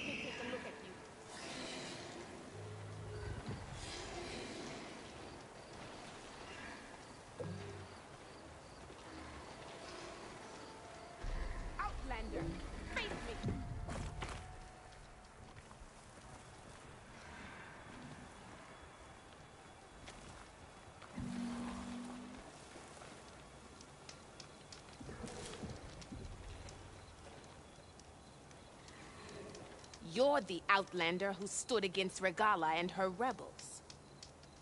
me take a look at you. Outlander, face me. You're the Outlander who stood against Regala and her rebels.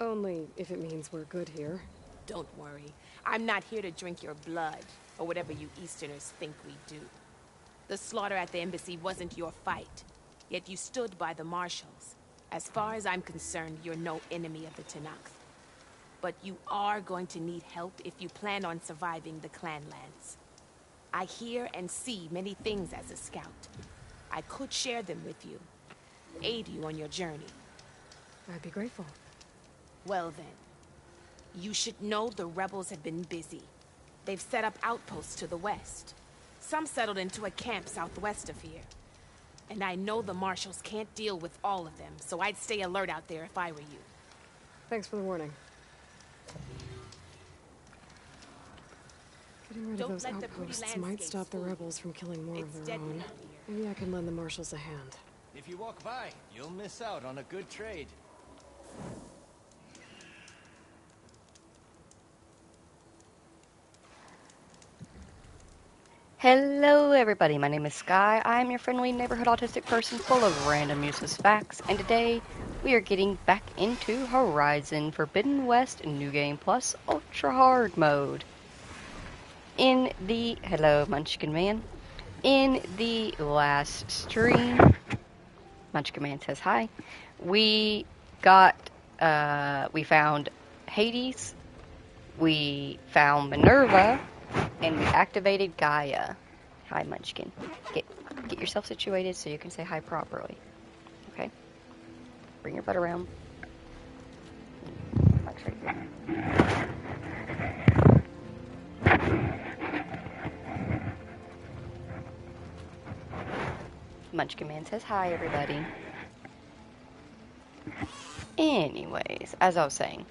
Only if it means we're good here. Don't worry. I'm not here to drink your blood, or whatever you Easterners think we do. The slaughter at the embassy wasn't your fight, yet you stood by the marshals. As far as I'm concerned, you're no enemy of the Tenakth. But you are going to need help if you plan on surviving the Clanlands. I hear and see many things as a scout. I could share them with you, aid you on your journey. I'd be grateful. Well then, you should know the rebels have been busy. They've set up outposts to the west. Some settled into a camp southwest of here. And I know the marshals can't deal with all of them, so I'd stay alert out there if I were you. Thanks for the warning. Getting rid of those outposts might stop the rebels from killing more of their own. Maybe I can lend the marshals a hand. If you walk by, you'll miss out on a good trade. Hello everybody, my name is Sky. I'm your friendly neighborhood autistic person full of random useless facts, and today we are getting back into Horizon Forbidden West New Game Plus Ultrahard mode. Hello Munchkin Man. In the last stream, Munchkin Man says hi, we found Hades, we found Minerva, and we activated Gaia. Hi, Munchkin. Get yourself situated so you can say hi properly. Okay? Bring your butt around. Mike's right there. Munchkin Man says hi, everybody. Anyways, as I was saying,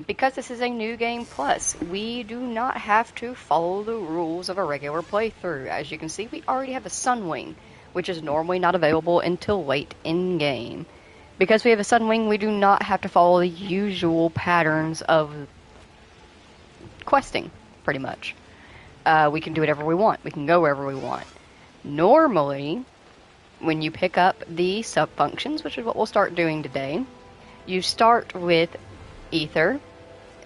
because this is a new game plus, we do not have to follow the rules of a regular playthrough. As you can see, we already have a Sunwing, which is normally not available until late in game. Because we have a Sunwing, we do not have to follow the usual patterns of questing, pretty much. We can do whatever we want. We can go wherever we want. Normally, when you pick up the sub-functions, which is what we'll start doing today, you start with Ether,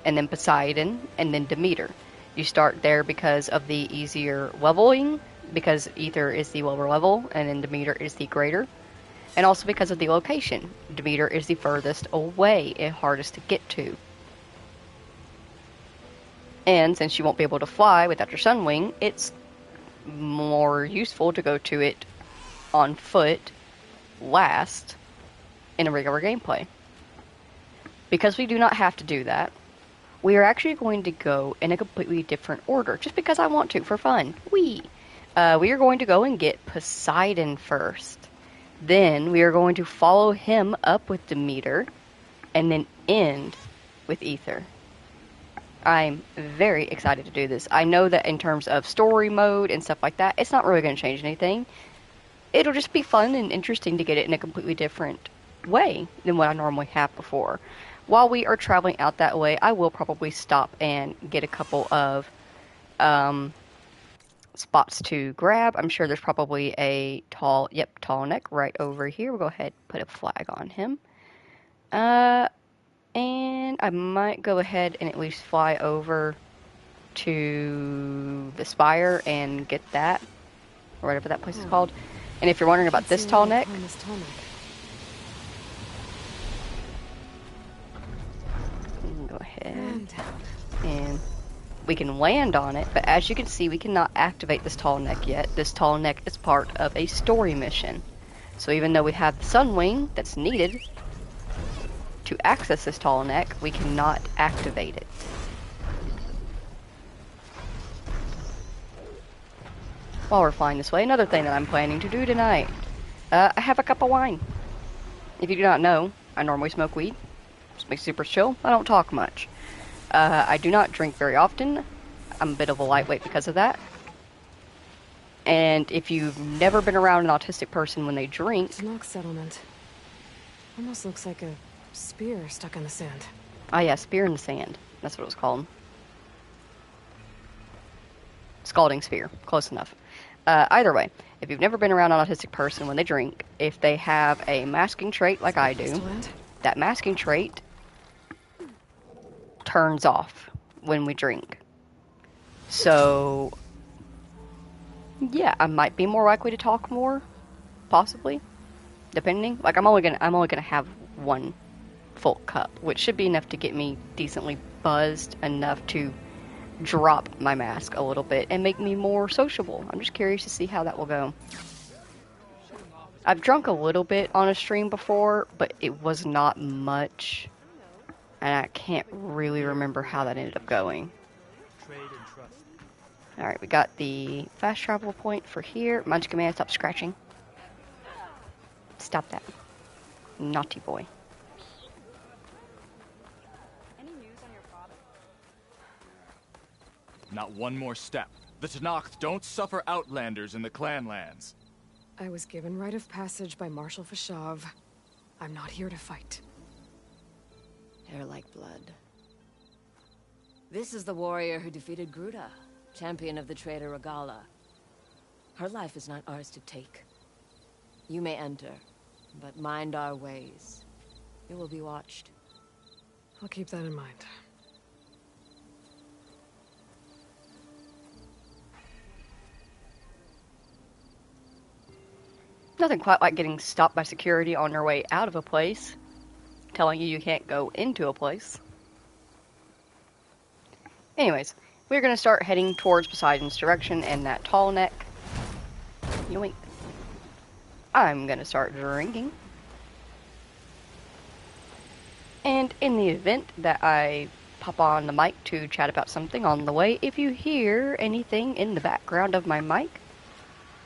and then Poseidon, and then Demeter. You start there because of the easier leveling, because Ether is the lower level, and then Demeter is the greater, and also because of the location. Demeter is the furthest away and hardest to get to. And since you won't be able to fly without your Sunwing, it's more useful to go to it on foot last in a regular gameplay. Because we do not have to do that, we are actually going to go in a completely different order, just because I want to, for fun. We are going to go and get Poseidon first. Then we are going to follow him up with Demeter, and then end with Ether. I'm very excited to do this. I know that in terms of story mode and stuff like that, it's not really going to change anything. It'll just be fun and interesting to get it in a completely different way than what I normally have before. While we are traveling out that way, I will probably stop and get a couple of spots to grab. I'm sure there's probably a tall neck right over here. We'll go ahead and put a flag on him. And I might go ahead and at least fly over to the spire and get that, or whatever that place is called. And if you're wondering about this tall neck, go ahead and we can land on it, but as you can see, we cannot activate this tall neck yet. This tall neck is part of a story mission. So even though we have the Sunwing that's needed to access this tall neck, we cannot activate it. While we're flying this way, another thing that I'm planning to do tonight I have a cup of wine. If you do not know, I normally smoke weed. Just makes super chill. I don't talk much. I do not drink very often. I'm a bit of a lightweight because of that. And if you've never been around an autistic person when they drink... Tenok settlement. Almost looks like a spear stuck in the sand. Ah, yeah, spear in the sand. That's what it was called. Scalding spear. Close enough. Either way, if you've never been around an autistic person when they drink, if they have a masking trait like I do, that masking trait turns off when we drink. So, yeah, I might be more likely to talk more, possibly, depending. Like, I'm only gonna have one full cup, which should be enough to get me decently buzzed enough to drop my mask a little bit and make me more sociable. I'm just curious to see how that will go. I've drunk a little bit on a stream before, but it was not much, and I can't really remember how that ended up going. Alright, we got the fast travel point for here. Munch command, stop scratching. Stop that. Naughty boy. Not one more step. The Tenakth don't suffer outlanders in the clan lands. I was given rite of passage by Marshal Fashav. I'm not here to fight. Hair like blood. This is the warrior who defeated Gruda, champion of the traitor Regala. Her life is not ours to take. You may enter, but mind our ways. You will be watched. I'll keep that in mind. Nothing quite like getting stopped by security on your way out of a place, telling you can't go into a place. Anyways, we're going to start heading towards Poseidon's direction and that tall neck. Yoink. I'm going to start drinking. And in the event that I pop on the mic to chat about something on the way, if you hear anything in the background of my mic,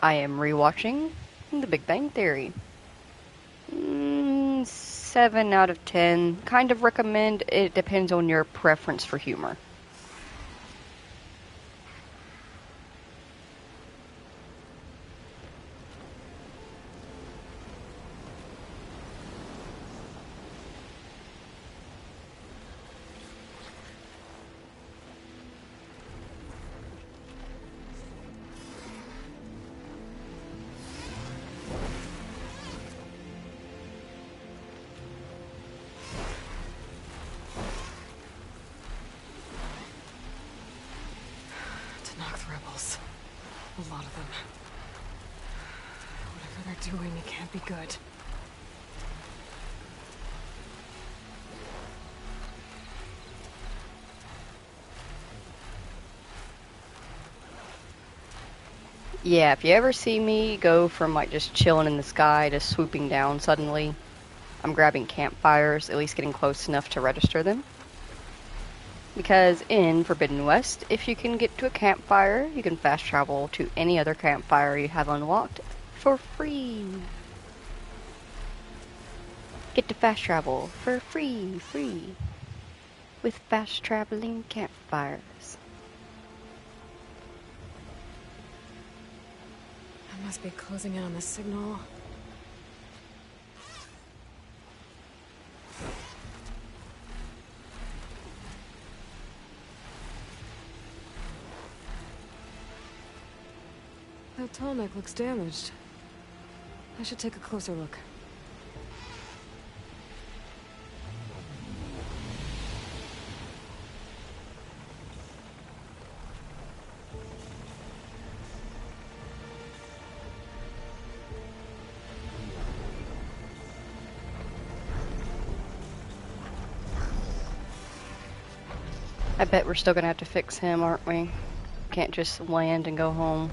I am rewatching The Big Bang Theory. 7 out of 10. Kind of recommend. It depends on your preference for humor. Tenok rebels. A lot of them. Whatever they're doing, it can't be good. Yeah, if you ever see me go from like just chilling in the sky to swooping down suddenly, I'm grabbing campfires, at least getting close enough to register them. Because in Forbidden West, if you can get to a campfire, you can fast travel to any other campfire you have unlocked for free. Get to fast travel for free, with fast traveling campfires. I must be closing in on the signal. That tall neck looks damaged. I should take a closer look. I bet we're still gonna have to fix him, aren't we? Can't just land and go home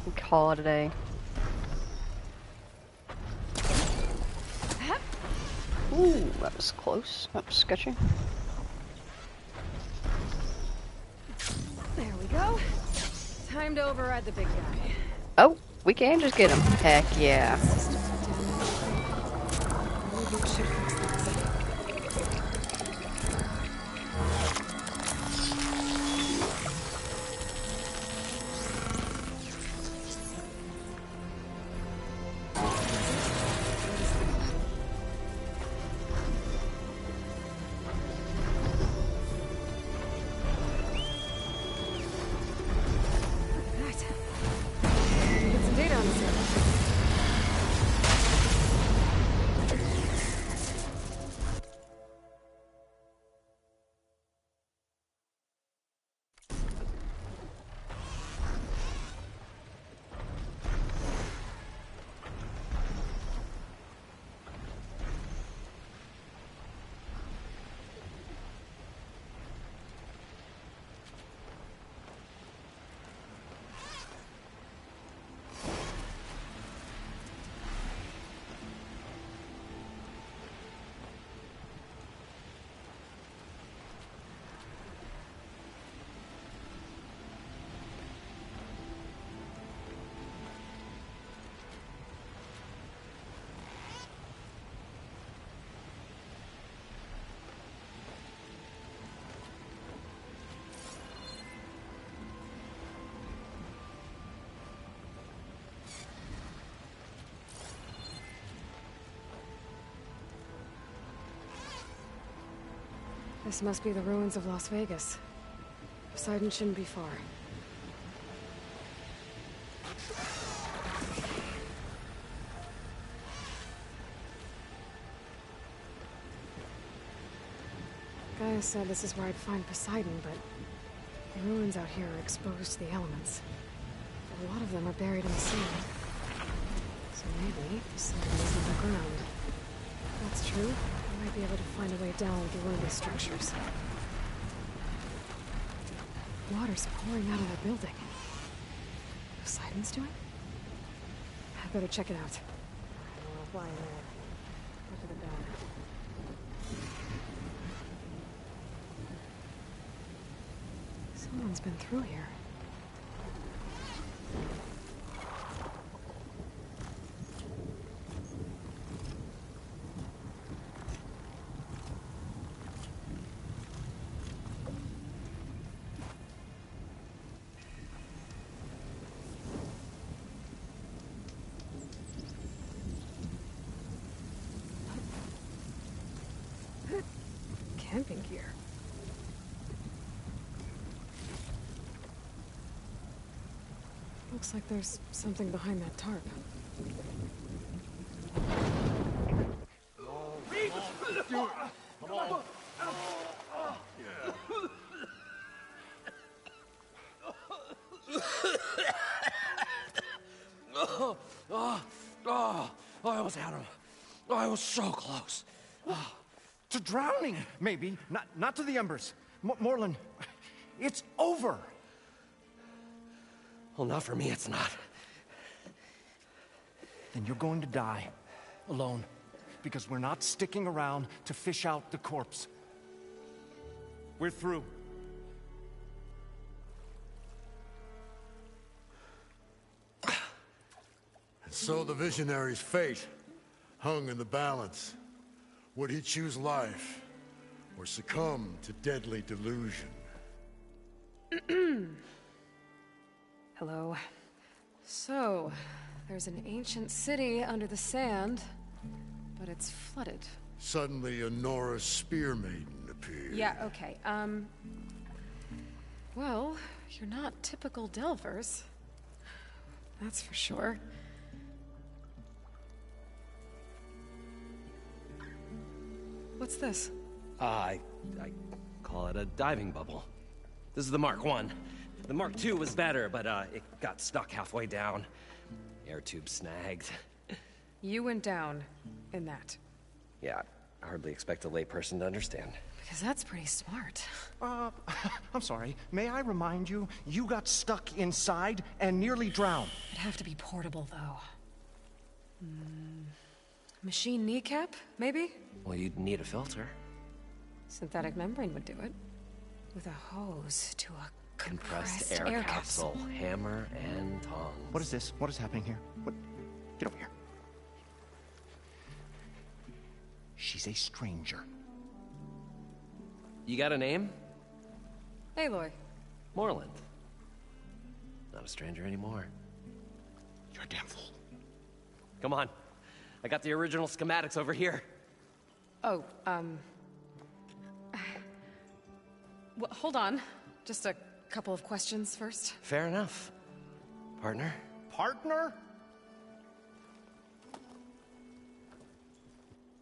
and call it a day. Ooh, that was close. That was sketchy. There we go. Time to override the big guy. Oh, we can just get him. Heck yeah. shoot past that city. This must be the ruins of Las Vegas. Poseidon shouldn't be far. Gaia said this is where I'd find Poseidon, but the ruins out here are exposed to the elements. A lot of them are buried in the sea. So maybe Poseidon is underground. If that's true, I might be able to find a way down through one of these structures. Water's pouring out of the building. Poseidon's doing? I better check it out. I don't want to fly in there. Go to the bed. Someone's been through here. Camping gear. Looks like there's something behind that tarp. I almost had him. I was so close. To drowning, maybe. Not to the embers. Morlun, it's over. Well, not for me, it's not. Then you're going to die. Alone. Because we're not sticking around to fish out the corpse. We're through. So the visionary's fate hung in the balance. Would he choose life, or succumb to deadly delusion? Hello. So, there's an ancient city under the sand, but it's flooded. Suddenly a Norse spear maiden appeared. Yeah, okay, well, you're not typical Delvers. That's for sure. What's this? I call it a diving bubble. This is the Mark I. The Mark II was better, but it got stuck halfway down. Air tube snagged. You went down in that. Yeah, I hardly expect a layperson to understand. Because that's pretty smart. I'm sorry. May I remind you, you got stuck inside and nearly drowned. It'd have to be portable, though. Machine kneecap, maybe? Well, you'd need a filter. Synthetic membrane would do it. With a hose to a Compressed air capsule. Hammer and tongs. What is this? What is happening here? What? Get over here. She's a stranger. You got a name? Aloy. Moreland. Not a stranger anymore. You're a damn fool. Come on. I got the original schematics over here. Oh, well, hold on. Just a couple of questions first. Fair enough. Partner? Partner?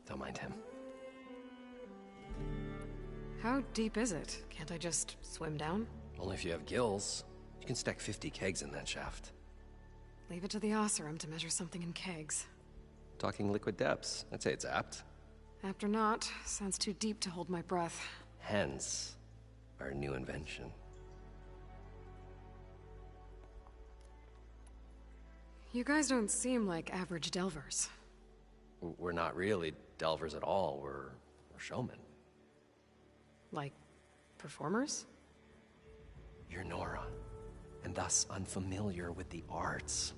Don't mind him. How deep is it? Can't I just swim down? Only if you have gills. You can stack 50 kegs in that shaft. Leave it to the Oseram to measure something in kegs. Talking liquid depths. I'd say it's apt. Apt or not, sounds too deep to hold my breath. Hence, our new invention. You guys don't seem like average delvers. We're not really delvers at all. We're showmen. Like, performers? You're Nora, and thus unfamiliar with the arts.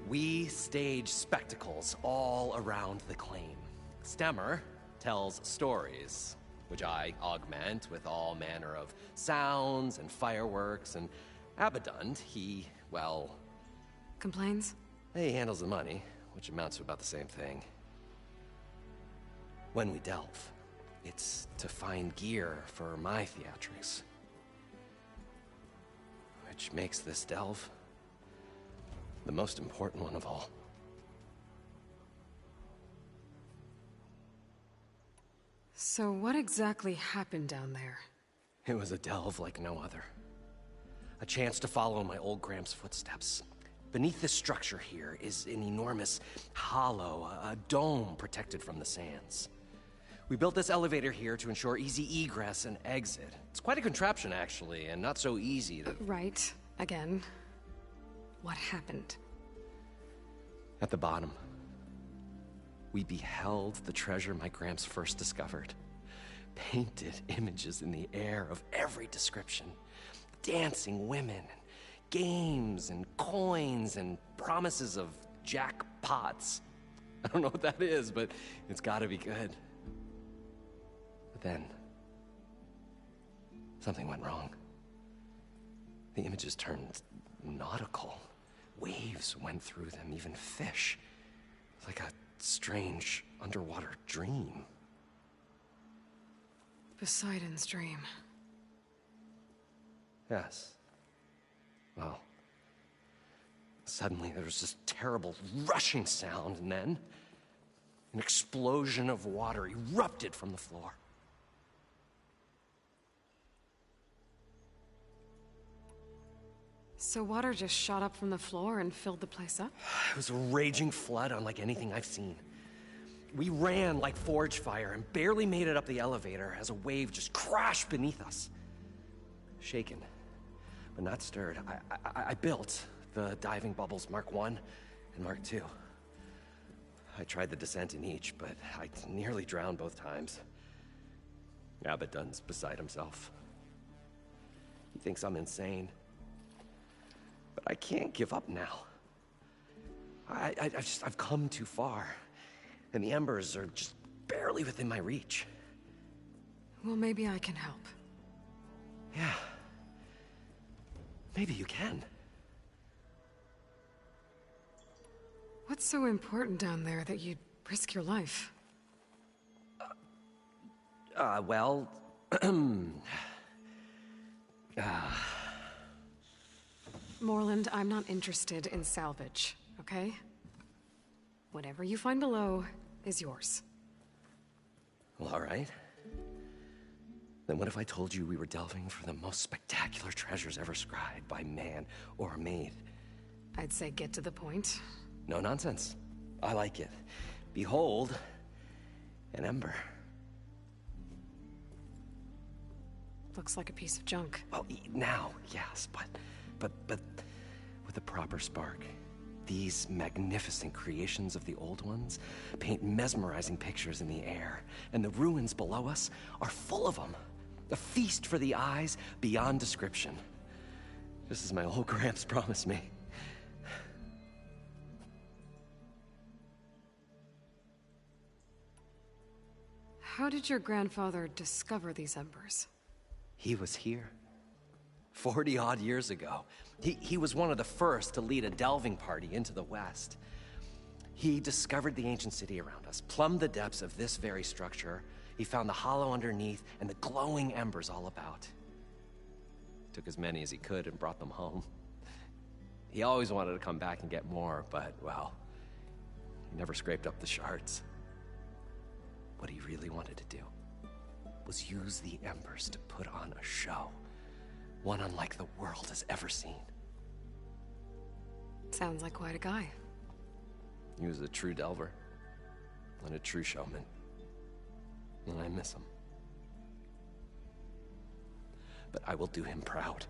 We stage spectacles all around the claim. Stemmer tells stories, which I augment with all manner of sounds and fireworks, and Abaddon, he, well... Complains? He handles the money, which amounts to about the same thing. When we delve, it's to find gear for my theatrics. Which makes this delve the most important one of all. So what exactly happened down there? It was a delve like no other. A chance to follow in my old Gramps' footsteps. Beneath this structure here is an enormous hollow, a dome protected from the sands. We built this elevator here to ensure easy egress and exit. It's quite a contraption, actually, and not so easy to... Right. Again. What happened? At the bottom, we beheld the treasure my Gramps first discovered. Painted images in the air of every description. Dancing women, games and coins and promises of jackpots. I don't know what that is, but it's gotta be good. But then, something went wrong. The images turned nautical. Waves went through them, even fish. It's like a strange underwater dream. Poseidon's dream. Yes. Well, suddenly there was this terrible rushing sound, and then an explosion of water erupted from the floor. So water just shot up from the floor and filled the place up? It was a raging flood unlike anything I've seen. We ran like forge fire and barely made it up the elevator as a wave just crashed beneath us. Shaken, but not stirred, I built the diving bubbles Mark I and Mark II. I tried the descent in each, but I nearly drowned both times. Abaddon's beside himself. He thinks I'm insane. But I can't give up now. I've come too far. And the embers are just barely within my reach. Well, maybe I can help. Yeah. Maybe you can. What's so important down there that you'd risk your life? Well... Moreland, I'm not interested in salvage, okay? Whatever you find below is yours. Well, all right. Then what if I told you we were delving for the most spectacular treasures ever scribed by man or maid? I'd say get to the point. No nonsense. I like it. Behold, an ember. Looks like a piece of junk. Well, now, yes, but with a proper spark. These magnificent creations of the old ones paint mesmerizing pictures in the air, and the ruins below us are full of them. A feast for the eyes beyond description. Just as my old Gramps promised me. How did your grandfather discover these embers? He was here. 40-odd years ago. He was one of the first to lead a delving party into the West. He discovered the ancient city around us, plumbed the depths of this very structure. He found the hollow underneath and the glowing embers all about. Took as many as he could and brought them home. He always wanted to come back and get more, but, well, he never scraped up the shards. What he really wanted to do was use the embers to put on a show. One unlike the world has ever seen. Sounds like quite a guy. He was a true delver. And a true showman. And I miss him. But I will do him proud.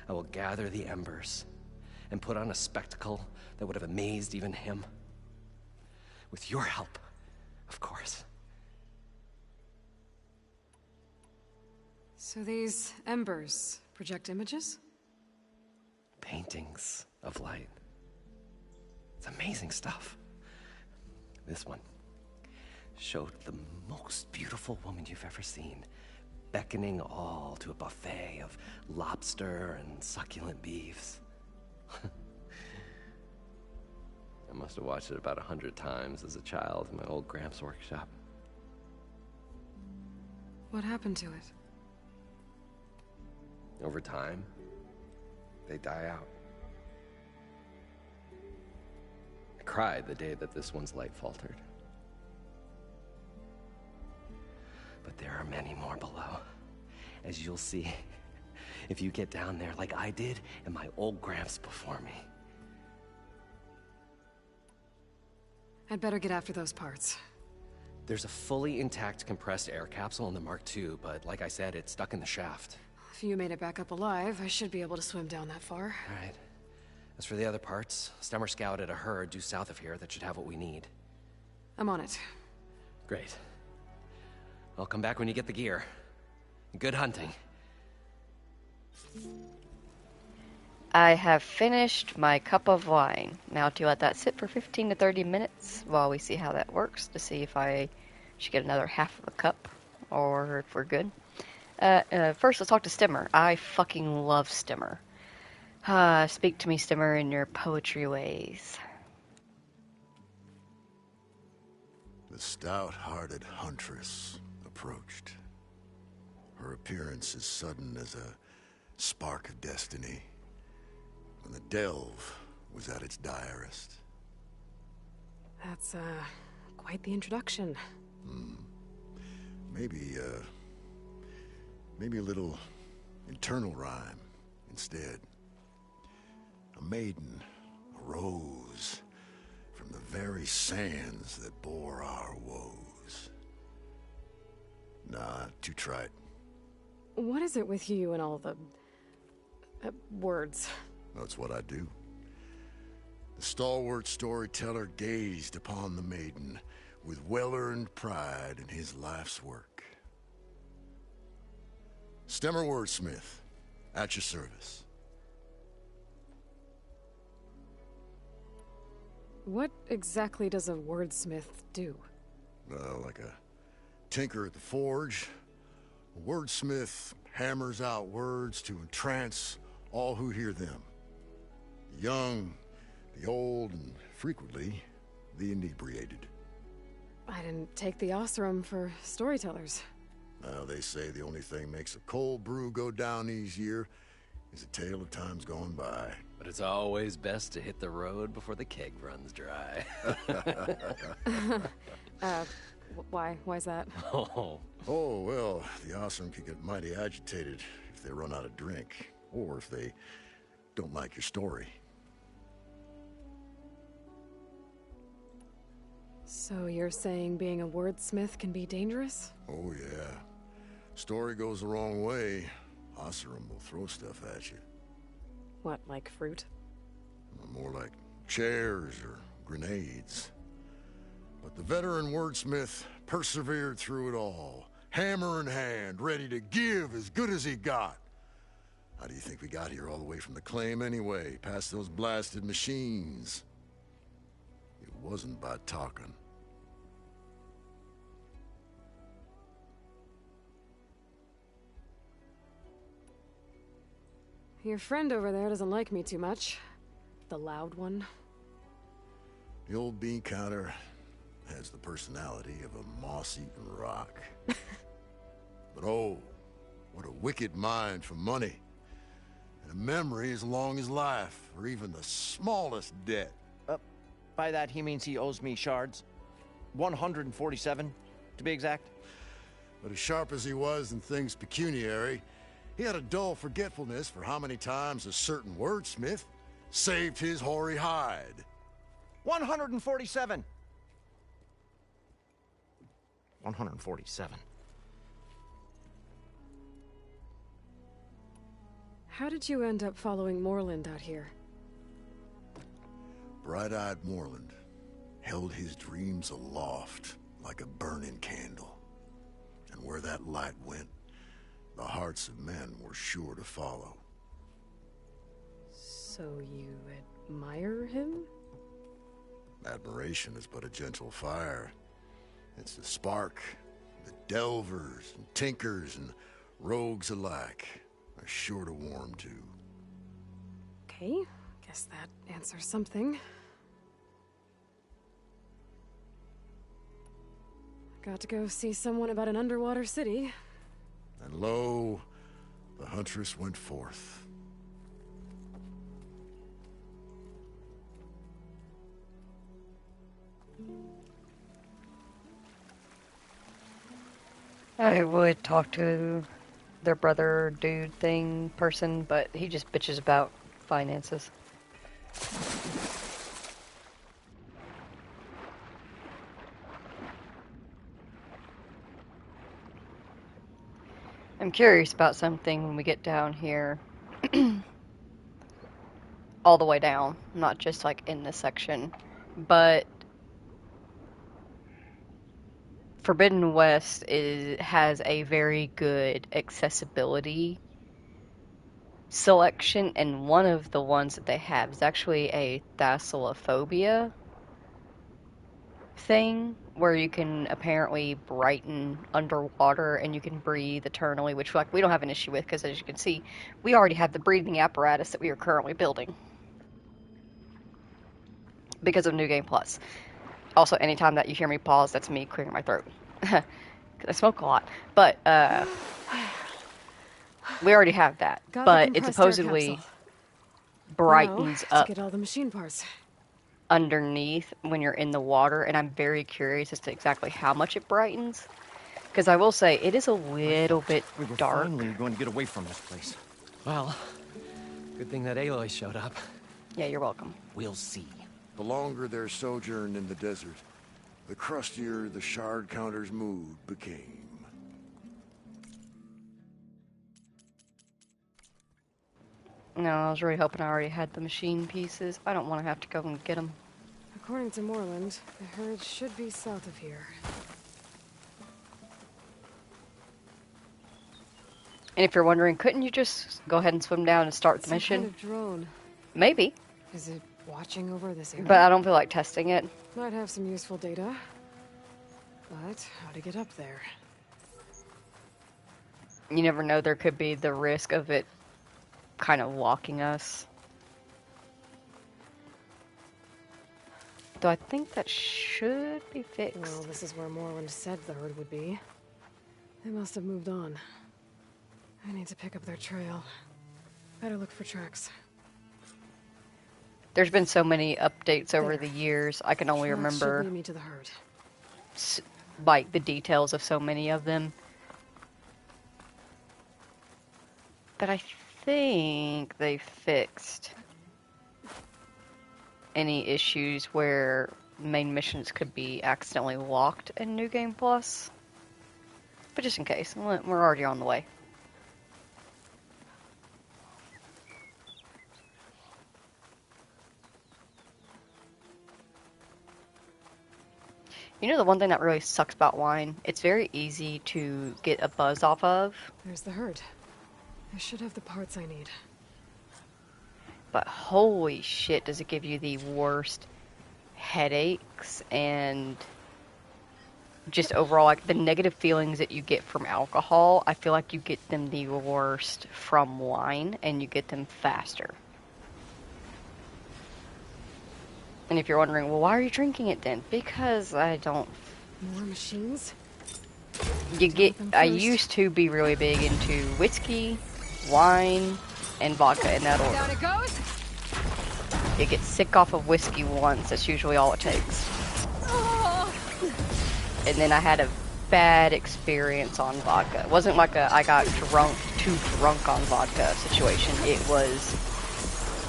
I will gather the embers and put on a spectacle that would have amazed even him. With your help, of course. So these embers project images? Paintings of light. It's amazing stuff. This one showed the most beautiful woman you've ever seen, beckoning all to a buffet of lobster and succulent beefs. I must have watched it about 100 times as a child in my old Gramps' workshop. What happened to it? Over time, they die out. I cried the day that this one's light faltered. But there are many more below, as you'll see if you get down there like I did and my old Gramps before me. I'd better get after those parts. There's a fully intact compressed air capsule in the Mark II, but like I said, it's stuck in the shaft. If you made it back up alive, I should be able to swim down that far. All right. As for the other parts, Stemmer scouted a herd due south of here that should have what we need. I'm on it. Great. I'll come back when you get the gear. Good hunting. I have finished my cup of wine. Now to let that sit for 15 to 30 minutes while we see how that works, to see if I should get another half of a cup or if we're good. First, let's talk to Stemmer. I fucking love Stemmer. Speak to me, Stemmer, in your poetry ways. The stout-hearted huntress approached. Her appearance as sudden as a spark of destiny when the delve was at its direst. That's, quite the introduction. Maybe a little internal rhyme instead. A maiden arose from the very sands that bore our woes. Nah, too trite. What is it with you and all the... words? That's what I do. The stalwart storyteller gazed upon the maiden with well-earned pride in his life's work. Stemmer wordsmith, at your service. What exactly does a wordsmith do? Like a tinker at the forge, a wordsmith hammers out words to entrance all who hear them. The young, the old, and frequently, the inebriated. I didn't take the Osram for storytellers. Now, they say the only thing makes a cold brew go down easier is a tale of times gone by. But it's always best to hit the road before the keg runs dry. Why? Why's that? Oh, well, the Osram can get mighty agitated if they run out of drink, or if they don't like your story. So you're saying being a wordsmith can be dangerous? Oh, yeah. Story goes the wrong way, Osram will throw stuff at you. What, like fruit? More like chairs or grenades. But the veteran wordsmith persevered through it all, hammer in hand, ready to give as good as he got. How do you think we got here all the way from the claim anyway, past those blasted machines? It wasn't by talking. Your friend over there doesn't like me too much. The loud one. The old bean counter has the personality of a moss-eaten rock. But oh, what a wicked mind for money. And a memory as long as life, or even the smallest debt. By that, he means he owes me shards. 147, to be exact. But as sharp as he was in things pecuniary, he had a dull forgetfulness for how many times a certain wordsmith saved his hoary hide. 147! 147. How did you end up following Moreland out here? Bright-eyed Moreland held his dreams aloft like a burning candle. And where that light went, the hearts of men were sure to follow. So you admire him? Admiration is but a gentle fire. It's the spark that delvers and tinkers and rogues alike are sure to warm to. Okay, guess that answers something. Got to go see someone about an underwater city. And lo, the huntress went forth. I would talk to their brother dude thing person, but he just bitches about finances. I'm curious about something when we get down here. All the way down, not just like in this section, but Forbidden West has a very good accessibility selection, and one of the ones that they have is actually a thalassophobia thing, where you can apparently brighten underwater and you can breathe eternally, which like we don't have an issue with because, as you can see, we already have the breathing apparatus that we are currently building because of New Game Plus. Also, anytime that you hear me pause, that's me clearing my throat. Because I smoke a lot. But, we already have that. But it supposedly brightens up to get all the machine parts underneath when you're in the water. And I'm very curious as to exactly how much it brightens. Because I will say, it is a little bit We were dark. finally going to get away from this place. Well, good thing that Aloy showed up. Yeah, you're welcome. We'll see. The longer their sojourn in the desert, the crustier the shard counter's mood became. No, I was really hoping I already had the machine pieces. I don't want to have to go and get them. According to Moreland, the herd should be south of here. And if you're wondering, couldn't you just go ahead and swim down and start the Some mission? kind of drone. Maybe. Is it watching over this area? But I don't feel like testing it. Might have some useful data. But how to get up there? You never know, there could be the risk of it kind of locking us. Though I think that should be fixed. Well, this is where Moreland said the herd would be. They must have moved on. I need to pick up their trail. Better look for tracks. There's been so many updates over There. the years, I can only Tracks remember should lead me to the herd. like the details of so many of them. But I think they fixed any issues where main missions could be accidentally locked in New Game Plus. But just in case, we're already on the way. You know the one thing that really sucks about wine? It's very easy to get a buzz off of. There's the herd. I should have the parts I need. But holy shit, does it give you the worst headaches and just overall, like, the negative feelings that you get from alcohol, I feel like you get them the worst from wine, and you get them faster. And if you're wondering, well, why are you drinking it then? Because I don't... More machines? I used to be really big into whiskey, wine, and vodka in that order. Down it goes! You get sick off of whiskey once, that's usually all it takes. And then I had a bad experience on vodka. It wasn't like I got too drunk on vodka situation. It was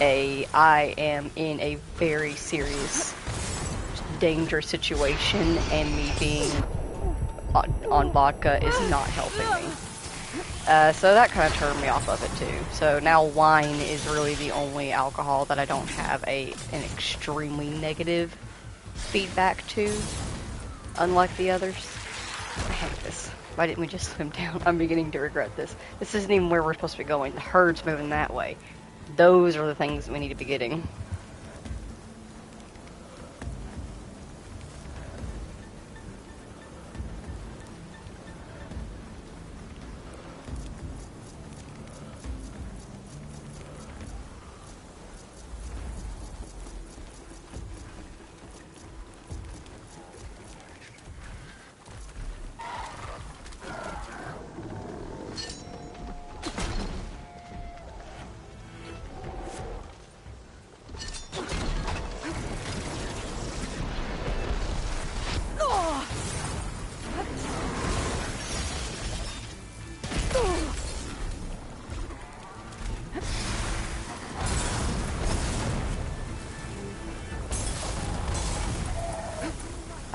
I am in a very serious, dangerous situation, and me being on vodka is not helping me. So that kind of turned me off of it too. So now wine is really the only alcohol that I don't have an extremely negative feedback to, unlike the others. I hate this. Why didn't we just swim down? I'm beginning to regret this. This isn't even where we're supposed to be going. The herd's moving that way. Those are the things we need to be getting.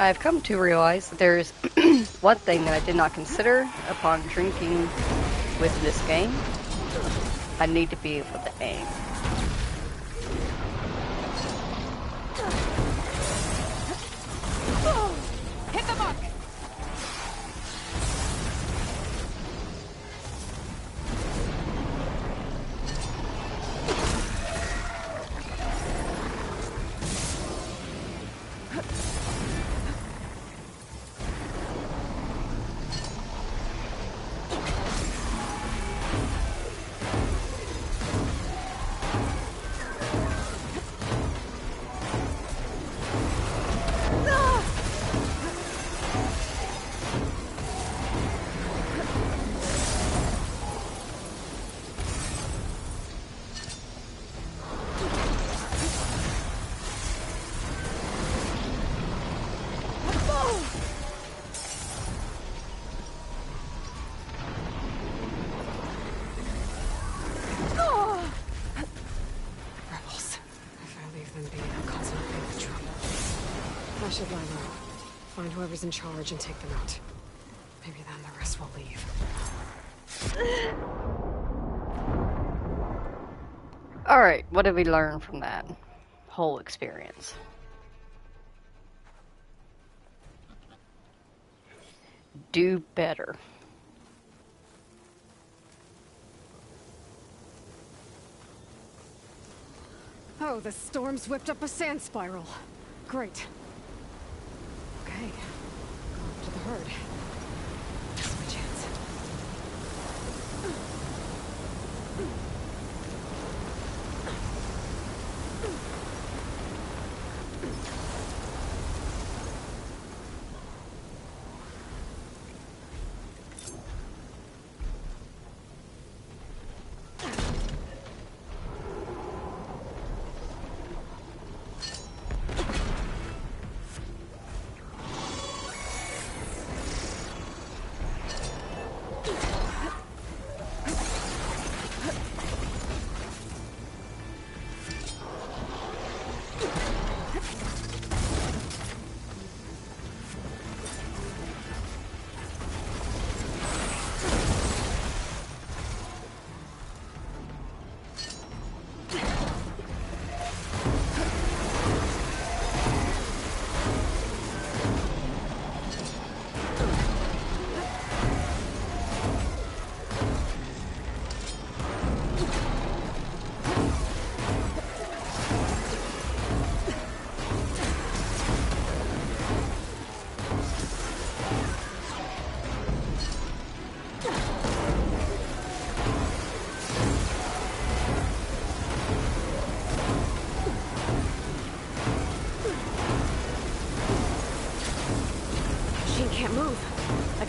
I've come to realize that there's one thing that I did not consider upon drinking with this game. I need to be able to aim. Hit the mark! I should line up. Find whoever's in charge and take them out. Maybe then the rest will leave. Alright, what did we learn from that whole experience? Do better. Oh, the storm's whipped up a sand spiral. Great. Okay. Go up to the herd. That's my chance.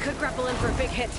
could grapple in for a big hit.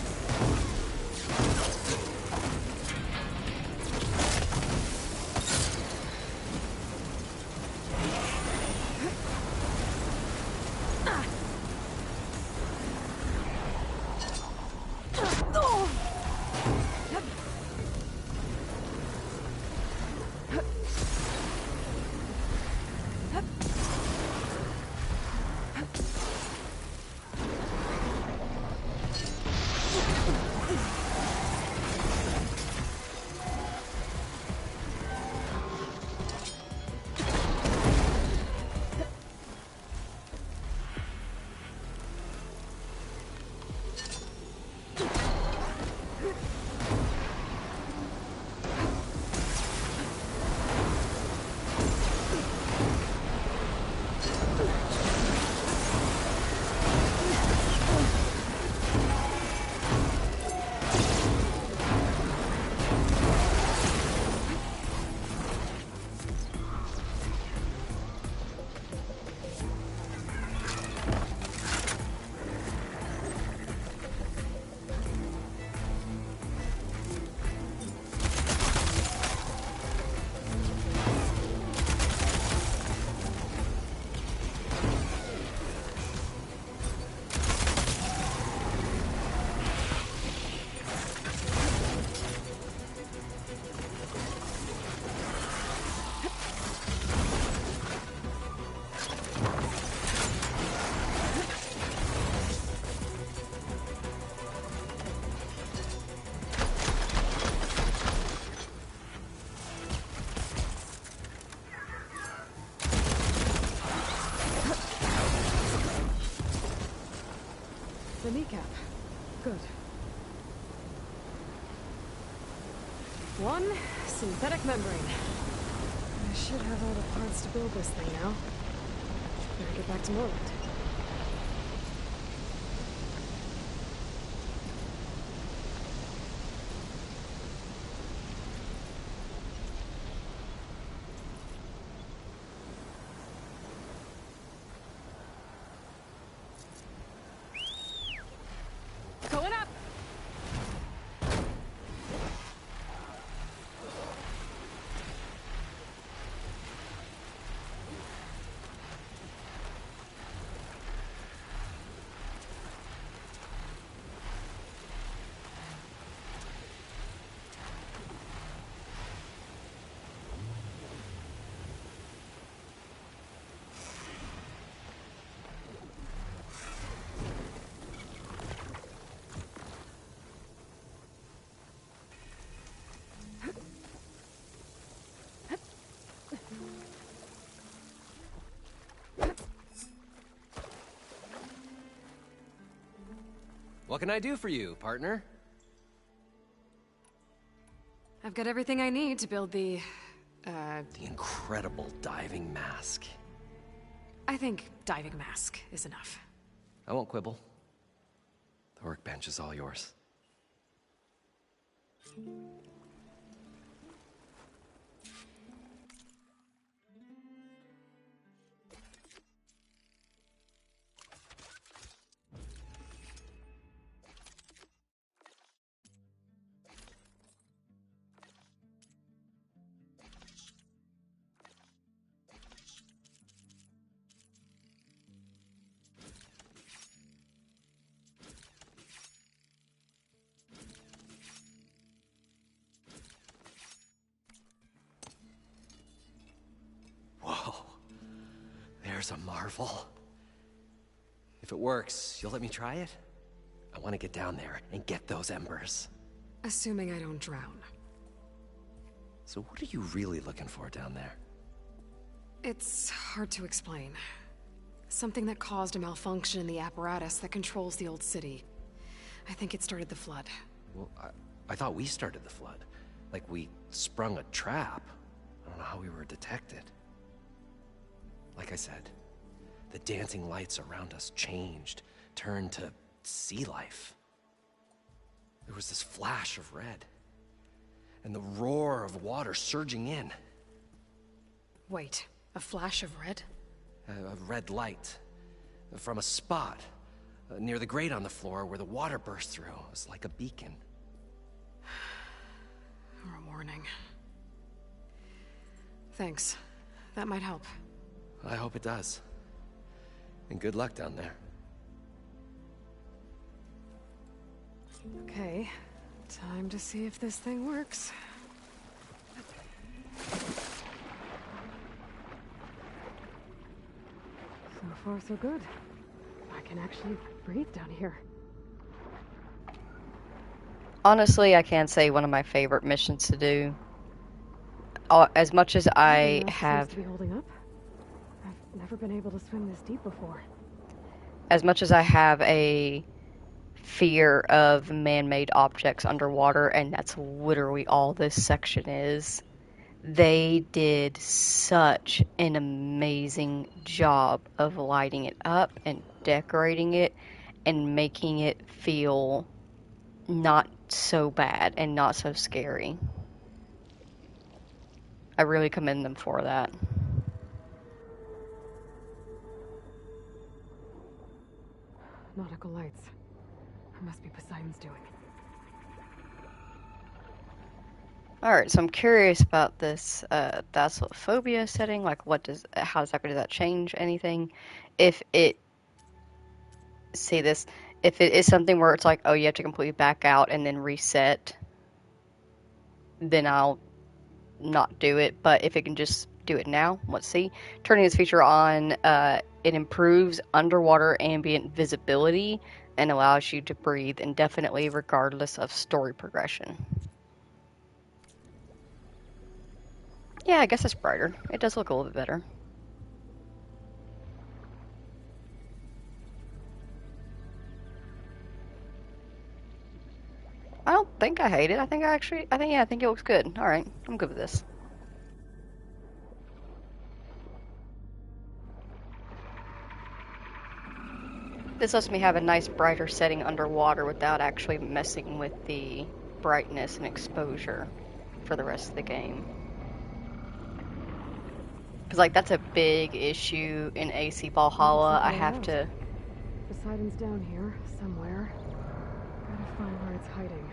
The kneecap. Good. One synthetic membrane. I should have all the parts to build this thing now. Better get back to Morland. Going up! What can I do for you, partner? I've got everything I need to build the incredible diving mask. I think diving mask is enough. I won't quibble. The workbench is all yours. There's a marvel. If it works, you'll let me try it? I want to get down there and get those embers. Assuming I don't drown. So what are you really looking for down there? It's hard to explain. Something that caused a malfunction in the apparatus that controls the old city. I think it started the flood. Well, I thought we started the flood. Like we sprung a trap. I don't know how we were detected. Like I said, the dancing lights around us changed, turned to sea life. There was this flash of red, and the roar of water surging in. Wait, a flash of red? A red light from a spot near the grate on the floor where the water burst through. It was like a beacon. Or a warning. Thanks. That might help. I hope it does. And good luck down there. Okay. Time to see if this thing works. So far, so good. I can actually breathe down here. Honestly, I can't say one of my favorite missions to do. As much as I have... Seems to be holding up. I've never been able to swim this deep before. As much as I have a fear of man-made objects underwater, and that's literally all this section is, they did such an amazing job of lighting it up and decorating it and making it feel not so bad and not so scary. I really commend them for that. Nautical lights. It must be Poseidon's doing. Alright, so I'm curious about this thalassophobia setting. Like, how exactly does that change anything? If it is something where it's like, oh, you have to completely back out and then reset, then I'll not do it. But if it can just do it now, let's see. Turning this feature on, it improves underwater ambient visibility and allows you to breathe indefinitely regardless of story progression. Yeah, I guess it's brighter. It does look a little bit better. I don't think I hate it. I think it looks good. Alright, I'm good with this. This lets me have a nice brighter setting underwater without actually messing with the brightness and exposure for the rest of the game. Because, like, that's a big issue in AC Valhalla. I have to... Poseidon's down here, somewhere. Gotta find where it's hiding.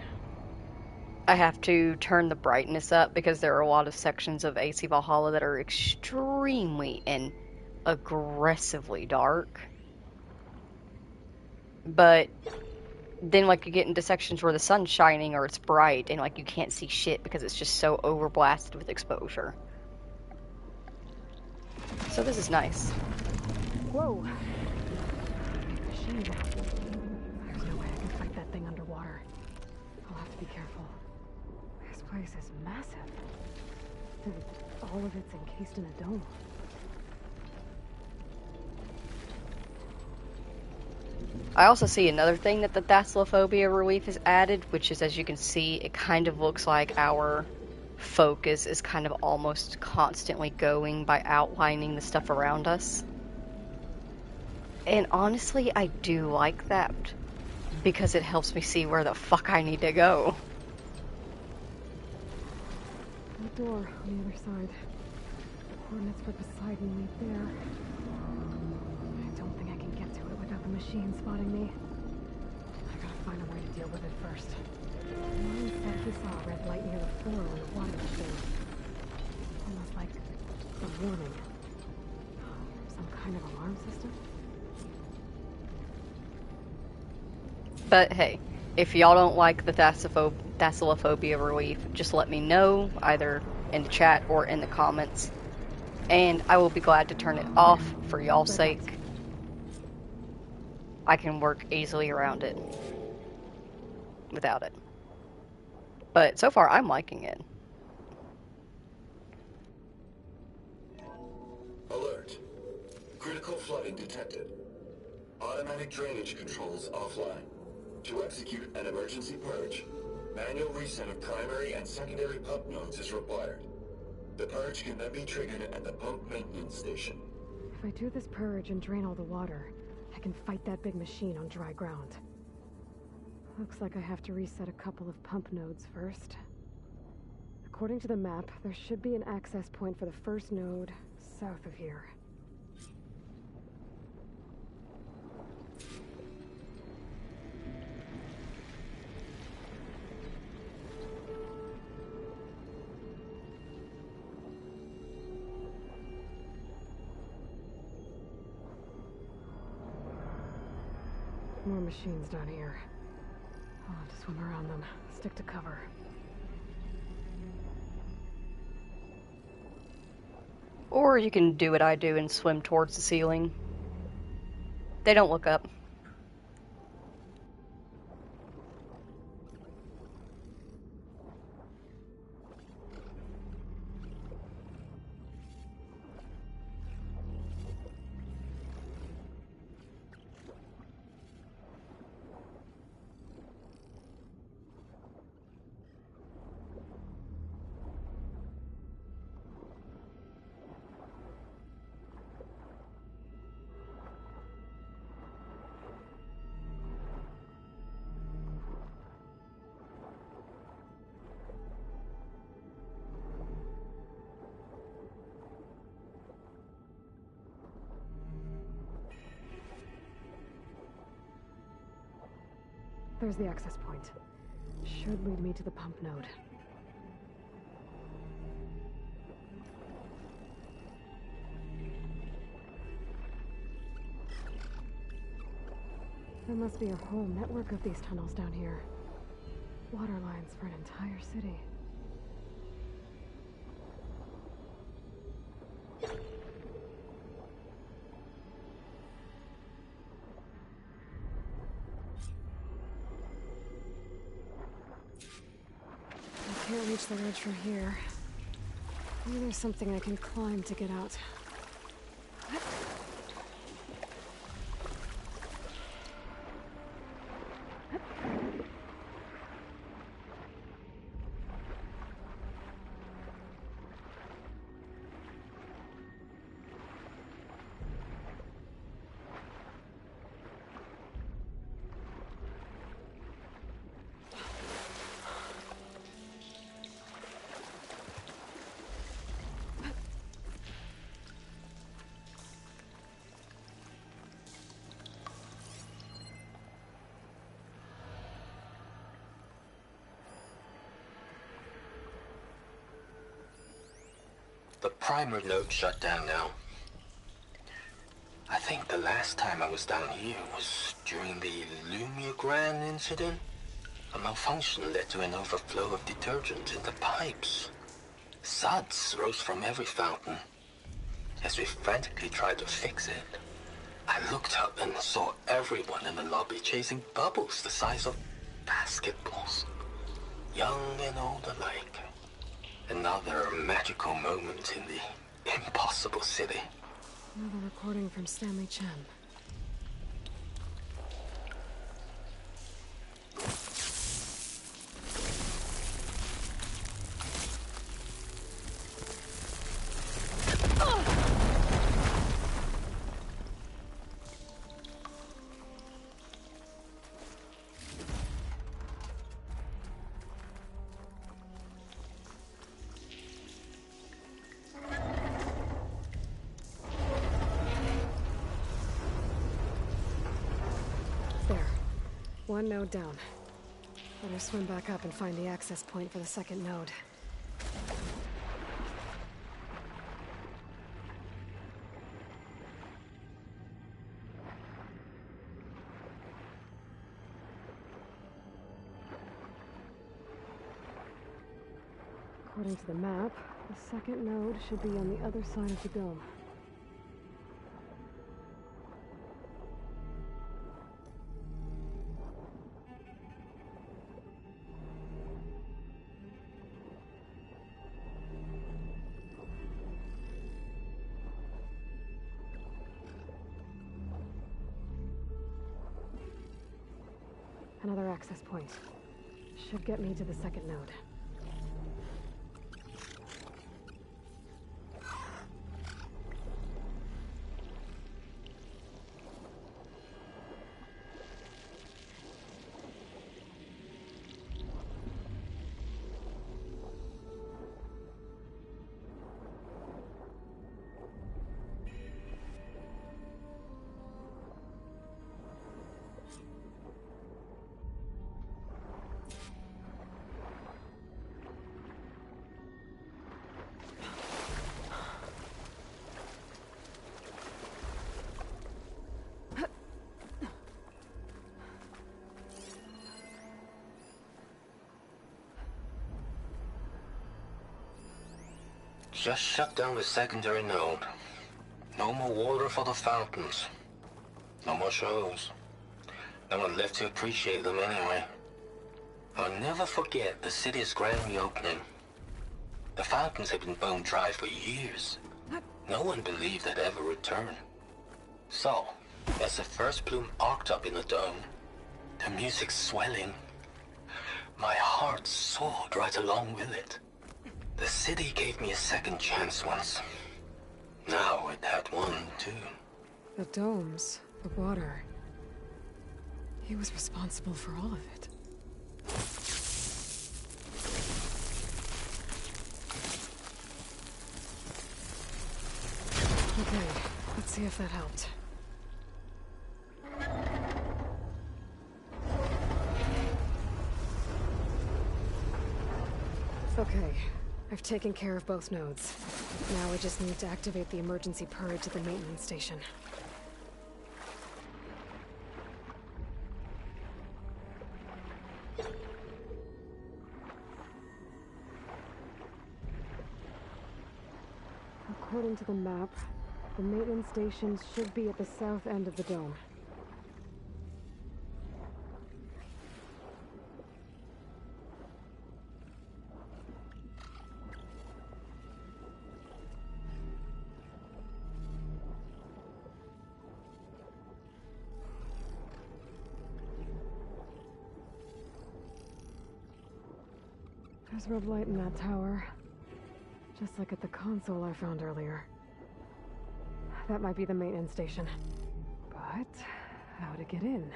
I have to turn the brightness up because there are a lot of sections of AC Valhalla that are extremely and aggressively dark. But then, like, you get into sections where the sun's shining or it's bright and, like, you can't see shit because it's just so overblasted with exposure. So this is nice. Whoa! Machine. There's no way I can fight that thing underwater. I'll have to be careful. This place is massive. And all of it's encased in a dome. I also see another thing that the thalassophobia relief has added, which is, as you can see, it kind of looks like our focus is kind of almost constantly going by outlining the stuff around us. And honestly, I do like that, because it helps me see where the fuck I need to go. The door on the other side. Coordinates for Poseidon right there. I don't think I can get to it without the machine spotting me. I gotta find a way to deal with it first. Mine said he saw a red light near the floor when the water was there. Almost like a warning. Some kind of alarm system? But hey, if y'all don't like the thalassophobia relief, just let me know, either in the chat or in the comments, and I will be glad to turn it off for y'all's sake. I can work easily around it without it. But so far, I'm liking it. Alert. Critical flooding detected. Automatic drainage controls offline. To execute an emergency purge, manual reset of primary and secondary pump nodes is required. The purge can then be triggered at the pump maintenance station. If I do this purge and drain all the water, I can fight that big machine on dry ground. Looks like I have to reset a couple of pump nodes first. According to the map, there should be an access point for the first node south of here. More machines down here. I'll have to swim around them. Stick to cover. Or you can do what I do and swim towards the ceiling. They don't look up. There's the access point. Should lead me to the pump node. There must be a whole network of these tunnels down here. Water lines for an entire city. I can't reach the ledge from here. Maybe there's something I can climb to get out. The primer node shut down now. I think the last time I was down here was during the Lumigran incident. A malfunction led to an overflow of detergent in the pipes. Suds rose from every fountain. As we frantically tried to fix it, I looked up and saw everyone in the lobby chasing bubbles the size of basketballs. Young and old alike. Another magical moment in the impossible city. Another recording from Stanley Chen. One node down. Better swim back up and find the access point for the second node. According to the map, the second node should be on the other side of the dome. Another access point. Should get me to the second node. Just shut down the secondary node. No more water for the fountains. No more shows. No one left to appreciate them anyway. I'll never forget the city's grand reopening. The fountains had been bone dry for years. No one believed they'd ever return. So, as the first bloom arced up in the dome, the music swelling, my heart soared right along with it. The city gave me a second chance once. Now it had one, too. The domes, the water. He was responsible for all of it. Okay, let's see if that helped. Okay, I've taken care of both nodes. Now I just need to activate the emergency purge at the maintenance station. According to the map, the maintenance stations should be at the south end of the dome. There's red light in that tower. Just like at the console I found earlier. That might be the maintenance station. But how to get in?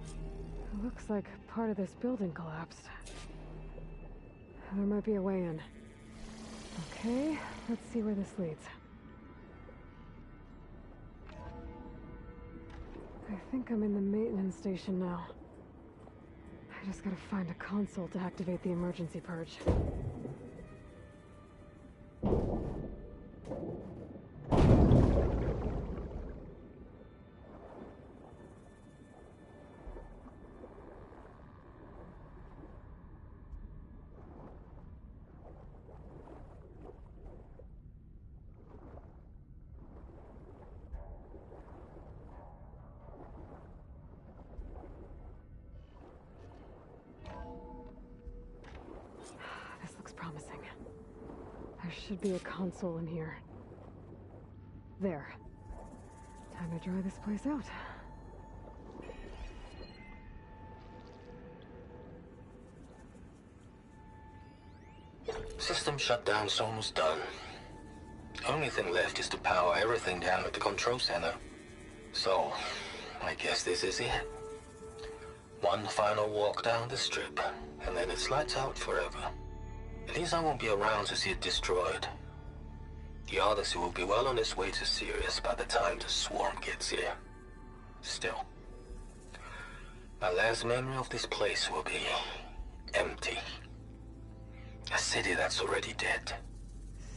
It looks like part of this building collapsed. There might be a way in. Okay, let's see where this leads. I think I'm in the maintenance station now. I just gotta find a console to activate the emergency purge. Promising. There should be a console in here. There. Time to dry this place out. System shutdown's almost done. Only thing left is to power everything down at the control center. So, I guess this is it. One final walk down the strip, and then it's lights out forever. At least I won't be around to see it destroyed. The Odyssey will be well on its way to Sirius by the time the swarm gets here. Still, my last memory of this place will be empty. A city that's already dead.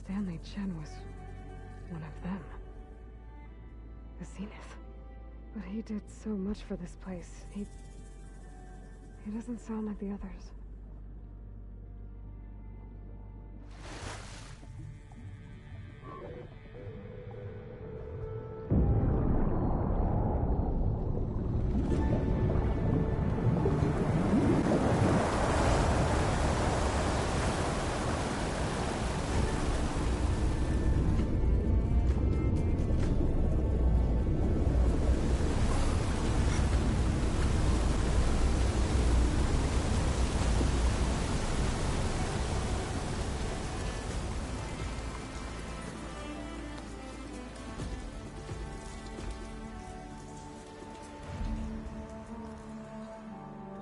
Stanley Chen was one of them. The Zenith. But he did so much for this place. He doesn't sound like the others.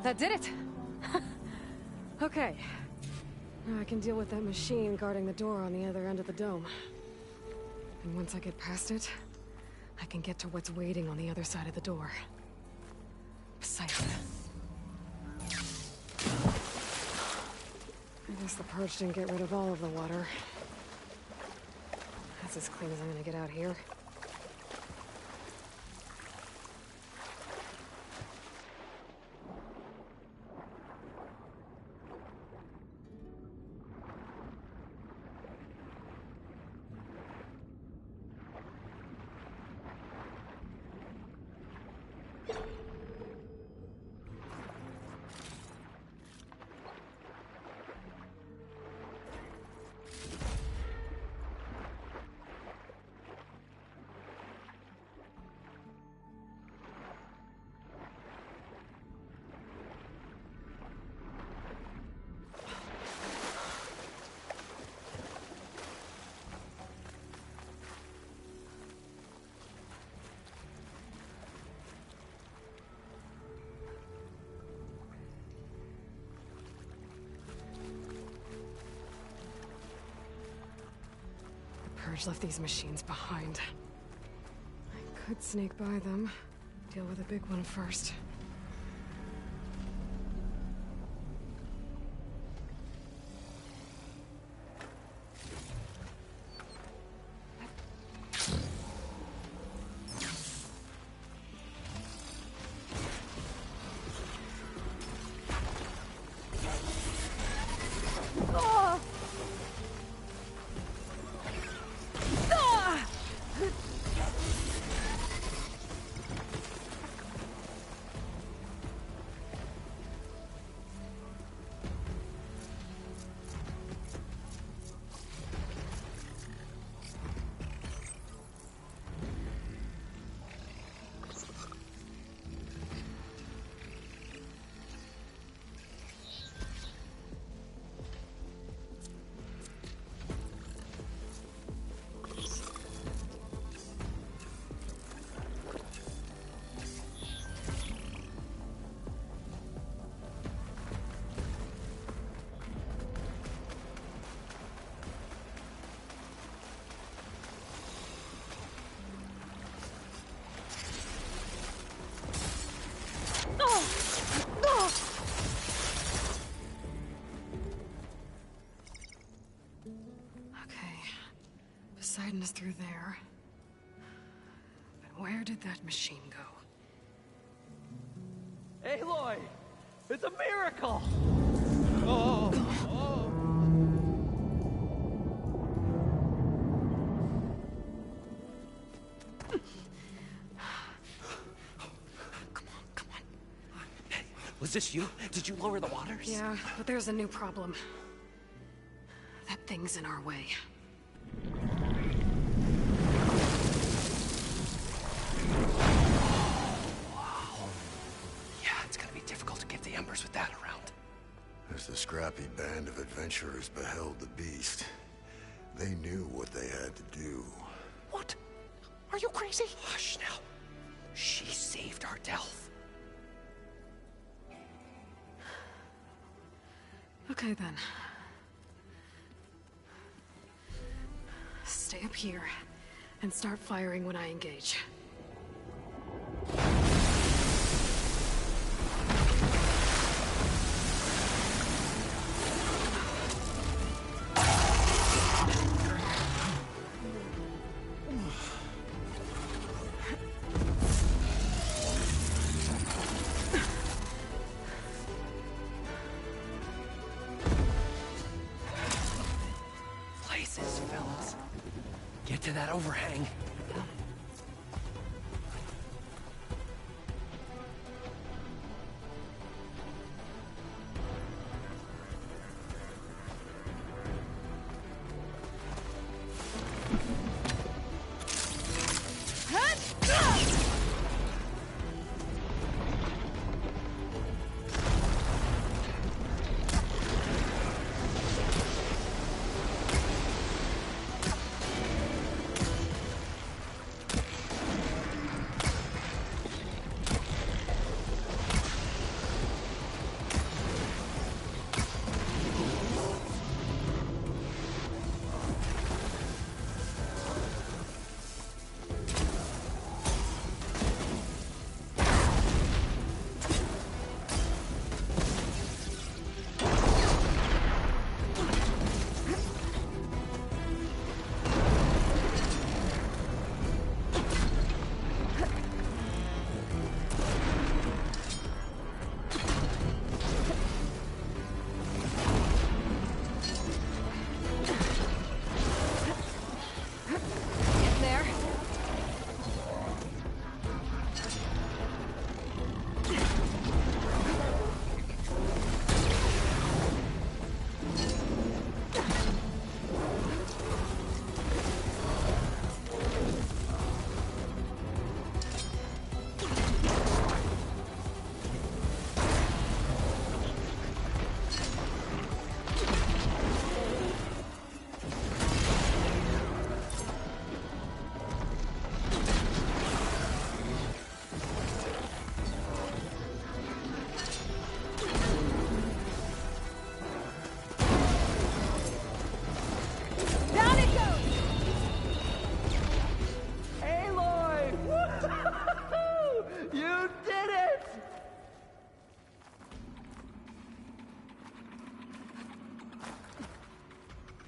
That did it! Okay. Now I can deal with that machine guarding the door on the other end of the dome. And once I get past it, I can get to what's waiting on the other side of the door. Poseidon. I guess the purge didn't get rid of all of the water. That's as clean as I'm gonna get out here. Surge left these machines behind. I could sneak by them. Deal with the big one first. Poseidon is through there. But where did that machine go? Aloy! It's a miracle! Oh! Oh! Come on. Hey, was this you? Did you lower the waters? Yeah, but there's a new problem. That thing's in our way. With that around. As the scrappy band of adventurers beheld the beast, they knew what they had to do. What? Are you crazy? Hush now. She saved our Delph. Okay then. Stay up here and start firing when I engage. Get to that overhang.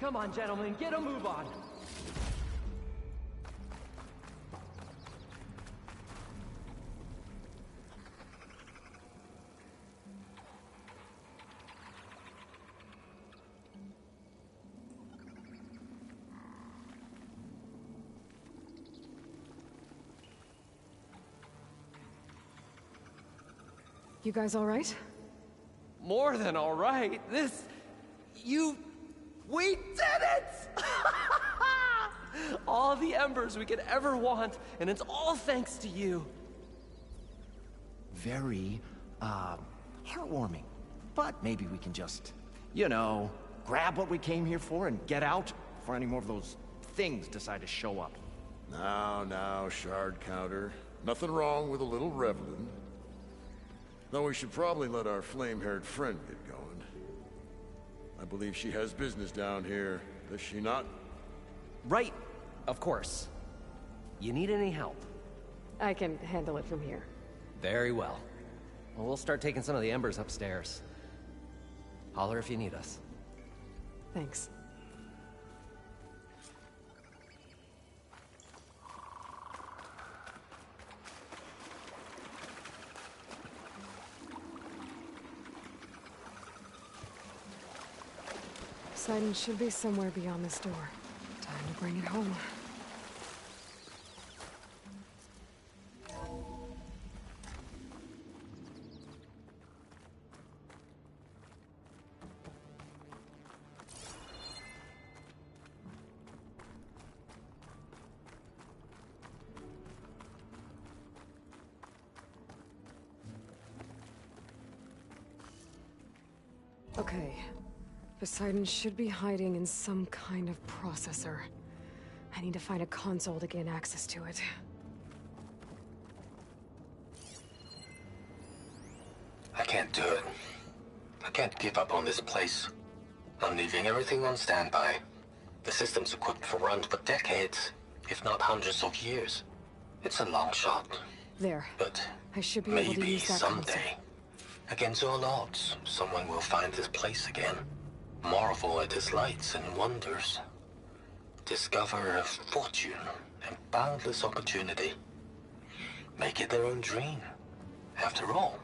Come on, gentlemen, get a move on. You guys all right? More than all right. We did it! All the embers we could ever want, and it's all thanks to you. Very, heartwarming. But maybe we can just, grab what we came here for and get out before any more of those things decide to show up. Now, shard counter. Nothing wrong with a little reveling. Though we should probably let our flame-haired friend get going. I believe she has business down here, does she not? Right, of course. You need any help? I can handle it from here. Very well. Well, we'll start taking some of the embers upstairs. Holler if you need us. Thanks. Poseidon should be somewhere beyond this door. Time to bring it home. Okay. Poseidon should be hiding in some kind of processor. I need to find a console to gain access to it. I can't do it. I can't give up on this place. I'm leaving everything on standby. The system's equipped for runs for decades, if not hundreds of years. It's a long shot. There. But I should be able to maybe use that someday, against all odds, someone will find this place again. Marvel at its lights and wonders. Discover a fortune and boundless opportunity. Make it their own dream. After all,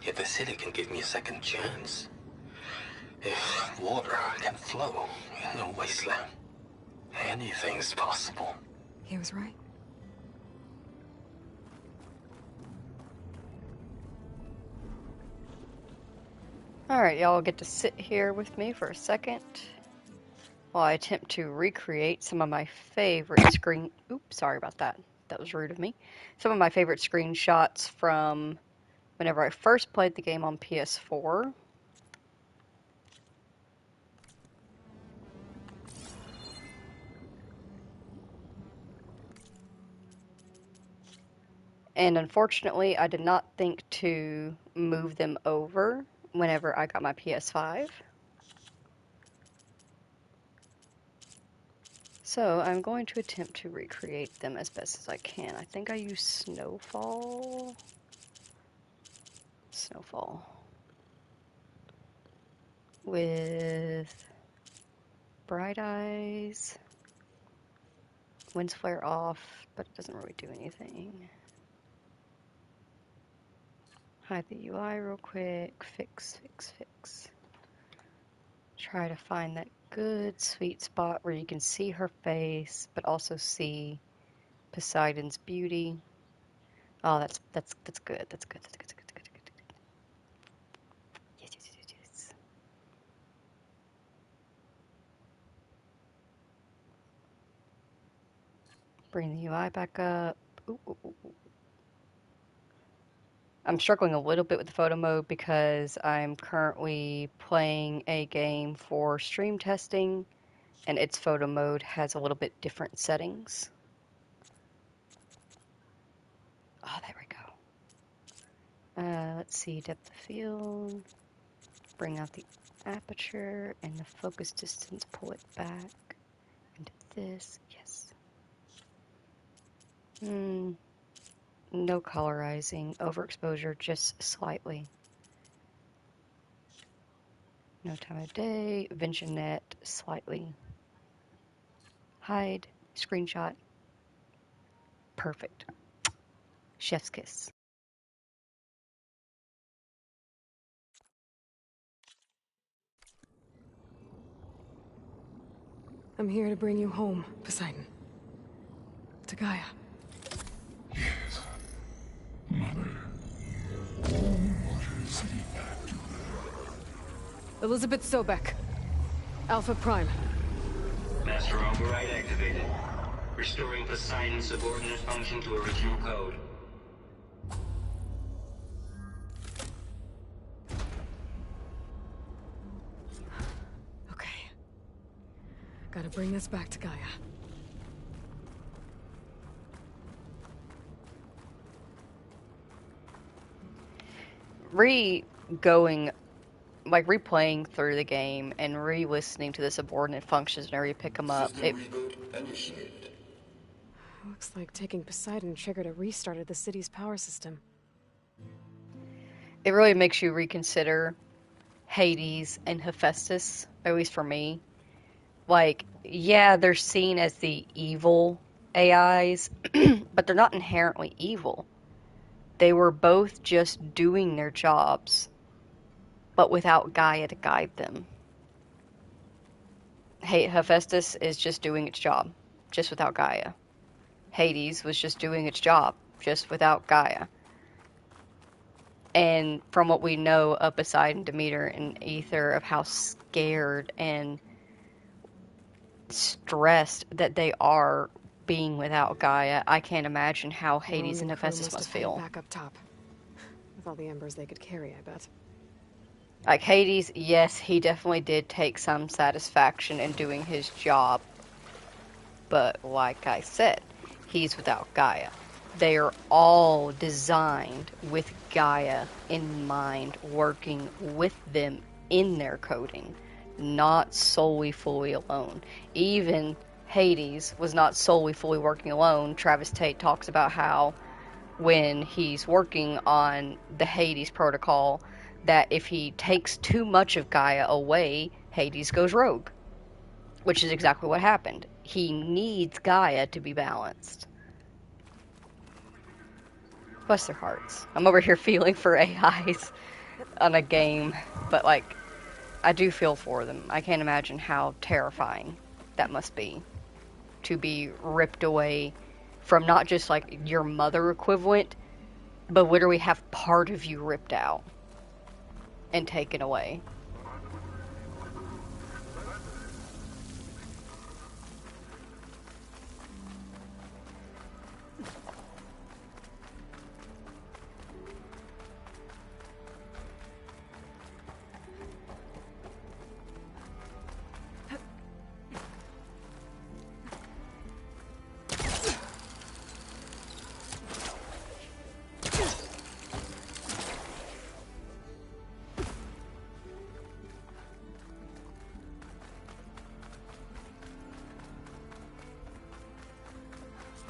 if the city can give me a second chance, if water can flow in a wasteland, anything's possible. He was right. Alright, y'all get to sit here with me for a second while I attempt to recreate some of my favorite Oops, sorry about that. That was rude of me. Some of my favorite screenshots from whenever I first played the game on PS4. And unfortunately, I did not think to move them over whenever I got my PS5. So I'm going to attempt to recreate them as best as I can. I think I used Snowfall. With Bright Eyes. Winds Flare off, but it doesn't really do anything. Hide the UI real quick. Fix. Try to find that good sweet spot where you can see her face, but also see Poseidon's beauty. Oh, that's good. That's good. Yes. Bring the UI back up. Ooh. I'm struggling a little bit with the photo mode because I'm currently playing a game for stream testing, and its photo mode has a little bit different settings. Oh, there we go. Let's see, depth of field. Bring out the aperture and the focus distance, pull it back into this. Yes. No colorizing, overexposure just slightly. No time of day. Ventionet slightly. Hide. Screenshot. Perfect. Chef's kiss. I'm here to bring you home, Poseidon. To Gaia. Yes. Mother. What is he back to there? Elizabeth Sobek. Alpha Prime. Master override activated. Restoring Poseidon's subordinate function to original code. Okay. Gotta bring this back to Gaia. Replaying through the game and re-listening to the subordinate functions whenever you pick them up. Reboot initiated. Looks like taking Poseidon triggered a restart of the city's power system. It really makes you reconsider Hades and Hephaestus, at least for me. Like, yeah, they're seen as the evil AIs, but they're not inherently evil. They were both just doing their jobs, but without Gaia to guide them. Hephaestus is just doing its job, just without Gaia. Hades was just doing its job, just without Gaia. And from what we know of Poseidon, Demeter, and Aether, of how scared and stressed that they are being without Gaia, I can't imagine how Hades and Hephaestus must feel. Back up top. With all the embers they could carry, I bet. Like Hades, yes, he definitely did take some satisfaction in doing his job. But like I said, he's without Gaia. They are all designed with Gaia in mind, working with them in their coding, not solely fully alone. Even Hades was not solely fully working alone. Travis Tate talks about how when he's working on the Hades protocol, that if he takes too much of Gaia away, Hades goes rogue. Which is exactly what happened. He needs Gaia to be balanced. Bless their hearts. I'm over here feeling for AIs on a game, but like, I do feel for them. I can't imagine how terrifying that must be. To be ripped away from not just like your mother equivalent, but literally have part of you ripped out and taken away.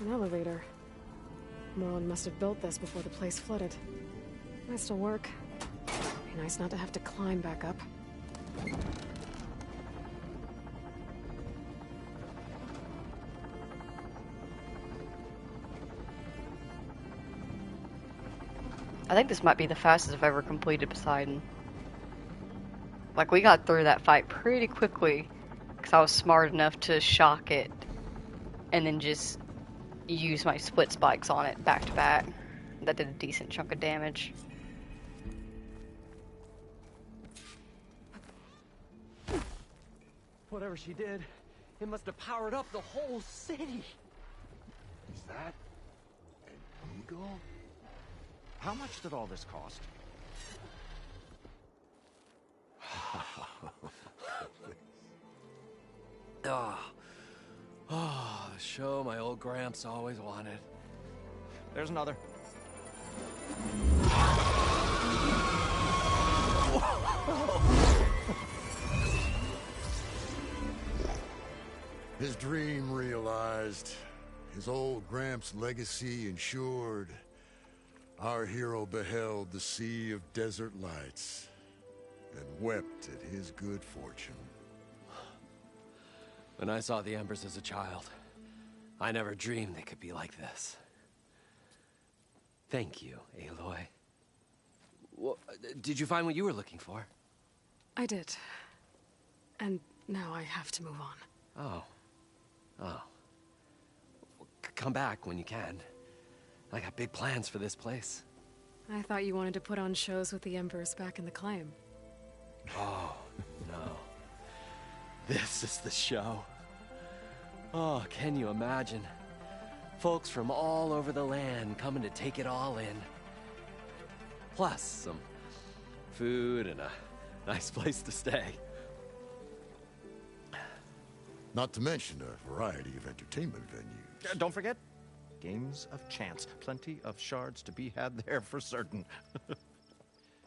An elevator. Morlun must have built this before the place flooded. Might still work. Be nice not to have to climb back up. I think this might be the fastest I've ever completed Poseidon. Like, we got through that fight pretty quickly, because I was smart enough to shock it, and then just use my split spikes on it back to back. That did a decent chunk of damage. Whatever she did, it must have powered up the whole city. Is that an eagle? How much did all this cost? The show my old Gramps always wanted. There's another. His dream realized, his old Gramps' legacy ensured. Our hero beheld the sea of desert lights. and wept at his good fortune. When I saw the Embers as a child, I never dreamed they could be like this. Thank you, Aloy. Did you find what you were looking for? I did. And now I have to move on. Oh. Well, come back when you can. I got big plans for this place. I thought you wanted to put on shows with the Embers back in the Claim. Oh, no. This is the show. Oh, can you imagine? Folks from all over the land coming to take it all in. Plus, some food and a nice place to stay. Not to mention a variety of entertainment venues. Don't forget, games of chance. Plenty of shards to be had there for certain.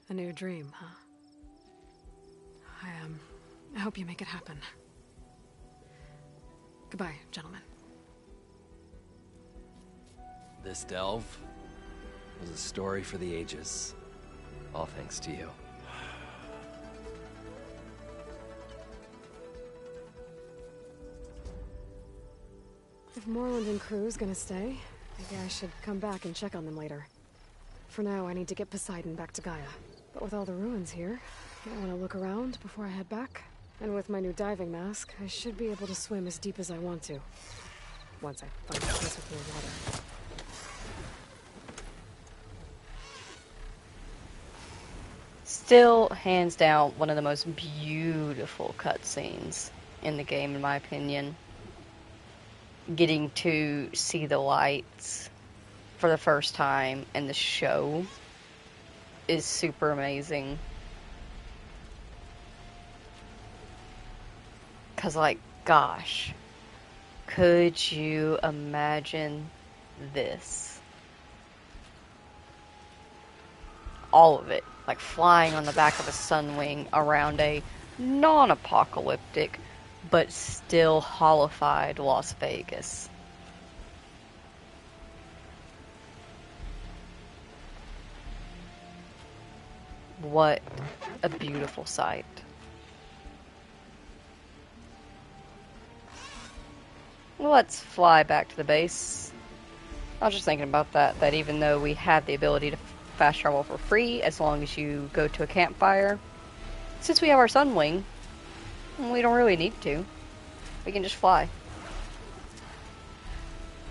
A new dream, huh? I hope you make it happen. Goodbye, gentlemen. This delve was a story for the ages. All thanks to you. If Moreland and crew's gonna stay, maybe I should come back and check on them later. For now, I need to get Poseidon back to Gaia. But with all the ruins here, I want to look around before I head back. And with my new diving mask, I should be able to swim as deep as I want to. Once I find a place with more water. Still, hands down, one of the most beautiful cutscenes in the game, in my opinion. Getting to see the lights for the first time in the show is super amazing. Cause like, gosh, could you imagine this? All of it. Like flying on the back of a sunwing around a non-apocalyptic, but still hollowified Las Vegas. What a beautiful sight. Let's fly back to the base. I was just thinking about that even though we have the ability to fast travel for free as long as you go to a campfire, since we have our sunwing, we don't really need to. We can just fly.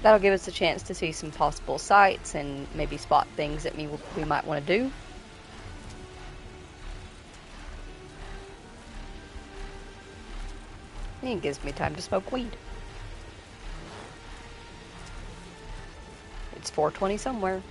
That'll give us a chance to see some possible sights and maybe spot things that we might want to do. And it gives me time to smoke weed. It's 4:20 somewhere.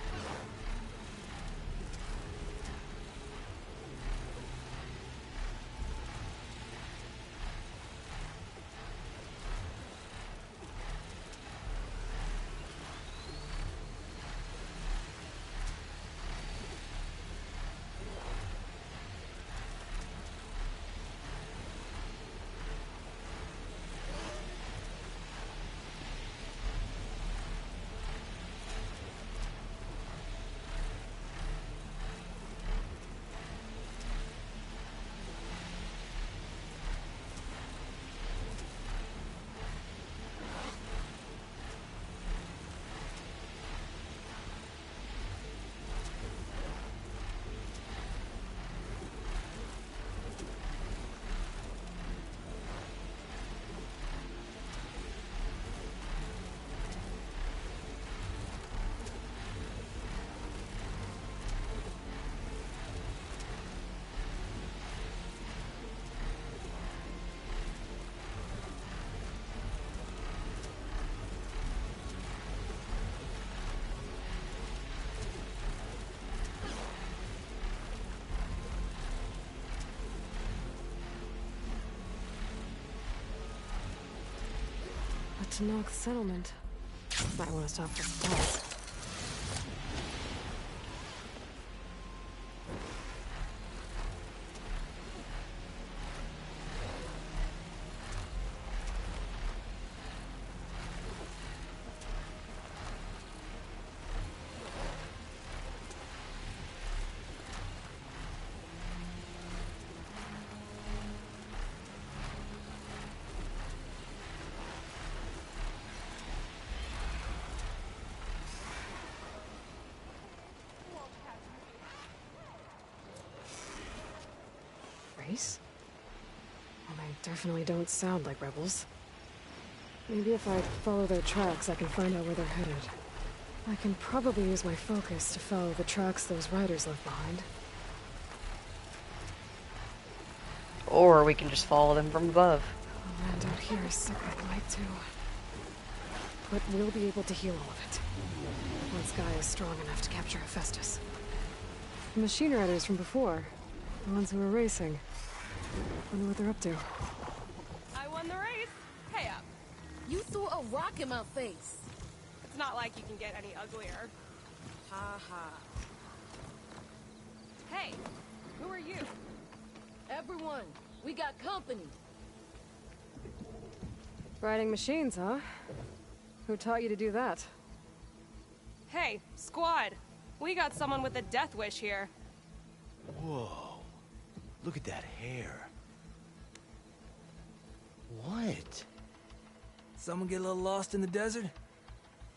To knock settlement. Might want to stop for supplies. race? Well, they definitely don't sound like rebels. Maybe if I follow their tracks, I can find out where they're headed. I can probably use my focus to follow the tracks those riders left behind. Or we can just follow them from above. The land out here is sick with light, too. But we'll be able to heal all of it. Once Gaia is strong enough to capture Hephaestus. The machine riders from before. The ones who were racing. Wonder what they're up to. I won the race. Pay up. You threw a rock in my face. It's not like you can get any uglier. Ha ha. Hey, who are you? Everyone, we got company. Riding machines, huh? Who taught you to do that? Hey, squad. We got someone with a death wish here. Whoa. Look at that hair. What? Someone get a little lost in the desert?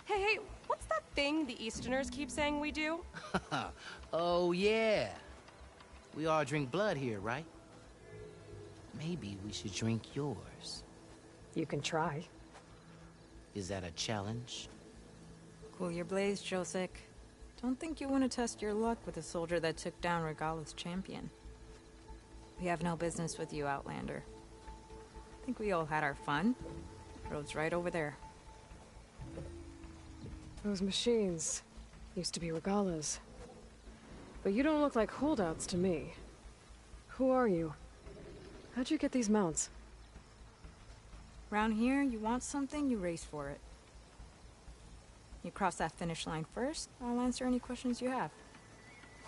Hey, what's that thing the Easterners keep saying we do? Oh, yeah. We all drink blood here, right? Maybe we should drink yours. You can try. Is that a challenge? Cool your blaze, Josek. Don't think you want to test your luck with a soldier that took down Regala's champion. We have no business with you, Outlander. I think we all had our fun. Road's right over there. Those machines used to be Regala's. But you don't look like holdouts to me. Who are you? How'd you get these mounts? Around here, you want something, you race for it. You cross that finish line first, I'll answer any questions you have.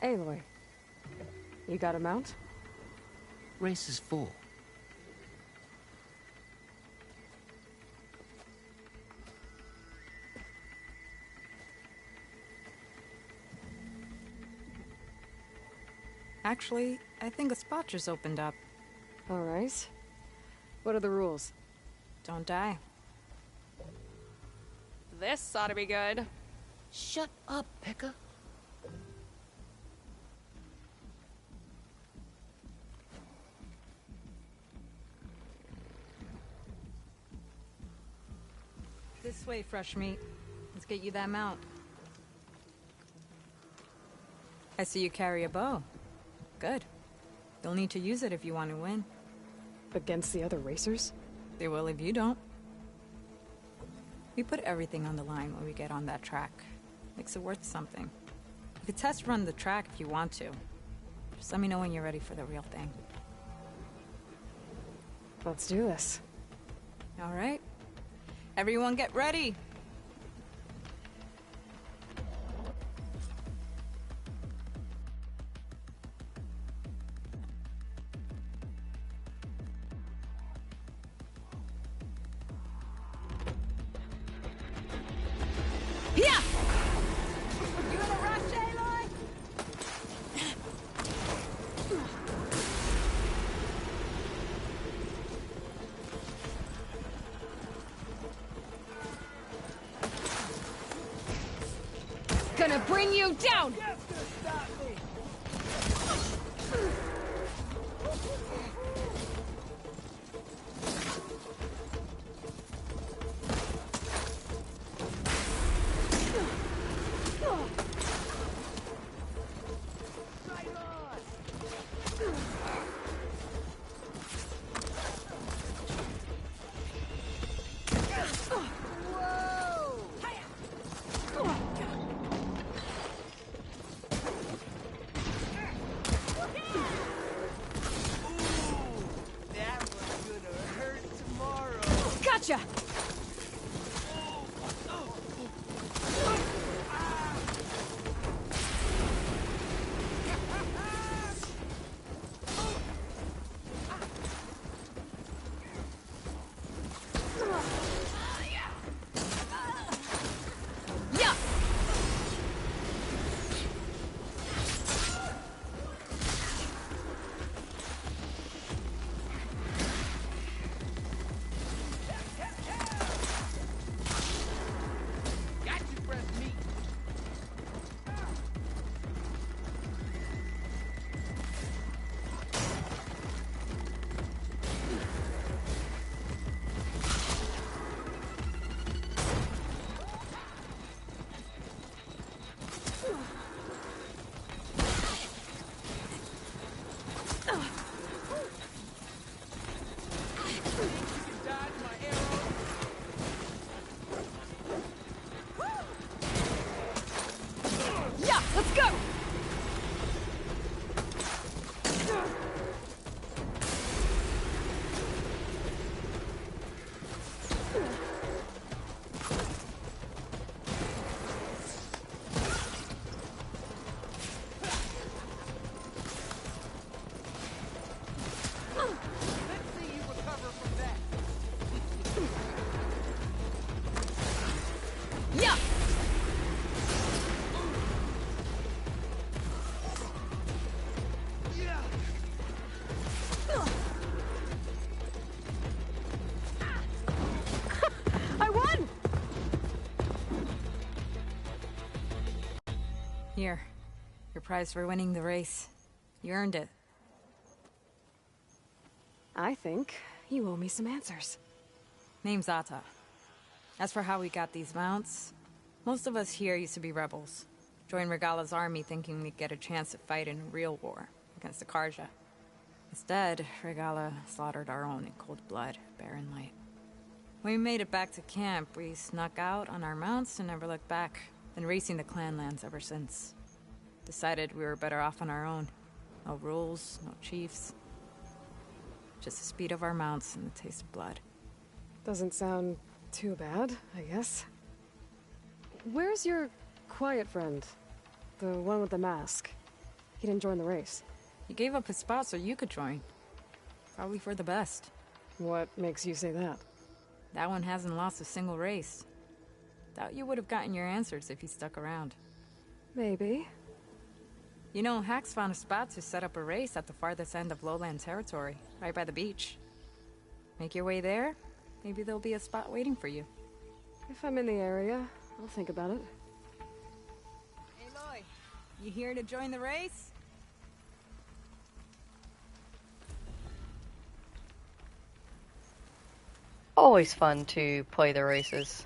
Aloy, you got a mount? Race is full. Actually, I think a spot just opened up. All right. What are the rules? Don't die. This ought to be good. Shut up, Pekka. This way, fresh meat. Let's get you that mount. I see you carry a bow. Good. You'll need to use it if you want to win. Against the other racers? They will if you don't. We put everything on the line when we get on that track. Makes it worth something. You could test run the track if you want to. Just let me know when you're ready for the real thing. Let's do this. All right. Everyone get ready! Yeah! You in a rush, Aloy? Gonna bring you down! Gotcha! Here. Your prize for winning the race. You earned it. I think you owe me some answers. Name's Ata. As for how we got these mounts, most of us here used to be rebels. Joined Regala's army thinking we'd get a chance to fight in a real war against the Karja. Instead, Regala slaughtered our own in cold blood, Baron Light. When we made it back to camp, we snuck out on our mounts and never looked back. Been racing the clan lands ever since. Decided we were better off on our own. No rules, no chiefs. Just the speed of our mounts and the taste of blood. Doesn't sound too bad, I guess. Where's your quiet friend? The one with the mask. He didn't join the race. He gave up his spot so you could join. Probably for the best. What makes you say that? That one hasn't lost a single race. Doubt you would have gotten your answers if he stuck around. Maybe. You know, Hax found a spot to set up a race at the farthest end of lowland territory, right by the beach. Make your way there, maybe there'll be a spot waiting for you. If I'm in the area, I'll think about it. Aloy, you here to join the race? Always fun to play the races.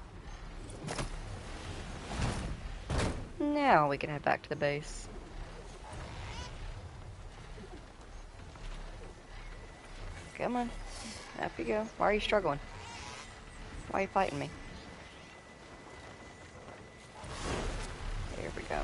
Now we can head back to the base. Come on. Up you go. Why are you struggling? Why are you fighting me? There we go.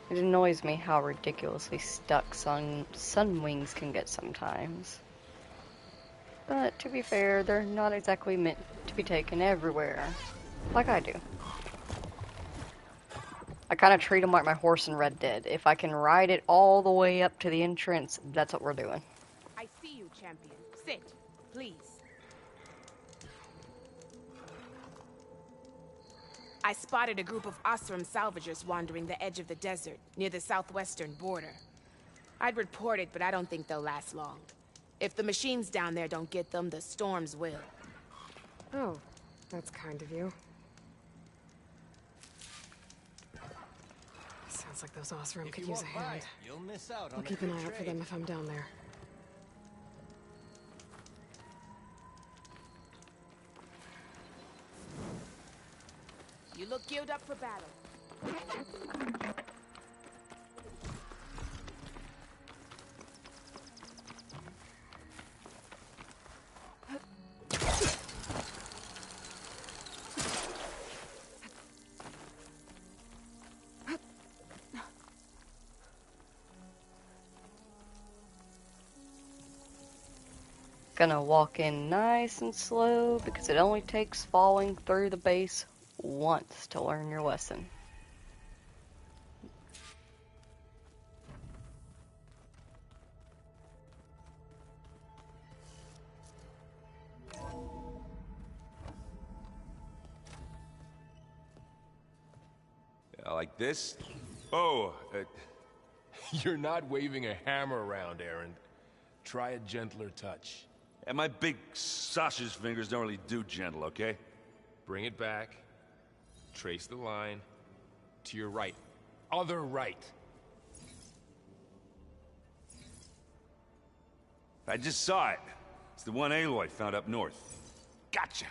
It annoys me how ridiculously stuck sun wings can get sometimes. But to be fair, they're not exactly meant to be taken everywhere, like I do. I kind of treat them like my horse in Red Dead. If I can ride it all the way up to the entrance, that's what we're doing. I see you, champion. Sit, please. I spotted a group of Osram salvagers wandering the edge of the desert, near the southwestern border. I'd report it, but I don't think they'll last long. If the machines down there don't get them, the storms will. Oh, that's kind of you. Sounds like those Osram could use a hand. You'll miss out on I'll keep an eye out for them if I'm down there. You look geared up for battle. Gonna walk in nice and slow because it only takes falling through the base once to learn your lesson. Like this? Oh, you're not waving a hammer around, Aaron. Try a gentler touch. And my big sausage fingers don't really do gentle, okay? Bring it back. Trace the line. To your right. Other right. I just saw it. It's the one Aloy found up north. Gotcha!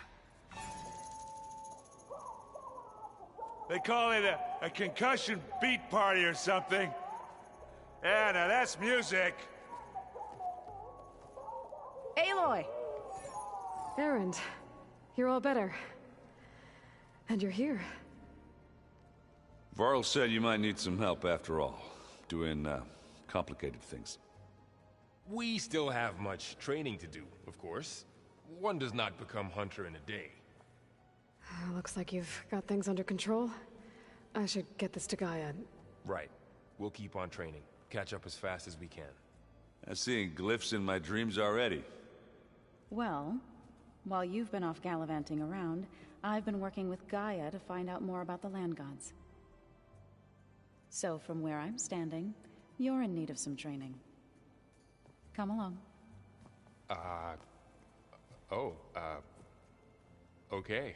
They call it a concussion beat party or something. Yeah, now that's music. Aloy! Erend, you're all better. And you're here. Varl said you might need some help after all. Doing, complicated things. We still have much training to do, of course. One does not become hunter in a day. Looks like you've got things under control. I should get this to Gaia. Right. We'll keep on training. Catch up as fast as we can. I'm seeing glyphs in my dreams already. Well, while you've been off gallivanting around, I've been working with Gaia to find out more about the land gods. So from where I'm standing, you're in need of some training. Come along. Okay.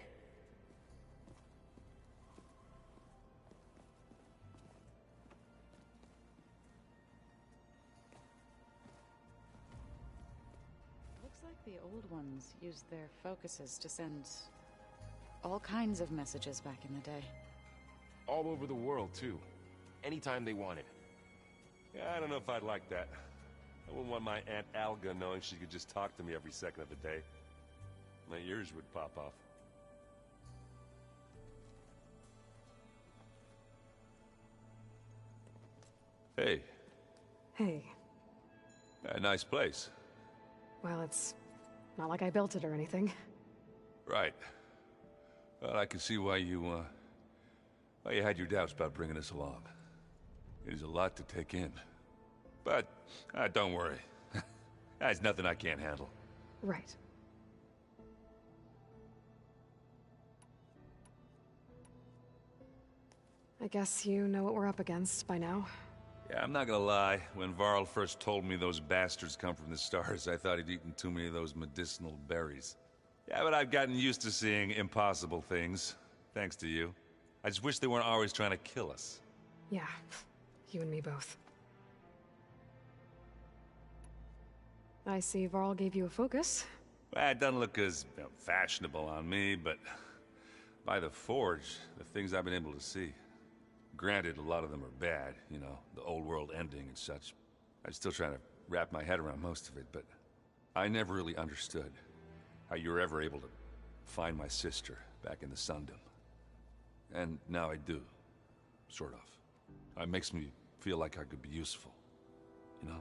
Looks like the old ones used their focuses to send all kinds of messages back in the day. All over the world, too. Anytime they wanted. Yeah, I don't know if I'd like that. I wouldn't want my Aunt Alga knowing she could just talk to me every second of the day. My ears would pop off. Hey. Hey. A nice place. Well, it's not like I built it or anything. Right. Well, I can see why you had your doubts about bringing us along. It is a lot to take in. But, don't worry. There's nothing I can't handle. Right. I guess you know what we're up against by now. Yeah, I'm not gonna lie. When Varl first told me those bastards come from the stars, I thought he'd eaten too many of those medicinal berries. Yeah, but I've gotten used to seeing impossible things, thanks to you. I just wish they weren't always trying to kill us. Yeah, you and me both. I see Varl gave you a focus. Well, it doesn't look as fashionable on me, but by the Forge, the things I've been able to see. Granted, a lot of them are bad, you know, the old world ending and such. I'm still trying to wrap my head around most of it, but I never really understood how you were ever able to find my sister back in the Sundom. And now I do, sort of. It makes me feel like I could be useful, you know?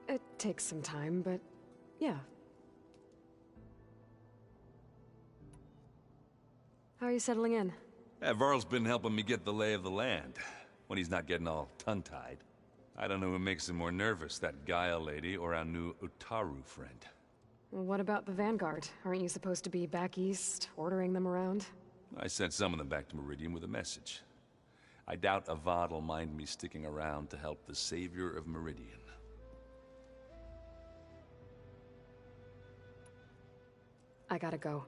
It takes some time, but yeah. How are you settling in? Varl's been helping me get the lay of the land, when he's not getting all tongue-tied. I don't know who makes him more nervous, that Gaia lady or our new Utaru friend. Well, what about the Vanguard? Aren't you supposed to be back east, ordering them around? I sent some of them back to Meridian with a message. I doubt Avad will mind me sticking around to help the savior of Meridian. I gotta go.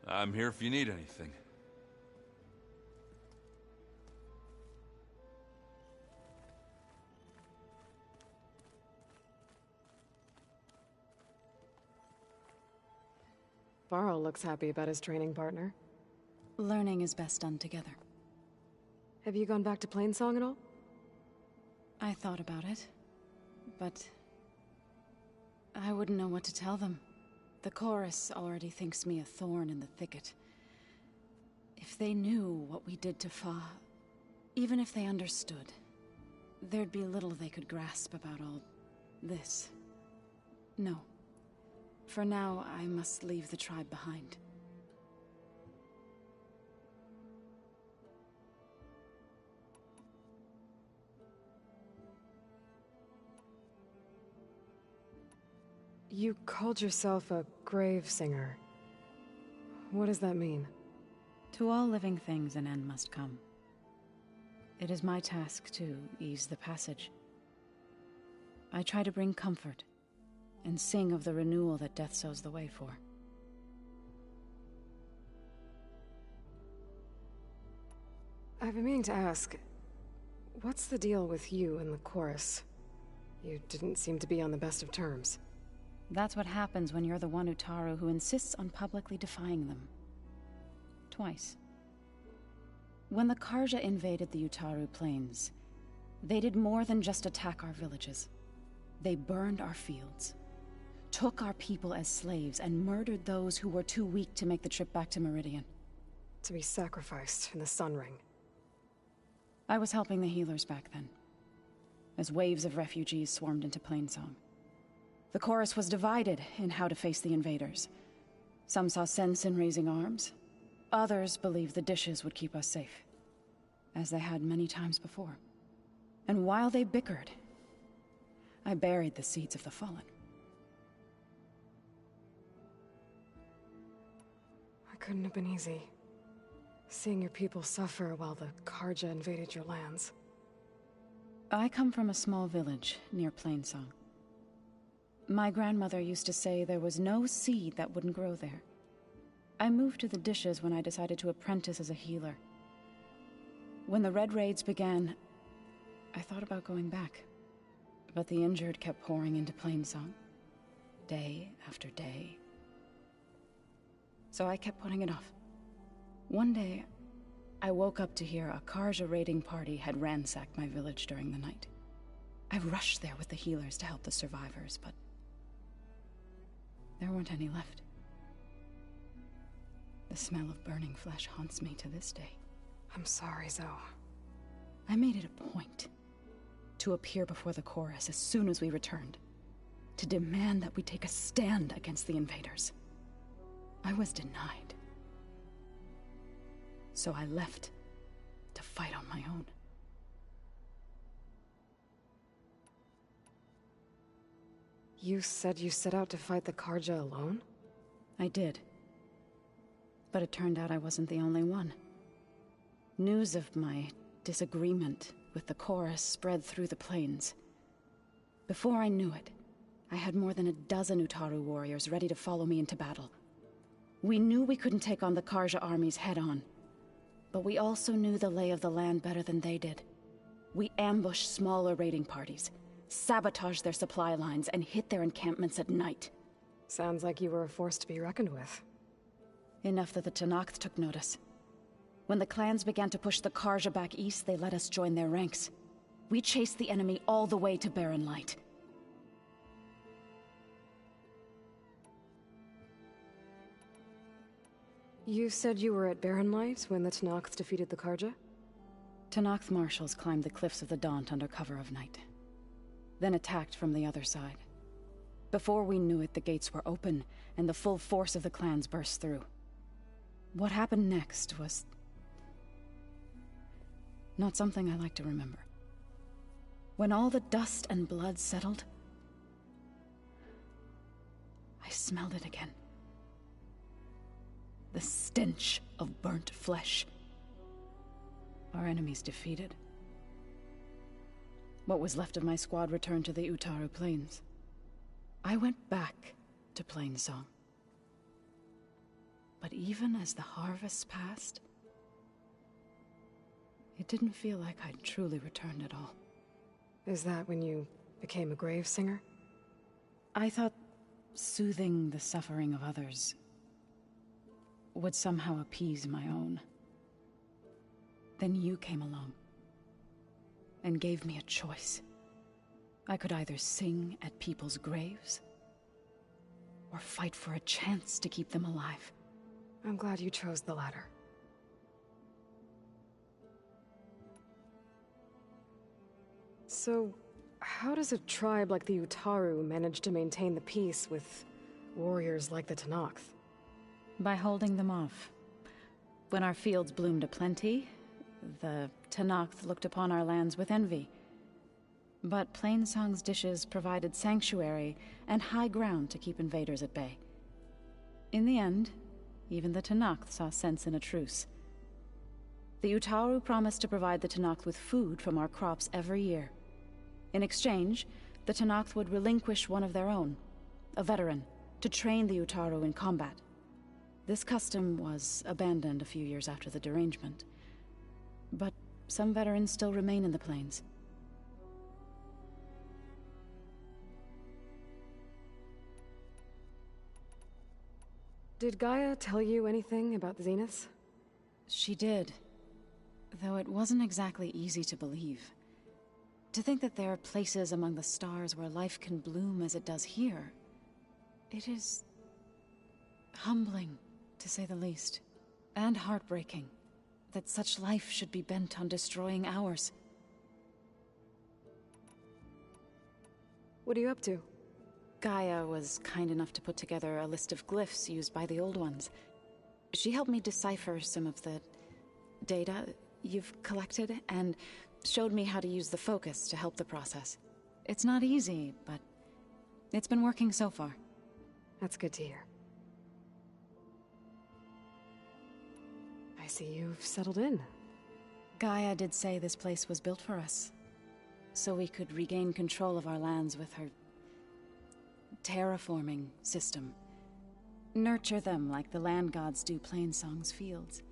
I'm here if you need anything. Varl looks happy about his training partner. Learning is best done together. Have you gone back to Plainsong at all? I thought about it, but I wouldn't know what to tell them. The chorus already thinks me a thorn in the thicket. If they knew what we did to Fa, even if they understood, there'd be little they could grasp about all this. No. For now, I must leave the tribe behind. You called yourself a grave singer. What does that mean? To all living things an end must come. It is my task to ease the passage. I try to bring comfort and sing of the renewal that death sows the way for. I've been meaning to ask, what's the deal with you and the chorus? You didn't seem to be on the best of terms. That's what happens when you're the one Utaru who insists on publicly defying them. Twice. When the Karja invaded the Utaru plains, they did more than just attack our villages. They burned our fields, took our people as slaves, and murdered those who were too weak to make the trip back to Meridian. To be sacrificed in the Sun Ring. I was helping the healers back then, as waves of refugees swarmed into Plainsong. The chorus was divided in how to face the invaders. Some saw sense in raising arms. Others believed the dishes would keep us safe, as they had many times before. And while they bickered, I buried the seeds of the fallen. It couldn't have been easy. Seeing your people suffer while the Karja invaded your lands. I come from a small village near Plainsong. My grandmother used to say there was no seed that wouldn't grow there. I moved to the dishes when I decided to apprentice as a healer. When the Red Raids began, I thought about going back. But the injured kept pouring into Plainsong, day after day. So I kept putting it off. One day, I woke up to hear a Karja raiding party had ransacked my village during the night. I rushed there with the healers to help the survivors, but there weren't any left. The smell of burning flesh haunts me to this day. I'm sorry, Zoe. I made it a point to appear before the chorus as soon as we returned, to demand that we take a stand against the invaders. I was denied. So I left to fight on my own. You said you set out to fight the Karja alone? I did. But it turned out I wasn't the only one. News of my disagreement with the chorus spread through the plains. Before I knew it, I had more than a dozen Utaru warriors ready to follow me into battle. We knew we couldn't take on the Karja armies head-on, but we also knew the lay of the land better than they did. We ambushed smaller raiding parties, sabotaged their supply lines, and hit their encampments at night. Sounds like you were a force to be reckoned with. Enough that the Tenakth took notice. When the clans began to push the Karja back east, they let us join their ranks. We chased the enemy all the way to Barren Light. You said you were at Barren Light when the Tenakth defeated the Karja? Tenakth marshals climbed the cliffs of the Daunt under cover of night, then attacked from the other side. Before we knew it, the gates were open, and the full force of the clans burst through. What happened next was not something I like to remember. When all the dust and blood settled, I smelled it again. The stench of burnt flesh. Our enemies defeated. What was left of my squad returned to the Utaru Plains. I went back to Plainsong. But even as the harvest passed, it didn't feel like I'd truly returned at all. Is that when you became a grave singer? I thought soothing the suffering of others would somehow appease my own. Then you came along and gave me a choice. I could either sing at people's graves or fight for a chance to keep them alive. I'm glad you chose the latter. So, how does a tribe like the Utaru manage to maintain the peace with warriors like the Tenakth? By holding them off. When our fields bloomed aplenty, the Tenakth looked upon our lands with envy. But Plainsong's dishes provided sanctuary and high ground to keep invaders at bay. In the end, even the Tenakth saw sense in a truce. The Utaru promised to provide the Tenakth with food from our crops every year. In exchange, the Tenakth would relinquish one of their own, a veteran, to train the Utaru in combat. This custom was abandoned a few years after the derangement. But some veterans still remain in the plains. Did Gaia tell you anything about the Zeniths? She did, though it wasn't exactly easy to believe. To think that there are places among the stars where life can bloom as it does here, it is humbling, to say the least, and heartbreaking that such life should be bent on destroying ours. What are you up to? Gaia was kind enough to put together a list of glyphs used by the Old Ones. She helped me decipher some of the data you've collected and showed me how to use the focus to help the process. It's not easy, but it's been working so far. That's good to hear. I see you've settled in. Gaia did say this place was built for us, so we could regain control of our lands with her terraforming system. Nurture them like the land gods do Plainsong's fields.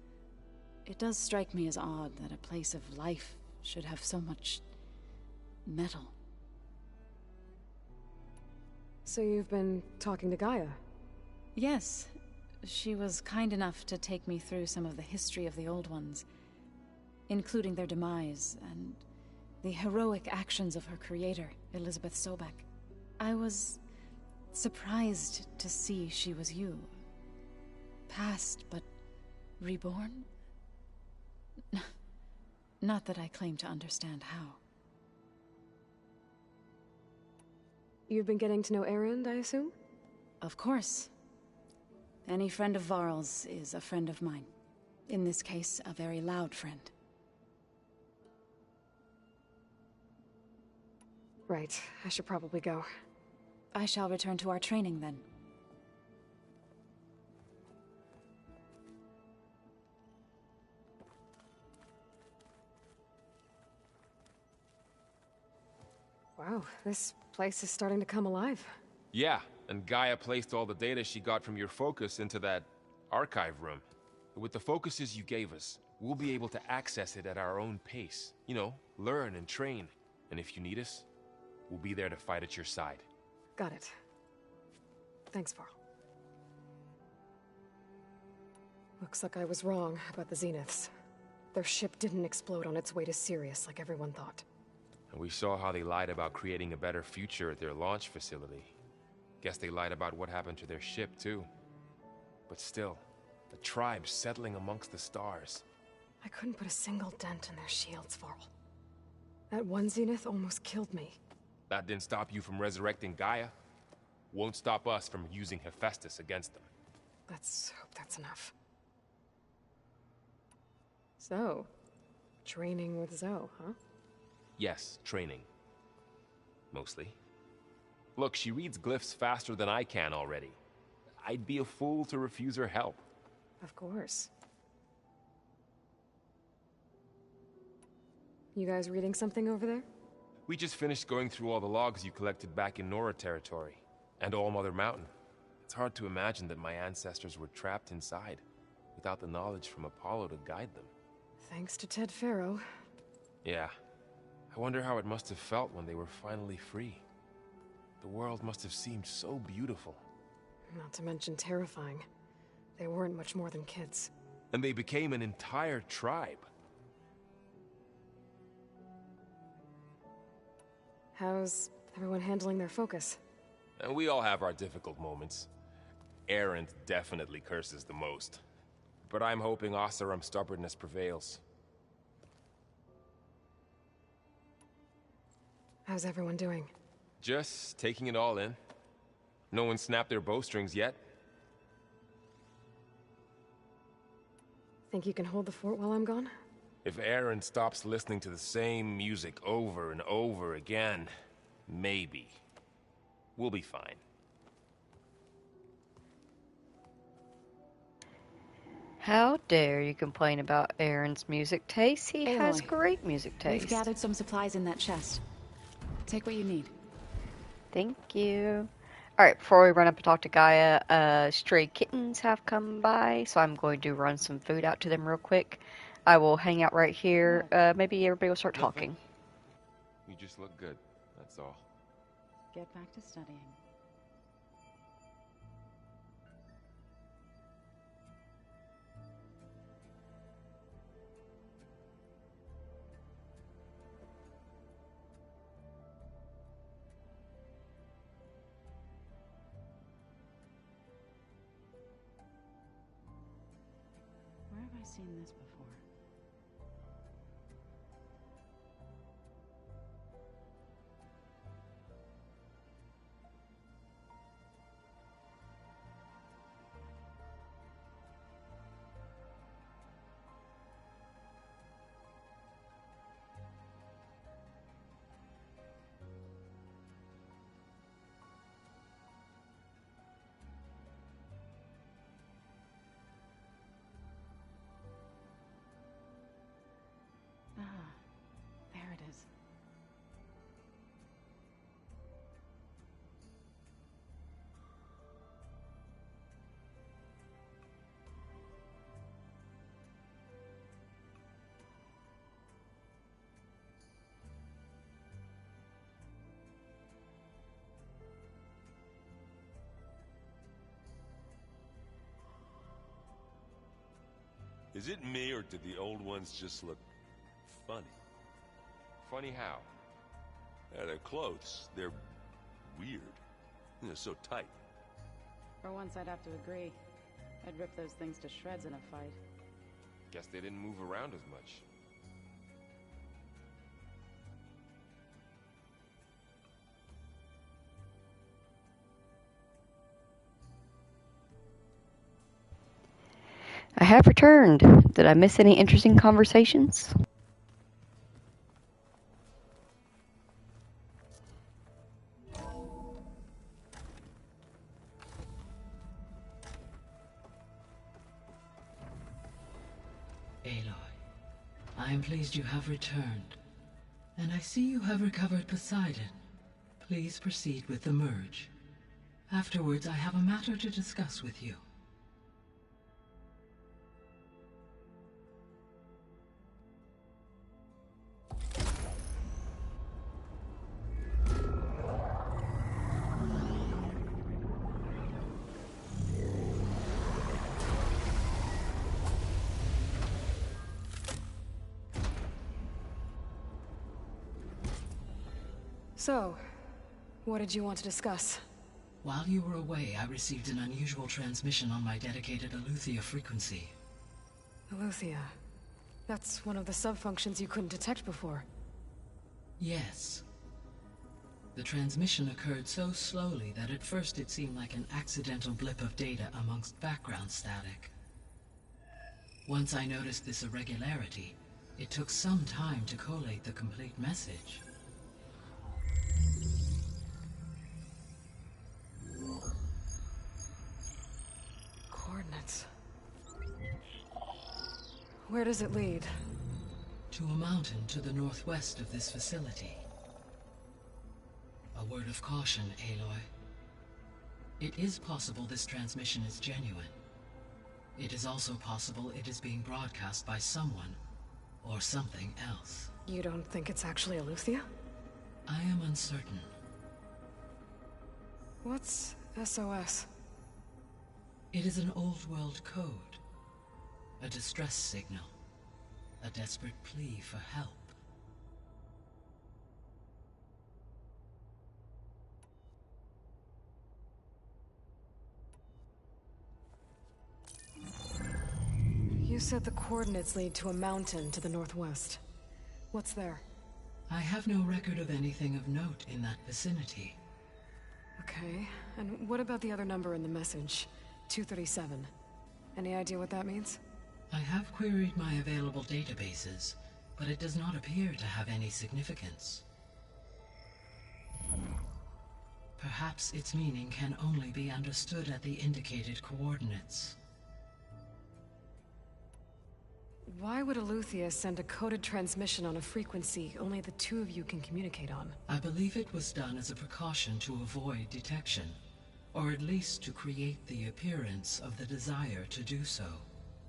It does strike me as odd that a place of life should have so much metal. So you've been talking to Gaia? Yes. She was kind enough to take me through some of the history of the Old Ones, including their demise and the heroic actions of her creator, Elizabeth Sobek. I was surprised to see she was you. Past, but reborn? Not that I claim to understand how. You've been getting to know Erend, I assume? Of course. Any friend of Varl's is a friend of mine. In this case, a very loud friend. Right. I should probably go. I shall return to our training then. Wow, this place is starting to come alive. Yeah, and Gaia placed all the data she got from your focus into that archive room. With the focuses you gave us, we'll be able to access it at our own pace. You know, learn and train. And if you need us, we'll be there to fight at your side. Got it. Thanks, Varl. Looks like I was wrong about the Zeniths. Their ship didn't explode on its way to Sirius like everyone thought. And we saw how they lied about creating a better future at their launch facility. Guess they lied about what happened to their ship, too. But still, the tribe settling amongst the stars. I couldn't put a single dent in their shields, Varl. That one Zenith almost killed me. That didn't stop you from resurrecting Gaia. Won't stop us from using Hephaestus against them. Let's hope that's enough. So, training with Zoe, huh? Yes, training. Mostly. Look, she reads glyphs faster than I can already. I'd be a fool to refuse her help. Of course. You guys reading something over there? We just finished going through all the logs you collected back in Nora territory, and All Mother Mountain. It's hard to imagine that my ancestors were trapped inside, without the knowledge from Apollo to guide them. Thanks to Ted Faro. Yeah. I wonder how it must have felt when they were finally free. The world must have seemed so beautiful. Not to mention terrifying. They weren't much more than kids. And they became an entire tribe. How's everyone handling their focus? And we all have our difficult moments. Erend definitely curses the most. But I'm hoping Oseram's stubbornness prevails. How's everyone doing? Just taking it all in. No one snapped their bowstrings yet. Think you can hold the fort while I'm gone? If Erend stops listening to the same music over and over again, maybe. We'll be fine. How dare you complain about Aaron's music taste? He has Aloy, great music taste. We've gathered some supplies in that chest. Take what you need. Thank you. Alright, before we run up and talk to Gaia, stray kittens have come by, so I'm going to run some food out to them real quick. I will hang out right here. Maybe everybody will start talking. You just look good, that's all. Get back to studying. Where have I seen this before? Is it me, or did the old ones just look funny? Funny how? Yeah, their clothes, they're weird. They're so tight. For once, I'd have to agree. I'd rip those things to shreds in a fight. Guess they didn't move around as much. I have returned. Did I miss any interesting conversations? Aloy, I am pleased you have returned. And I see you have recovered Poseidon. Please proceed with the merge. Afterwards, I have a matter to discuss with you. So, what did you want to discuss? While you were away, I received an unusual transmission on my dedicated Eleuthia frequency. Eleuthia. That's one of the sub-functions you couldn't detect before. Yes. The transmission occurred so slowly that at first it seemed like an accidental blip of data amongst background static. Once I noticed this irregularity, it took some time to collate the complete message. Coordinates. Where does it lead? To a mountain to the northwest of this facility. A word of caution, Aloy. It is possible this transmission is genuine. It is also possible it is being broadcast by someone or something else. You don't think it's actually Eleuthia? I am uncertain. What's SOS? It is an old-world code. A distress signal. A desperate plea for help. You said the coordinates lead to a mountain to the northwest. What's there? I have no record of anything of note in that vicinity. Okay, and what about the other number in the message? 237. Any idea what that means? I have queried my available databases, but it does not appear to have any significance. Perhaps its meaning can only be understood at the indicated coordinates. Why would Eleuthia send a coded transmission on a frequency only the two of you can communicate on? I believe it was done as a precaution to avoid detection, or at least to create the appearance of the desire to do so.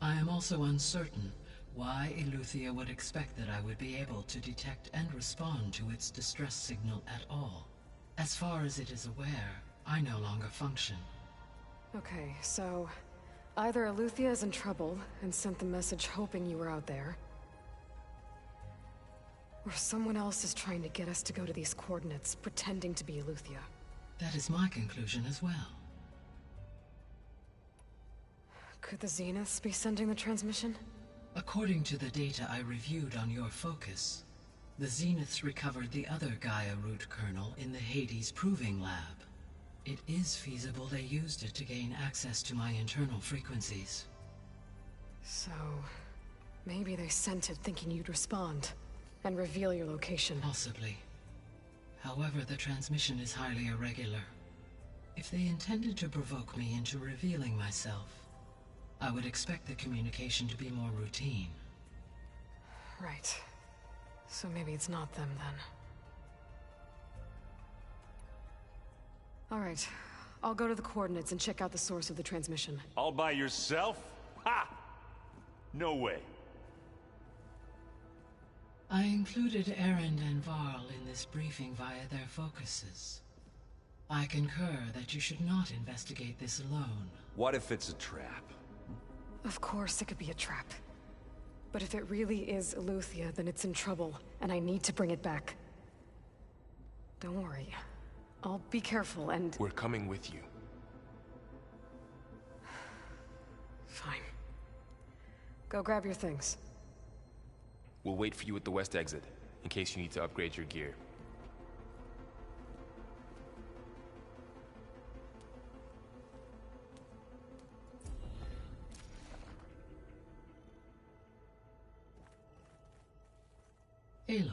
I am also uncertain why Eleuthia would expect that I would be able to detect and respond to its distress signal at all. As far as it is aware, I no longer function. Okay, so either Eleuthia is in trouble and sent the message hoping you were out there, or someone else is trying to get us to go to these coordinates, pretending to be Eleuthia. That is my conclusion as well. Could the Zeniths be sending the transmission? According to the data I reviewed on your focus, the Zeniths recovered the other Gaia root kernel in the Hades Proving Lab. It is feasible they used it to gain access to my internal frequencies. So, maybe they sent it thinking you'd respond and reveal your location. Possibly. However, the transmission is highly irregular. If they intended to provoke me into revealing myself, I would expect the communication to be more routine. Right. So maybe it's not them then. Alright. I'll go to the coordinates and check out the source of the transmission. All by yourself? Ha! No way. I included Erend and Varl in this briefing via their focuses. I concur that you should not investigate this alone. What if it's a trap? Of course it could be a trap. But if it really is Eleuthia, then it's in trouble, and I need to bring it back. Don't worry. I'll be careful and... We're coming with you. Fine. Go grab your things. We'll wait for you at the west exit, in case you need to upgrade your gear. Aloy.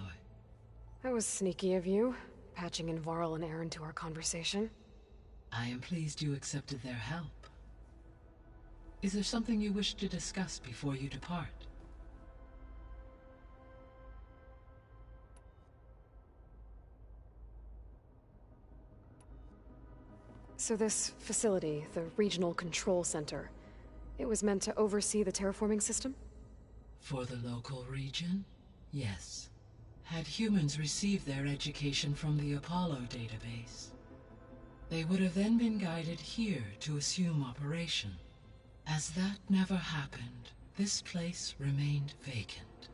That was sneaky of you, patching in Varl and Aaron to our conversation. I am pleased you accepted their help. Is there something you wish to discuss before you depart? So this facility, the Regional Control Center, it was meant to oversee the terraforming system? For the local region? Yes. Had humans received their education from the Apollo database, they would have then been guided here to assume operation. As that never happened, this place remained vacant.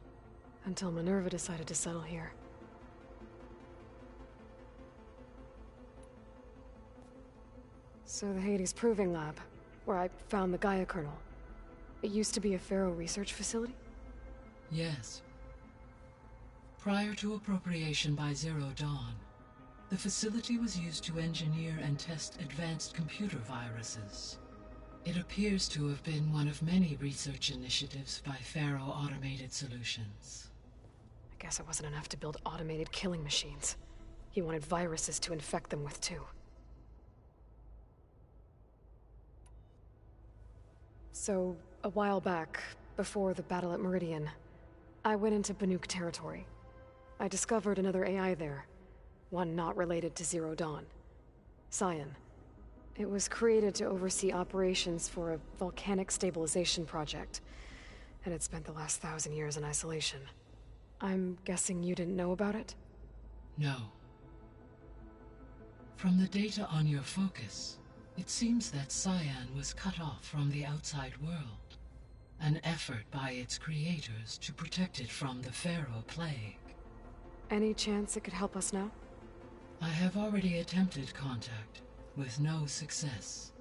Until Minerva decided to settle here. So the Hades Proving Lab, where I found the Gaia kernel, it used to be a Pharaoh research facility? Yes. Prior to appropriation by Zero Dawn, the facility was used to engineer and test advanced computer viruses. It appears to have been one of many research initiatives by Pharaoh Automated Solutions. I guess it wasn't enough to build automated killing machines. He wanted viruses to infect them with too. So, a while back, before the battle at Meridian, I went into Banuk territory. I discovered another AI there, one not related to Zero Dawn. Scion. It was created to oversee operations for a volcanic stabilization project, and it spent the last 1,000 years in isolation. I'm guessing you didn't know about it? No. From the data on your focus, it seems that Scion was cut off from the outside world, an effort by its creators to protect it from the Pharaoh plague. Any chance it could help us now? I have already attempted contact, with no success.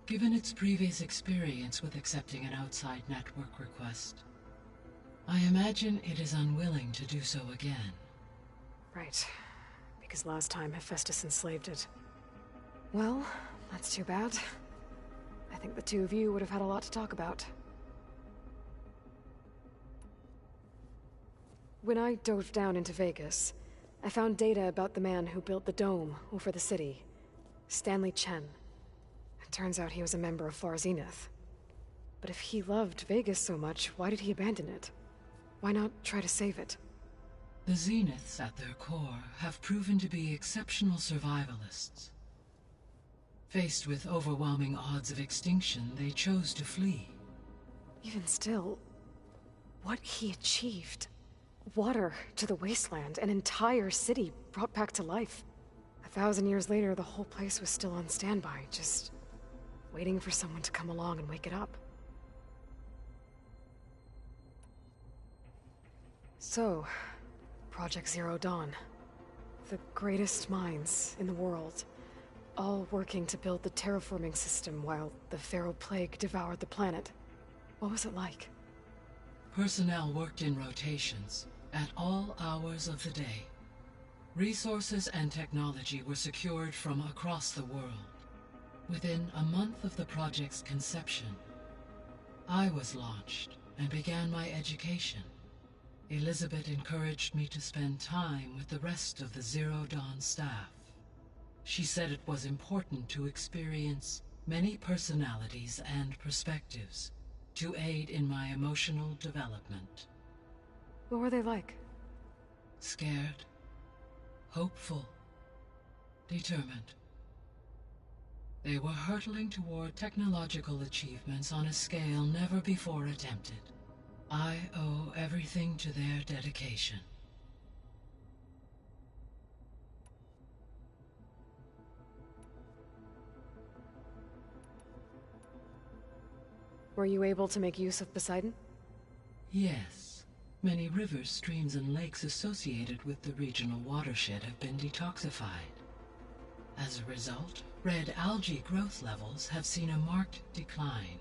Given its previous experience with accepting an outside network request, I imagine it is unwilling to do so again. Right. Because last time Hephaestus enslaved it. Well, that's too bad. I think the two of you would have had a lot to talk about. When I dove down into Vegas, I found data about the man who built the dome over the city, Stanley Chen. It turns out he was a member of Far Zenith. But if he loved Vegas so much, why did he abandon it? Why not try to save it? The Zeniths at their core have proven to be exceptional survivalists. Faced with overwhelming odds of extinction, they chose to flee. Even still, what he achieved. Water to the wasteland, an entire city brought back to life. 1,000 years later, the whole place was still on standby, just waiting for someone to come along and wake it up. So, Project Zero Dawn. The greatest minds in the world, all working to build the terraforming system while the Pharaoh plague devoured the planet. What was it like? Personnel worked in rotations, at all hours of the day. Resources and technology were secured from across the world. Within a month of the project's conception, I was launched and began my education. Elizabeth encouraged me to spend time with the rest of the Zero Dawn staff. She said it was important to experience many personalities and perspectives to aid in my emotional development. What were they like? Scared, hopeful, determined. They were hurtling toward technological achievements on a scale never before attempted. I owe everything to their dedication. Were you able to make use of Poseidon? Yes. Many rivers, streams, and lakes associated with the regional watershed have been detoxified. As a result, red algae growth levels have seen a marked decline.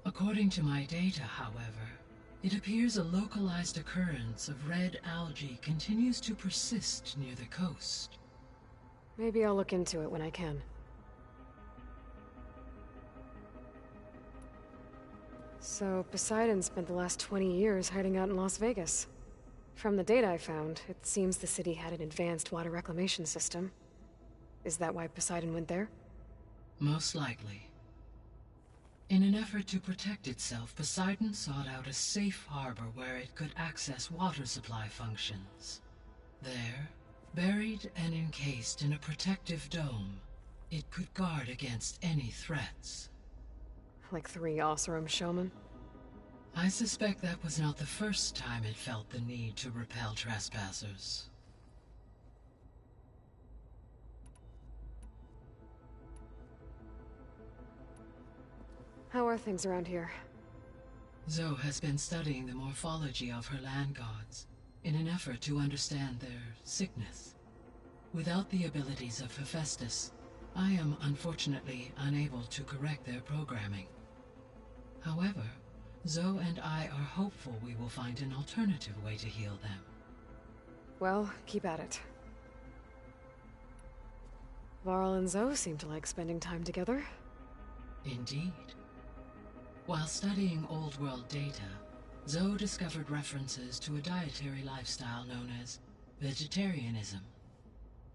According to my data, however, it appears a localized occurrence of red algae continues to persist near the coast. Maybe I'll look into it when I can. So, Poseidon spent the last 20 years hiding out in Las Vegas. From the data I found, it seems the city had an advanced water reclamation system. Is that why Poseidon went there? Most likely. In an effort to protect itself, Poseidon sought out a safe harbor where it could access water supply functions. There, buried and encased in a protective dome, it could guard against any threats. Like 3 Oseram showmen? I suspect that was not the first time it felt the need to repel trespassers. How are things around here? Zoe has been studying the morphology of her land gods in an effort to understand their sickness. Without the abilities of Hephaestus, I am unfortunately unable to correct their programming. However, Zoe and I are hopeful we will find an alternative way to heal them. Well, keep at it. Varl and Zoe seem to like spending time together. Indeed. While studying Old World data, Zoe discovered references to a dietary lifestyle known as vegetarianism.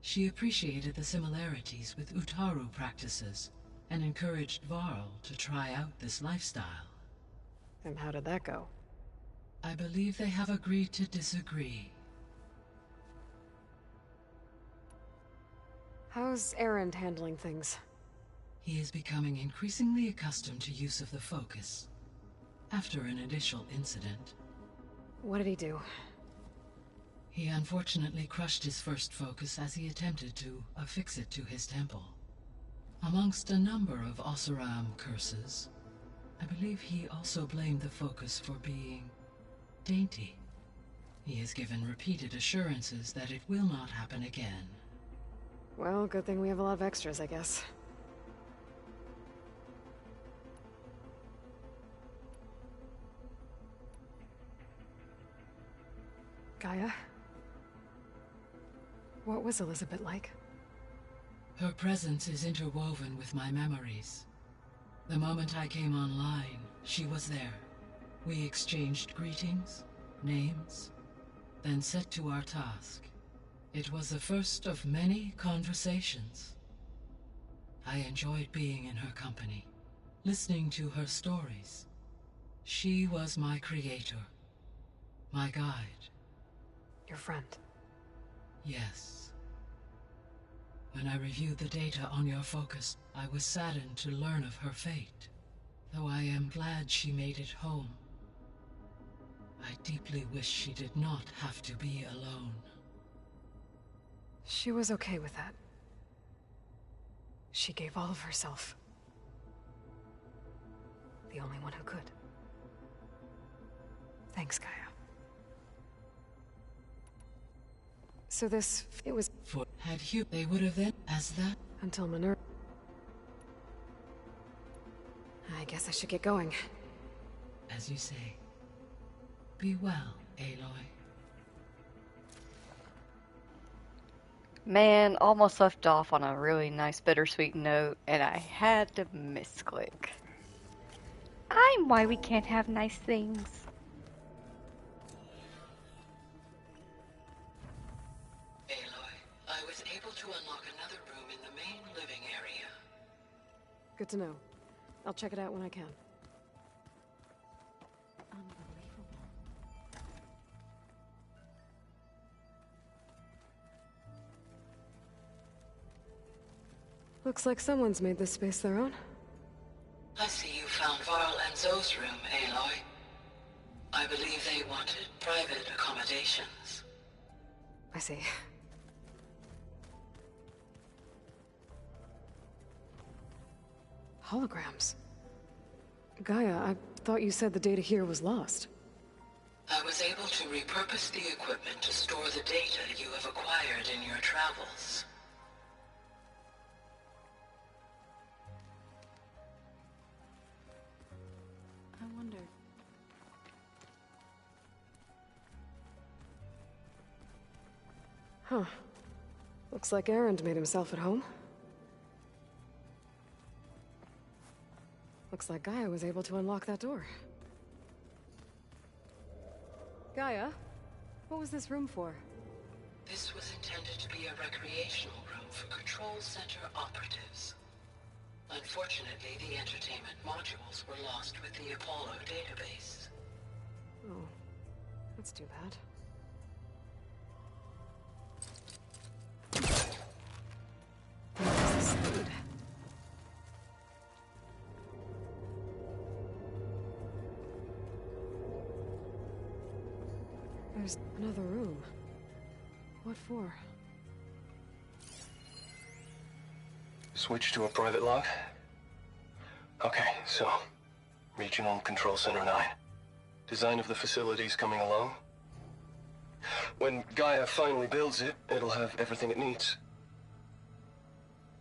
She appreciated the similarities with Utaru practices and encouraged Varl to try out this lifestyle. And how did that go? I believe they have agreed to disagree. How's Erend handling things? He is becoming increasingly accustomed to use of the focus, after an initial incident. What did he do? He unfortunately crushed his first focus as he attempted to affix it to his temple. Amongst a number of Oseram curses, I believe he also blamed the focus for being dainty. He has given repeated assurances that it will not happen again. Well, good thing we have a lot of extras, I guess. Gaia? What was Elizabeth like? Her presence is interwoven with my memories. The moment I came online, she was there. We exchanged greetings, names, then set to our task. It was the first of many conversations. I enjoyed being in her company, listening to her stories. She was my creator, my guide. Your friend? Yes. When I reviewed the data on your focus, I was saddened to learn of her fate. Though I am glad she made it home. I deeply wish she did not have to be alone. She was okay with that. She gave all of herself. The only one who could. Thanks, Gaia. So it was... Had Hugh, they would have then, as that... Until Minerva... I guess I should get going. As you say. Be well, Aloy. Man, almost left off on a really nice bittersweet note, and I had to misclick. I'm why we can't have nice things. I was able to unlock another room in the main living area. Good to know. I'll check it out when I can. Looks like someone's made this space their own. I see you found Varl and Zoe's room, Aloy. I believe they wanted private accommodations. I see. Holograms. Gaia, I thought you said the data here was lost. I was able to repurpose the equipment to store the data you have acquired in your travels. I wonder... Huh. Looks like Erend made himself at home. Looks like Gaia was able to unlock that door. Gaia, what was this room for? This was intended to be a recreational room for Control Center operatives. Unfortunately, the entertainment modules were lost with the Apollo database. Oh, that's too bad. What does this lead? There's another room. What for? Switch to a private log? Okay, so... Regional Control Center 9. Design of the facility's coming along. When Gaia finally builds it, it'll have everything it needs.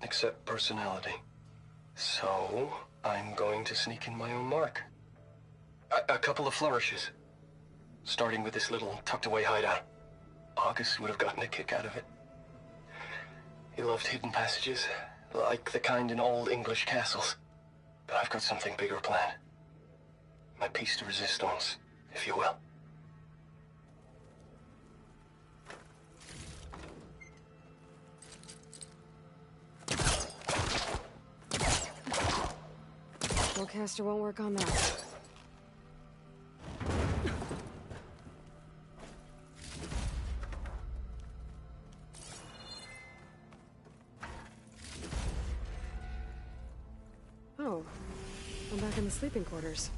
Except personality. So, I'm going to sneak in my own mark. A couple of flourishes. Starting with this little tucked-away hideout. August would have gotten a kick out of it. He loved hidden passages, like the kind in old English castles. But I've got something bigger planned. My piece de resistance, if you will. Spellcaster won't work on that. Oh, I'm back in the sleeping quarters.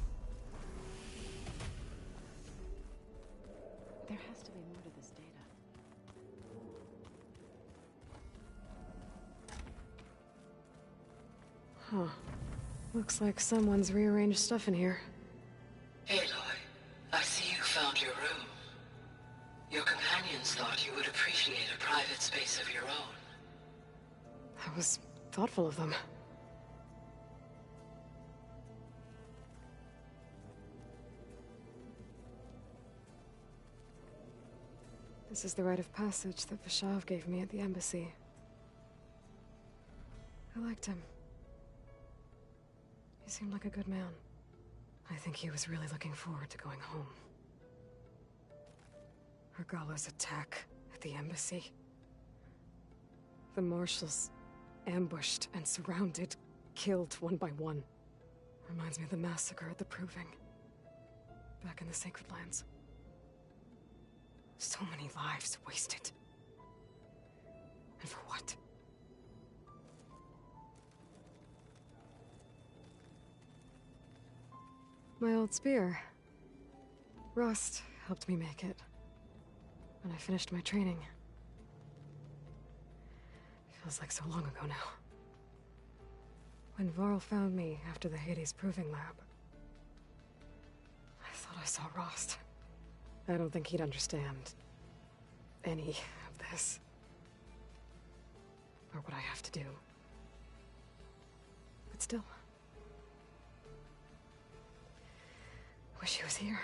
There has to be more to this data. Huh. Looks like someone's rearranged stuff in here. Aloy, I see you found your room. Your companions thought you would appreciate a private space of your own. That was thoughtful of them. This is the rite of passage that Vashav gave me at the embassy. I liked him. He seemed like a good man. I think he was really looking forward to going home. Regala's attack at the embassy. The marshals ambushed and surrounded, killed one by one. Reminds me of the massacre at the Proving. Back in the Sacred Lands. So many lives wasted. And for what? My old spear. Rust helped me make it. When I finished my training. Feels like so long ago now. When Varl found me after the Hades Proving Lab, I thought I saw Rost. I don't think he'd understand any of this. Or what I have to do. But still. Wish he was here.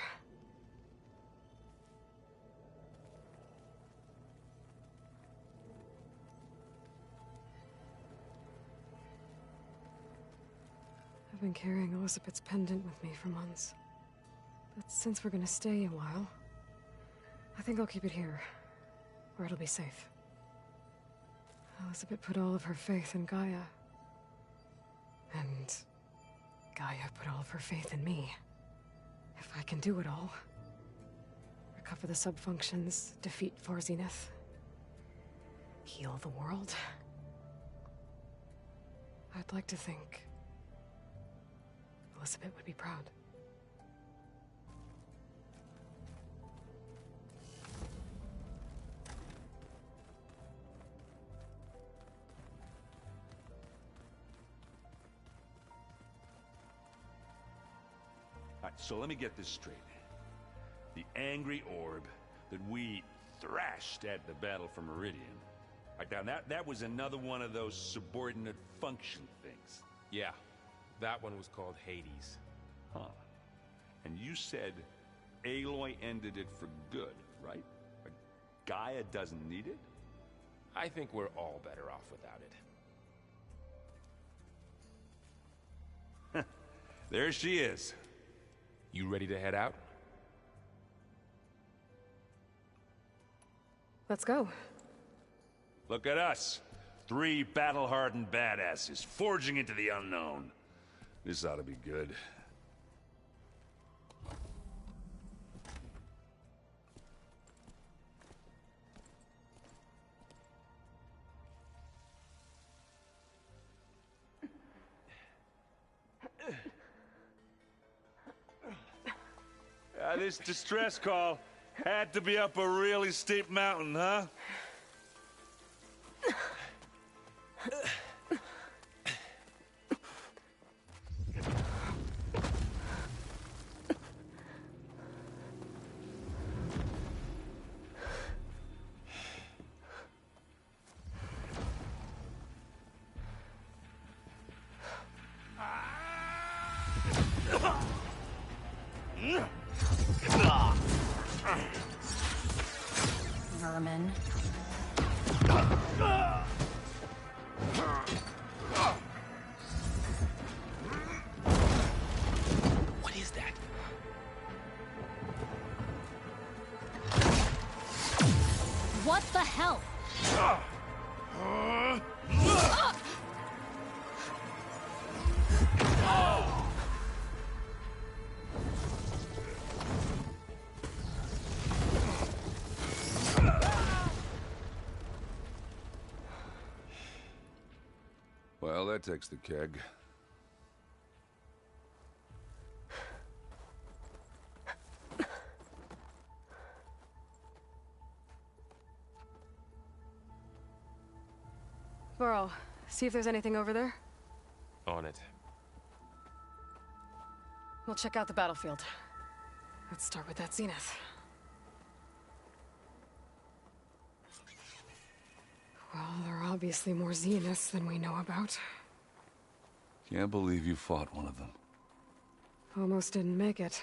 I've been carrying Elizabeth's pendant with me for months. But since we're gonna stay a while, I think I'll keep it here, where it'll be safe. Elizabeth put all of her faith in Gaia. And Gaia put all of her faith in me. If I can do it all, recover the sub-functions, defeat Zenith, heal the world, I'd like to think Elizabeth would be proud. All right, so let me get this straight. The angry orb that we thrashed at the battle for Meridian. Like that was another one of those subordinate function things. Yeah, that one was called Hades. Huh. And you said Aloy ended it for good, right? Like Gaia doesn't need it? I think we're all better off without it. There she is. You ready to head out? Let's go. Look at us. 3 battle-hardened badasses forging into the unknown. This ought to be good. This distress call had to be up a really steep mountain, huh? Vermin. What is that? What the hell? Well, that takes the keg. Burrow, see if there's anything over there. On it. We'll check out the battlefield. Let's start with that zenith. Well, there are obviously more zeniths than we know about. Can't believe you fought one of them. Almost didn't make it.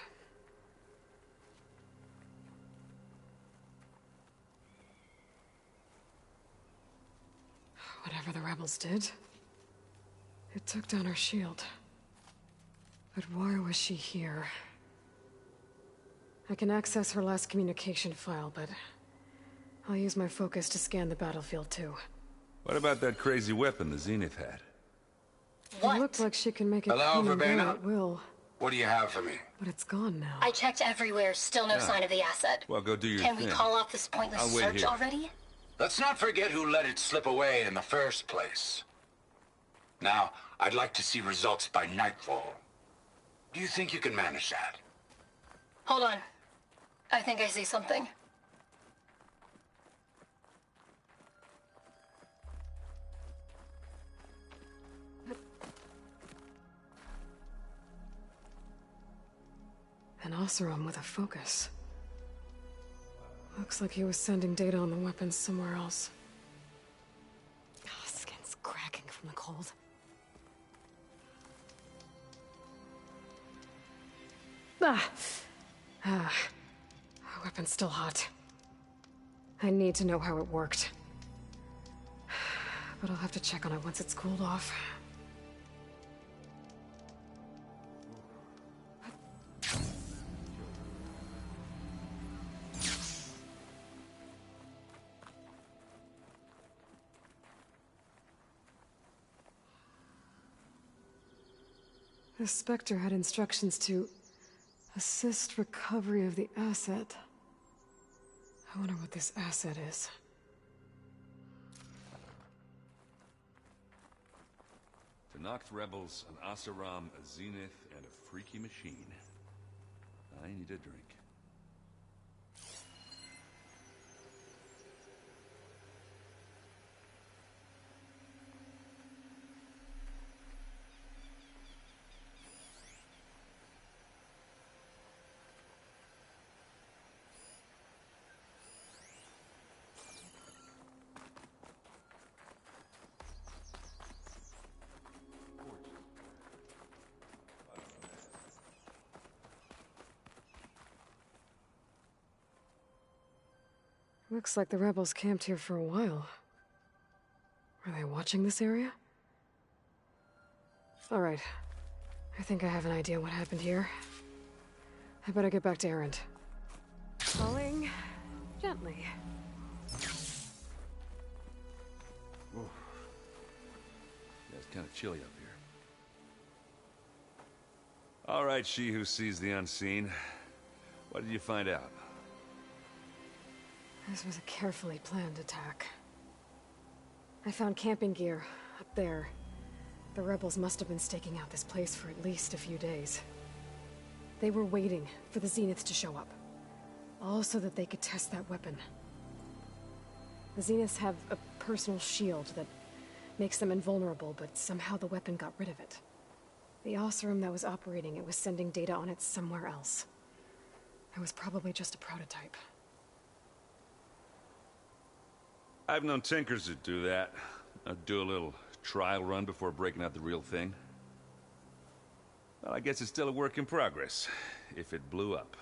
Whatever the rebels did, it took down our shield. But why was she here? I can access her last communication file, but I'll use my focus to scan the battlefield too. What about that crazy weapon the Zenith had? It looked like she can make it come and go at will. What do you have for me? But it's gone now. I checked everywhere, still no sign of the asset. Well, go do your Can thing. we call off this pointless I'll wait search here. already? Let's not forget who let it slip away in the first place. Now, I'd like to see results by nightfall. Do you think you can manage that? Hold on. I think I see something. An Oseram with a focus. Looks like he was sending data on the weapons somewhere else. Oh, skin's cracking from the cold. Our weapon's still hot. I need to know how it worked. But I'll have to check on it once it's cooled off. The Spectre had instructions to assist recovery of the asset. I wonder what this asset is. The Noct rebels, an Oseram, a Zenith, and a freaky machine. I need a drink. Looks like the rebels camped here for a while. Are they watching this area? Alright. I think I have an idea what happened here. I better get back to Erend. Falling gently. Whoa. Yeah, it's kind of chilly up here. All right, she who sees the unseen. What did you find out? This was a carefully planned attack. I found camping gear up there. The rebels must have been staking out this place for at least a few days. They were waiting for the Zeniths to show up. All so that they could test that weapon. The Zeniths have a personal shield that makes them invulnerable, but somehow the weapon got rid of it. The Oseram that was operating it was sending data on it somewhere else. It was probably just a prototype. I've known tinkers that do that. I'd do a little trial run before breaking out the real thing. Well, I guess it's still a work in progress, if it blew up.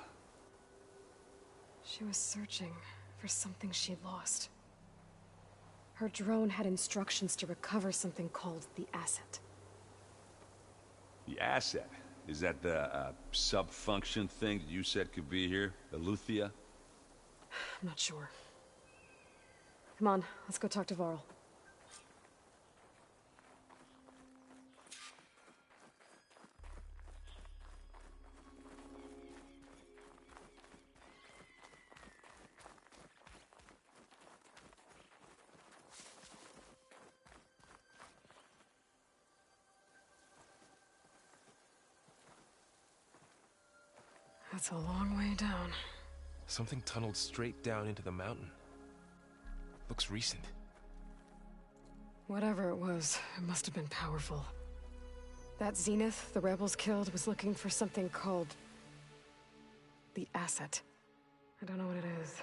She was searching for something she lost. Her drone had instructions to recover something called the asset. The asset? Is that the sub-function thing that you said could be here? Eleuthia? I'm not sure. Come on, let's go talk to Varl. That's a long way down. Something tunneled straight down into the mountain. Looks recent. Whatever it was, it must have been powerful. That Zenith the rebels killed was looking for something called the asset. I don't know what it is,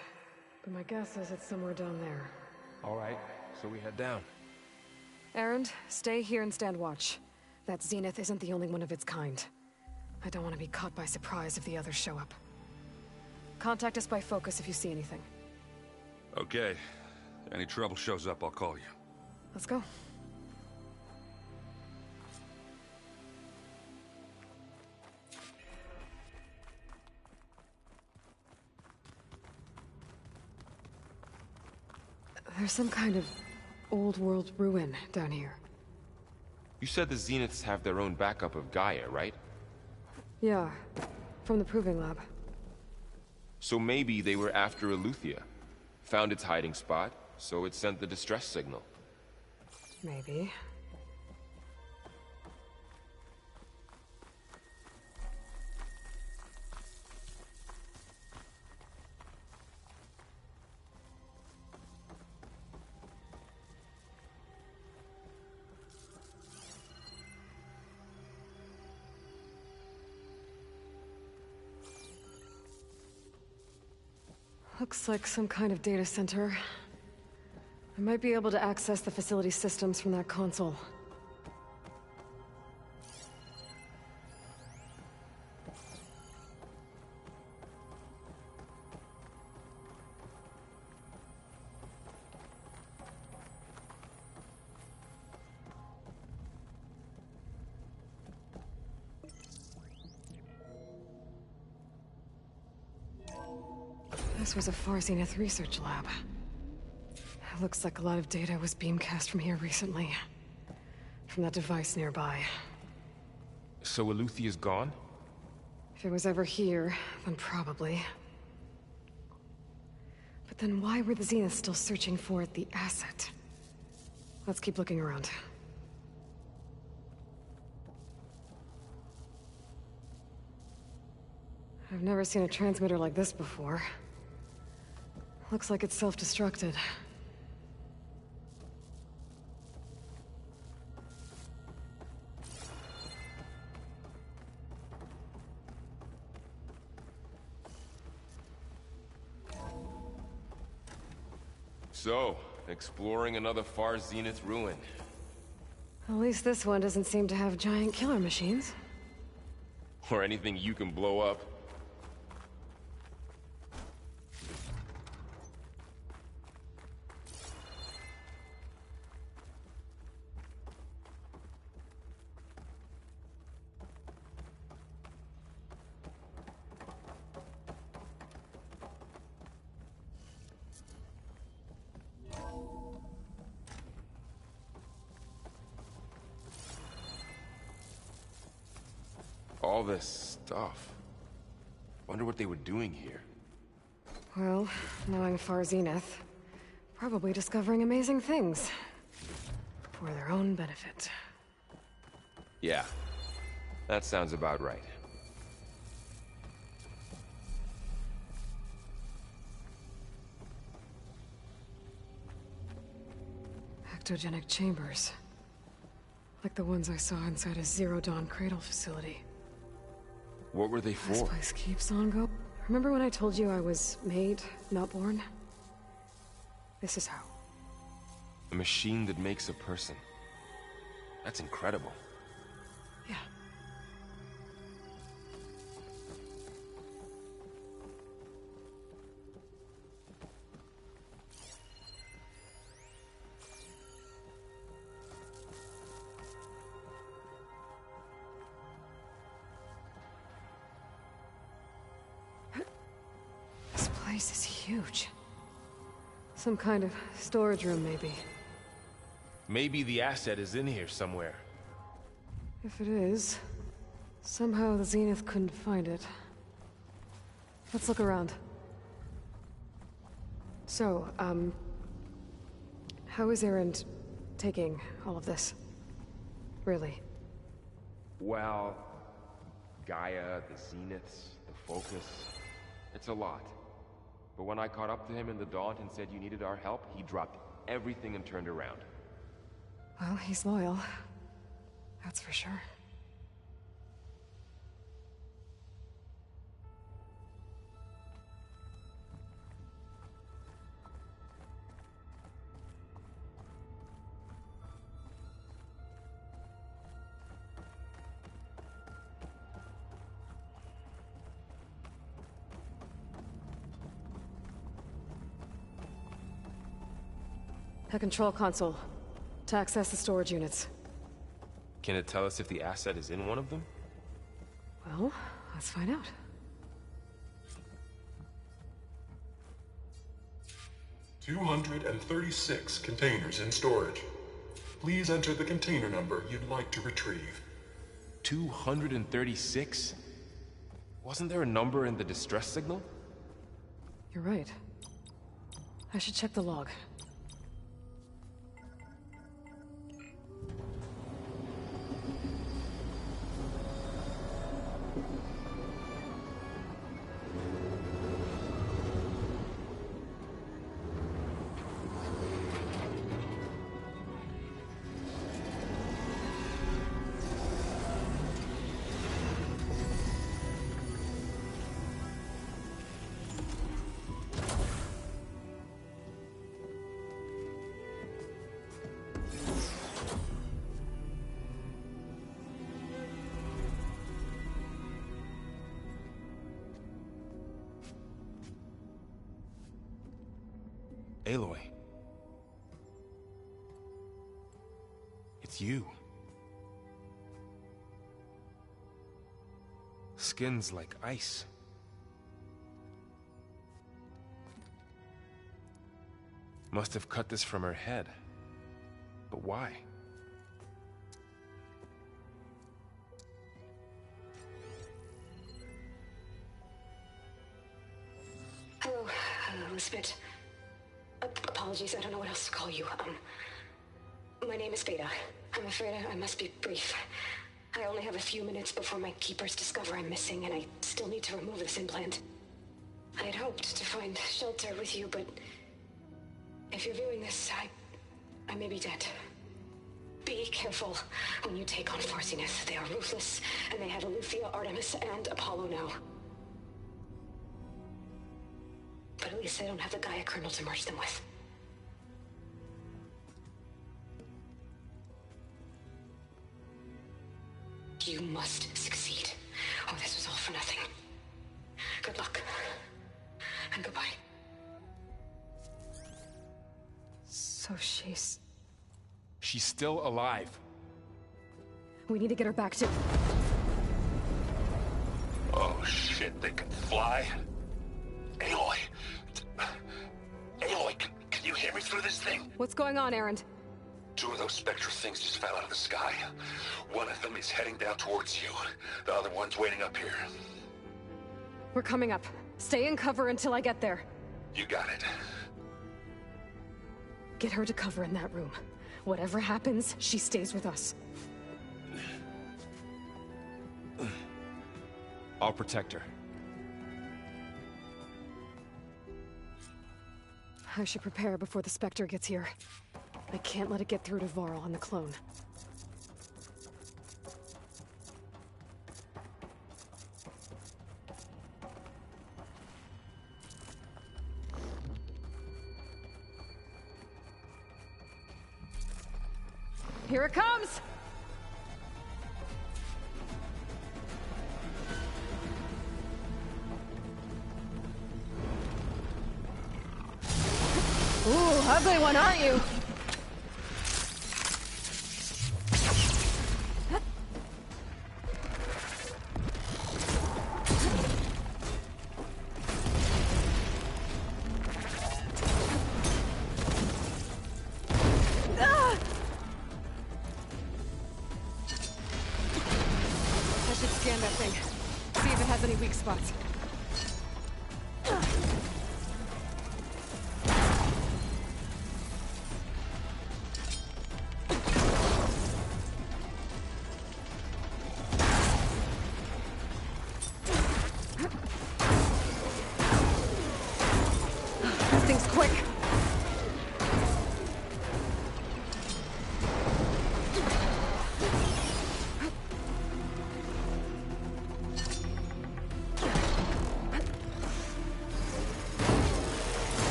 but my guess is it's somewhere down there. All right, so we head down. Erend, stay here and stand watch. That Zenith isn't the only one of its kind. I don't want to be caught by surprise if the others show up. Contact us by focus if you see anything. Okay. Any trouble shows up, I'll call you. Let's go. There's some kind of old world ruin down here. You said the Zeniths have their own backup of Gaia, right? Yeah, from the proving lab. So maybe they were after Eleuthia. Found its hiding spot, so it sent the distress signal. Maybe. Looks like some kind of data center. I might be able to access the facility systems from that console. This was a Far Zenith research lab. It looks like a lot of data was beamcast from here recently. From that device nearby. So Eleuthia's gone? If it was ever here, then probably. But then why were the Zeniths still searching for the asset? Let's keep looking around. I've never seen a transmitter like this before. Looks like it's self-destructed. So, exploring another Far Zenith ruin. At least this one doesn't seem to have giant killer machines. Or anything you can blow up. all this stuff. Wonder what they were doing here. Well, knowing Far Zenith, probably discovering amazing things. For their own benefit. Yeah, that sounds about right. Ectogenic chambers. Like the ones I saw inside a Zero Dawn cradle facility. What were they for? This place keeps on going. Remember when I told you I was made, not born? This is how. A machine that makes a person. That's incredible. Yeah. This place is huge. Some kind of storage room, maybe. Maybe the asset is in here somewhere. If it is, somehow the Zenith couldn't find it. Let's look around. So, how is Erend taking all of this? Really? Well, Gaia, the Zeniths, the Focus, it's a lot. But when I caught up to him in the Daunt and said you needed our help, he dropped everything and turned around. Well, he's loyal. That's for sure. A control console. To access the storage units. Can it tell us if the asset is in one of them? Well, let's find out. "236 containers in storage. Please enter the container number you'd like to retrieve." 236? Wasn't there a number in the distress signal? You're right. I should check the log. Aloy. It's you. Skin's like ice. Must have cut this from her head. But why? Hello, Elizabeth. Apologies, I don't know what else to call you. My name is Beta. I'm afraid I must be brief. I only have a few minutes before my keepers discover I'm missing, and I still need to remove this implant. I had hoped to find shelter with you, but if you're viewing this, I may be dead. Be careful when you take on Far Zenith. They are ruthless, and they have Eleuthia, Artemis, and Apollo now. But at least they don't have the Gaia kernel to merge them with. You must succeed, or this was all for nothing. Good luck. And goodbye. So she's still alive. We need to get her back to... Oh shit, they can fly? Aloy! Aloy, can you hear me through this thing? What's going on, Erend? Two of those spectral things just fell out of the sky. One of them is heading down towards you. The other one's waiting up here. We're coming up. Stay in cover until I get there. You got it. Get her to cover in that room. Whatever happens, she stays with us. I'll protect her. I should prepare before the Spectre gets here. I can't let it get through to Varl on the clone. Here it comes! Ooh, ugly one, aren't you? I should scan that thing. See if it has any weak spots.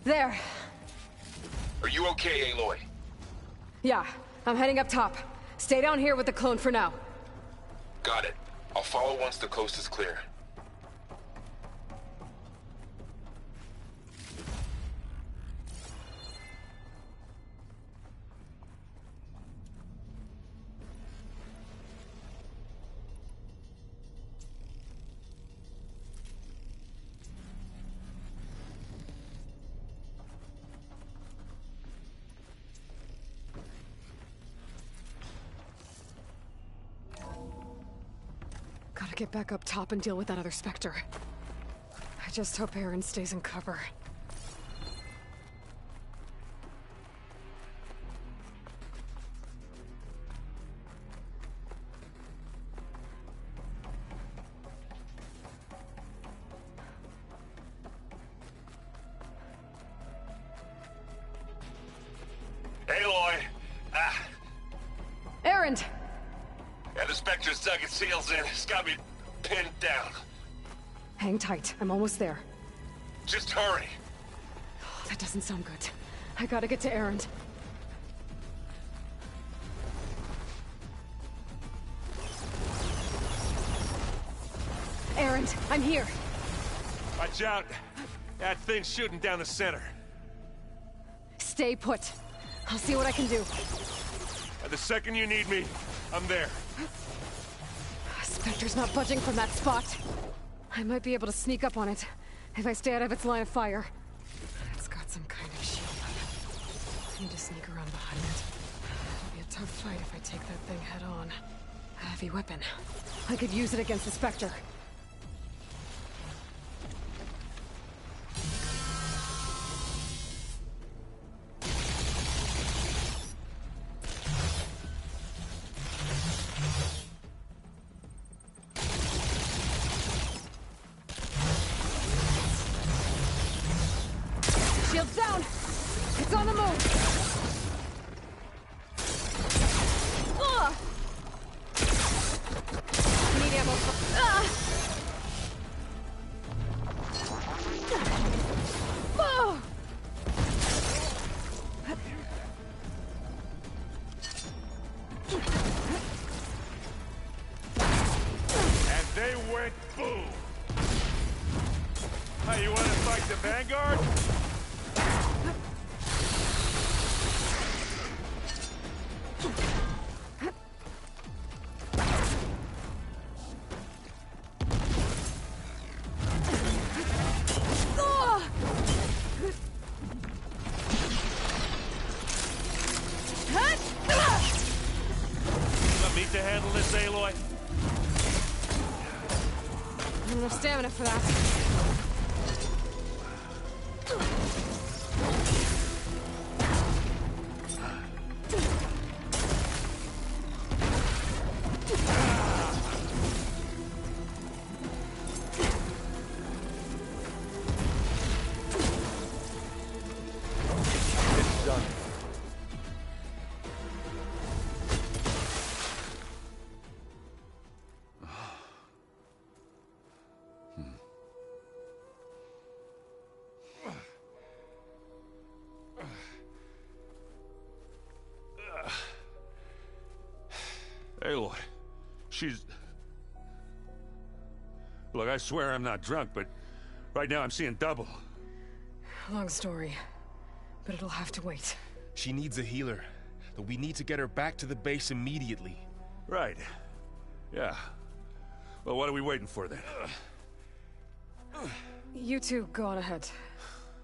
There. Are you okay, Aloy? Yeah, I'm heading up top. Stay down here with the clone for now. Got it. I'll follow once the coast is clear. Gotta get back up top and deal with that other Spectre. I just hope Aaron stays in cover. Aloy! Aaron! Yeah, the Spectre's dug its heels in. It's got me pinned down. Hang tight. I'm almost there. Just hurry. Oh, that doesn't sound good. I gotta get to Aaron. Aaron, I'm here. Watch out. That thing's shooting down the center. Stay put. I'll see what I can do. The second you need me, I'm there. Spectre's not budging from that spot. I might be able to sneak up on it if I stay out of its line of fire. It's got some Need to sneak around behind it. It'll be a tough fight if I take that thing head on. A heavy weapon. I could use it against the Spectre. Shields down! It's on the move! Ugh! Need ammo for... Ah! Oh! And they went boom! Hey, you wanna fight the Vanguard? Want me to handle this, Aloy? I have enough stamina for that. It's done. Aloy, she's... Look, I swear I'm not drunk, but right now I'm seeing double. Long story, but it'll have to wait. She needs a healer, but we need to get her back to the base immediately. Right. Yeah. Well, what are we waiting for then? You two go on ahead.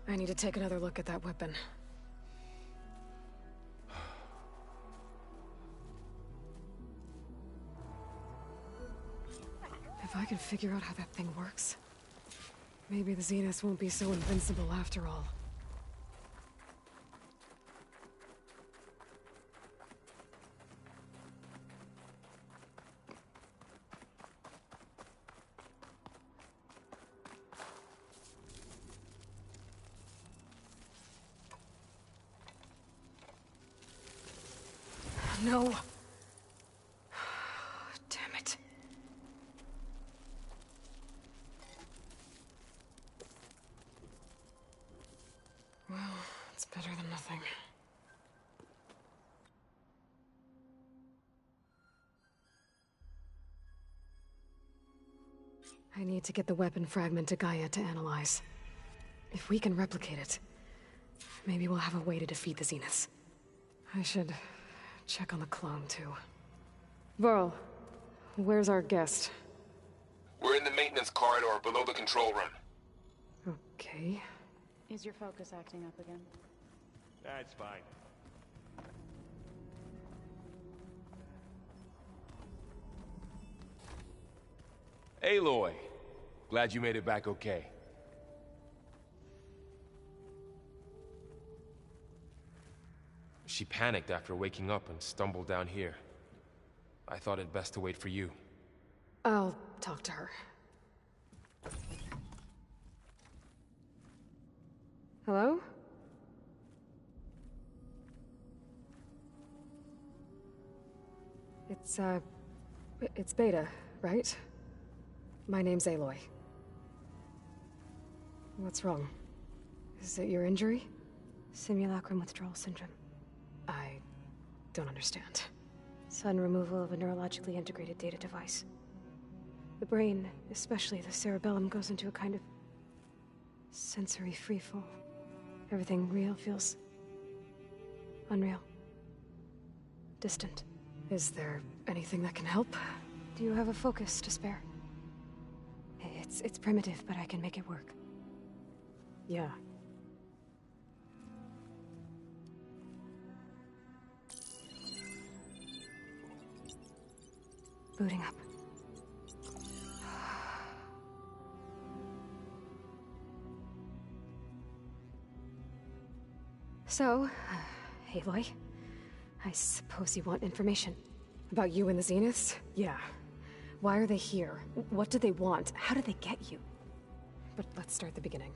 I need to take another look at that weapon. If I can figure out how that thing works, maybe the Zeniths won't be so invincible after all. No. Damn it. Well, it's better than nothing. I need to get the weapon fragment to Gaia to analyze. If we can replicate it, maybe we'll have a way to defeat the Zeniths. I should check on the clone, too. Varl, where's our guest? We're in the maintenance corridor below the control room. Okay. Is your focus acting up again? That's fine. Aloy, glad you made it back okay. She panicked after waking up and stumbled down here. I thought it best to wait for you. I'll talk to her. Hello? It's Beta, right? My name's Aloy. What's wrong? Is it your injury? Simulacrum withdrawal syndrome. I don't understand. Sudden removal of a neurologically integrated data device. The brain, especially the cerebellum, goes into a kind of sensory freefall. Everything real feels unreal. Distant. Is there anything that can help? Do you have a focus to spare? It's primitive, but I can make it work. Yeah. Booting up. So, Aloy, I suppose you want information. About you and the Zeniths? Yeah. Why are they here? What do they want? How did they get you? But let's start at the beginning.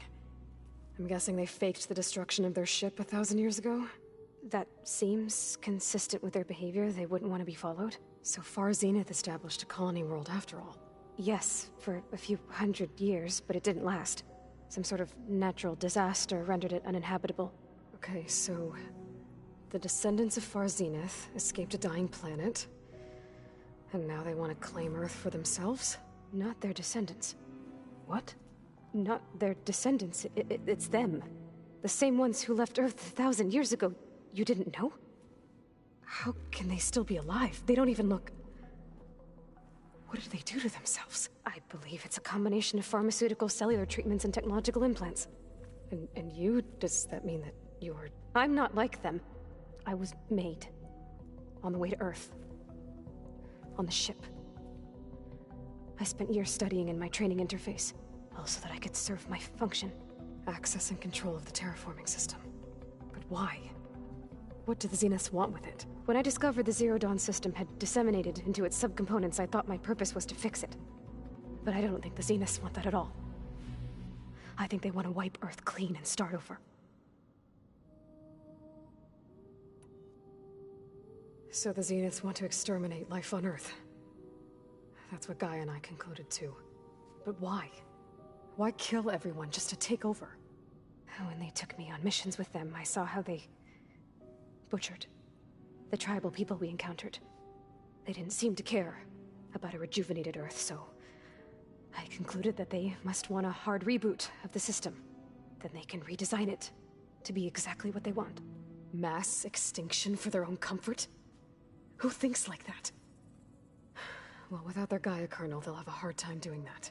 I'm guessing they faked the destruction of their ship 1,000 years ago? That seems consistent with their behavior. They wouldn't want to be followed. So far, Zenith established a colony world after all. Yes, for a few hundred years, but it didn't last. Some sort of natural disaster rendered it uninhabitable. Okay, so the descendants of Far Zenith escaped a dying planet, and now they want to claim Earth for themselves? Not their descendants. What? Not their descendants. It's them. The same ones who left Earth 1,000 years ago. You didn't know? How can they still be alive? They don't even look... What did they do to themselves? I believe it's a combination of pharmaceutical, cellular treatments, and technological implants. And you? Does that mean that you're... I'm not like them. I was made. On the way to Earth. On the ship. I spent years studying in my training interface, all so that I could serve my function. Access and control of the terraforming system. But why? What do the Zeniths want with it? When I discovered the Zero Dawn system had disseminated into its subcomponents, I thought my purpose was to fix it. But I don't think the Zeniths want that at all. I think they want to wipe Earth clean and start over. So the Zeniths want to exterminate life on Earth. That's what Gaia and I concluded too. But why? Why kill everyone just to take over? When they took me on missions with them, I saw how they butchered the tribal people we encountered. They didn't seem to care about a rejuvenated Earth, so I concluded that they must want a hard reboot of the system. Then they can redesign it to be exactly what they want. Mass extinction for their own comfort? Who thinks like that? Well, without their Gaia kernel, they'll have a hard time doing that.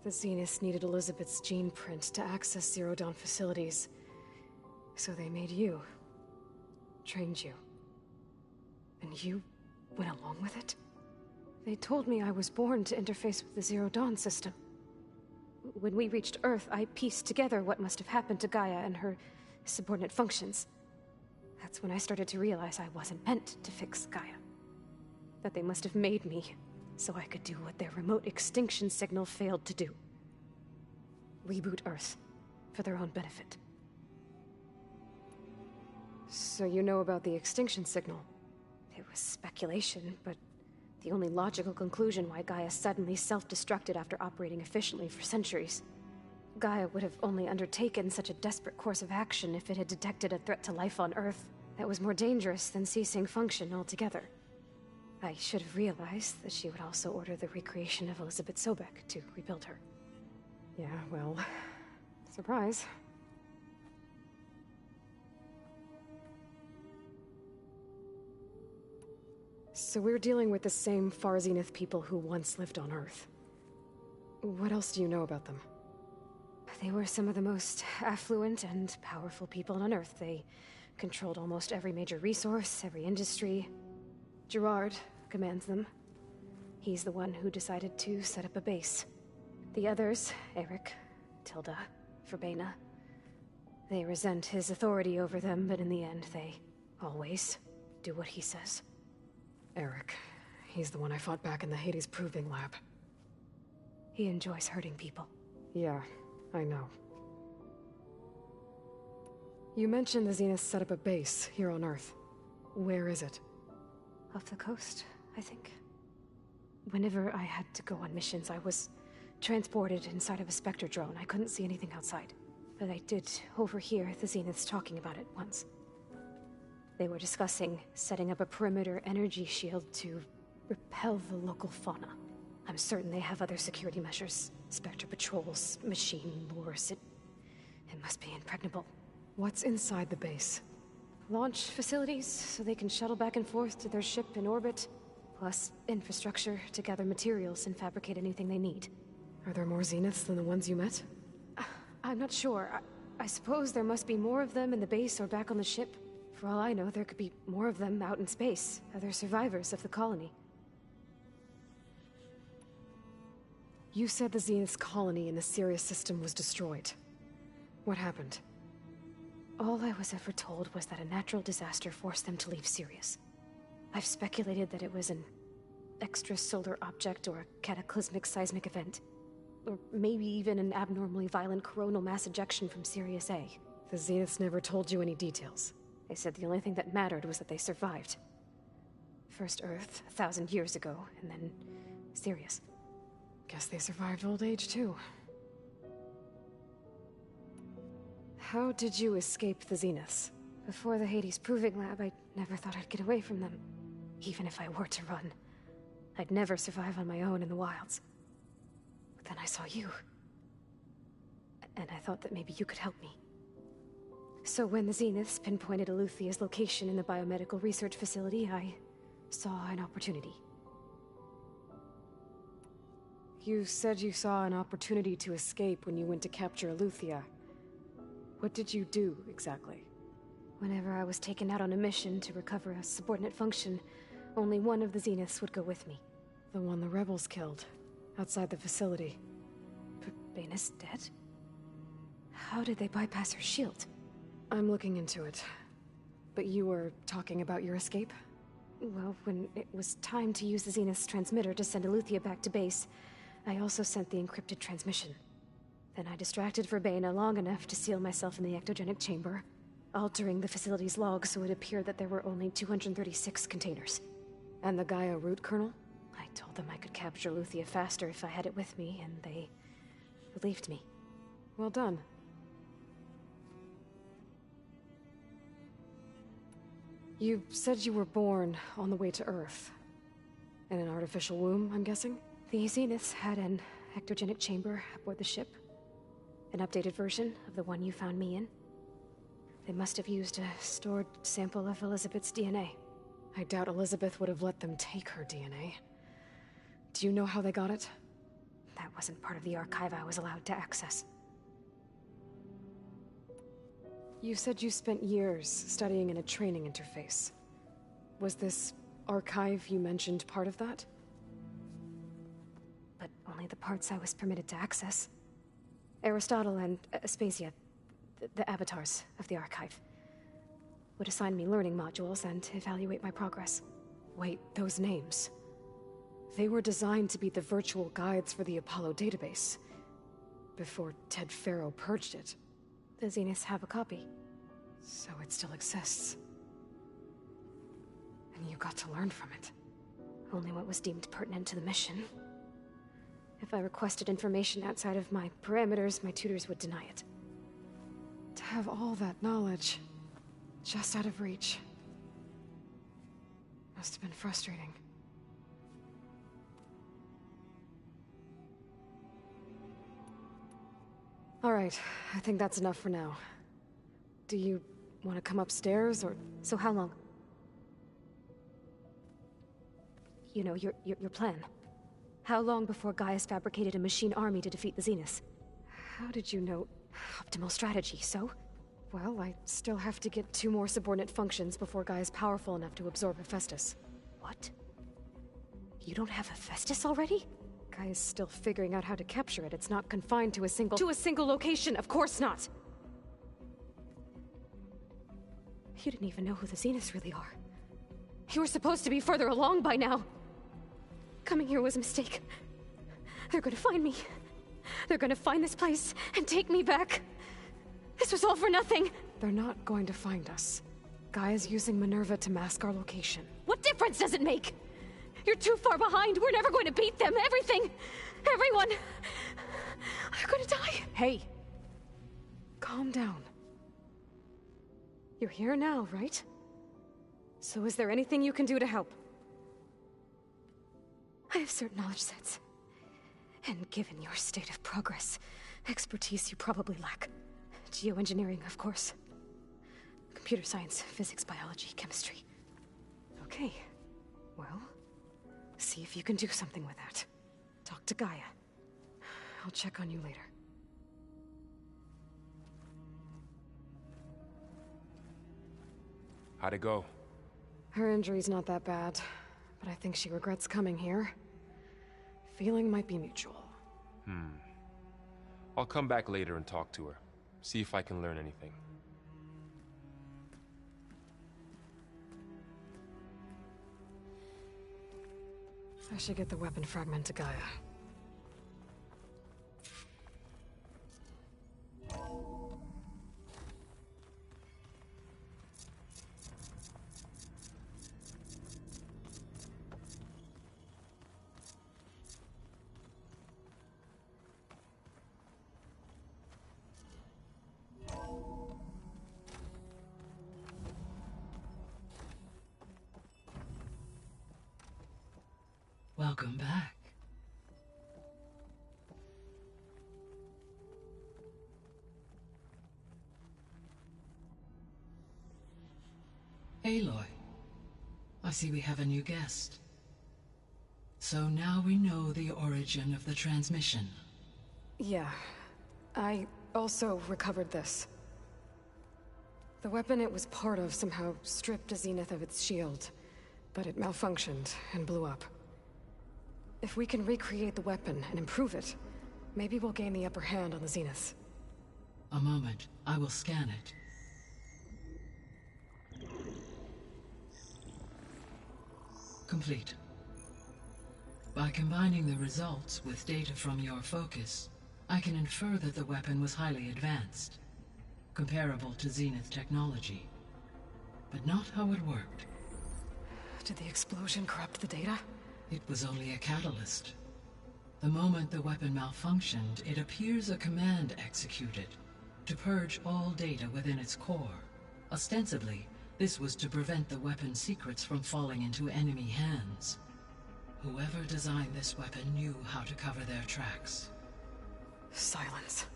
The Zeniths needed Elizabeth's gene print to access Zero Dawn facilities. So they made you. Trained you. And you went along with it? They told me I was born to interface with the Zero Dawn system. When we reached Earth, I pieced together what must have happened to Gaia and her subordinate functions. That's when I started to realize I wasn't meant to fix Gaia. That they must have made me so I could do what their remote extinction signal failed to do. Reboot Earth for their own benefit. So you know about the extinction signal? It was speculation, but the only logical conclusion why Gaia suddenly self-destructed after operating efficiently for centuries. Gaia would have only undertaken such a desperate course of action if it had detected a threat to life on Earth that was more dangerous than ceasing function altogether. I should have realized that she would also order the recreation of Elizabeth Sobek to rebuild her. Yeah, well, surprise. So we're dealing with the same Far Zenith people who once lived on Earth. What else do you know about them? They were some of the most affluent and powerful people on Earth. They controlled almost every major resource, every industry. Gerard commands them. He's the one who decided to set up a base. The others, Eric, Tilda, Verbena, they resent his authority over them, but in the end, they always do what he says. Eric. He's the one I fought back in the Hades Proving Lab. He enjoys hurting people. Yeah, I know. You mentioned the Zeniths set up a base here on Earth. Where is it? Off the coast, I think. Whenever I had to go on missions, I was transported inside of a Spectre drone. I couldn't see anything outside. But I did overhear the Zeniths talking about it once. They were discussing setting up a perimeter energy shield to repel the local fauna. I'm certain they have other security measures. Spectre patrols, machine lures. It must be impregnable. What's inside the base? Launch facilities, so they can shuttle back and forth to their ship in orbit. Plus infrastructure to gather materials and fabricate anything they need. Are there more Zeniths than the ones you met? I'm not sure. I suppose there must be more of them in the base or back on the ship. For all I know, there could be more of them out in space, other survivors of the colony. You said the Zenith's colony in the Sirius system was destroyed. What happened? All I was ever told was that a natural disaster forced them to leave Sirius. I've speculated that it was an extrasolar object or a cataclysmic seismic event. Or maybe even an abnormally violent coronal mass ejection from Sirius A. The Zeniths never told you any details. They said the only thing that mattered was that they survived. First Earth, 1,000 years ago, and then Sirius. Guess they survived old age, too. How did you escape the Zeniths? Before the Hades Proving Lab, I never thought I'd get away from them. Even if I were to run. I'd never survive on my own in the wilds. But then I saw you. And I thought that maybe you could help me. So when the Zeniths pinpointed Eleuthia's location in the biomedical research facility, I saw an opportunity. You said you saw an opportunity to escape when you went to capture Eleuthia. What did you do, exactly? Whenever I was taken out on a mission to recover a subordinate function, only one of the Zeniths would go with me. The one the rebels killed, outside the facility. Baina's dead? How did they bypass her shield? I'm looking into it. But you were talking about your escape? Well, when it was time to use the Zenith's transmitter to send Eleuthia back to base, I also sent the encrypted transmission. Then I distracted Verbaina long enough to seal myself in the ectogenic chamber, altering the facility's log so it appeared that there were only 236 containers. And the Gaia root kernel? I told them I could capture Eleuthia faster if I had it with me, and they believed me. Well done. You said you were born on the way to Earth. In an artificial womb, I'm guessing? The Zeniths had an ectogenic chamber aboard the ship. An updated version of the one you found me in. They must have used a stored sample of Elizabeth's DNA. I doubt Elizabeth would have let them take her DNA. Do you know how they got it? That wasn't part of the archive I was allowed to access. You said you spent years studying in a training interface. Was this archive you mentioned part of that? But only the parts I was permitted to access. Aristotle and Aspasia, the avatars of the archive, would assign me learning modules and evaluate my progress. Wait, those names. They were designed to be the virtual guides for the Apollo database, before Ted Faro purged it. The Zeniths have a copy. So it still exists. And you got to learn from it. Only what was deemed pertinent to the mission. If I requested information outside of my parameters, my tutors would deny it. To have all that knowledge, just out of reach. Must have been frustrating. All right, I think that's enough for now. Do you want to come upstairs, or... So how long? You know, your plan. How long before Gaia's fabricated a machine army to defeat the Zeniths? How did you know? Optimal strategy, so? Well, I still have to get 2 more subordinate functions before Gaia's powerful enough to absorb Hephaestus. What? You don't have Hephaestus already? Gaia's still figuring out how to capture it. It's not confined to a single... To a single location, of course not! You didn't even know who the Zeniths really are. You were supposed to be further along by now. Coming here was a mistake. They're gonna find me. They're gonna find this place and take me back. This was all for nothing. They're not going to find us. Gaia's using Minerva to mask our location. What difference does it make? You're too far behind. We're never going to beat them. Everything. Everyone. They're gonna die. Hey. Calm down. You're here now, right? So is there anything you can do to help? I have certain knowledge sets. And given your state of progress, expertise you probably lack. Geoengineering, of course. Computer science, physics, biology, chemistry. Okay. Well, see if you can do something with that. Talk to Gaia. I'll check on you later. How'd it go? Her injury's not that bad, but I think she regrets coming here. Feeling might be mutual. I'll come back later and talk to her. See if I can learn anything. I should get the weapon fragment to Gaia. Welcome back. Aloy, I see we have a new guest. So now we know the origin of the transmission. Yeah. I also recovered this. The weapon it was part of somehow stripped a Zenith of its shield, but it malfunctioned and blew up. If we can recreate the weapon and improve it, maybe we'll gain the upper hand on the Zeniths. A moment, I will scan it. Complete. By combining the results with data from your focus, I can infer that the weapon was highly advanced, comparable to Zenith technology, but not how it worked. Did the explosion corrupt the data? It was only a catalyst. The moment the weapon malfunctioned, it appears a command executed to purge all data within its core. Ostensibly, this was to prevent the weapon's secrets from falling into enemy hands. Whoever designed this weapon knew how to cover their tracks. Silence.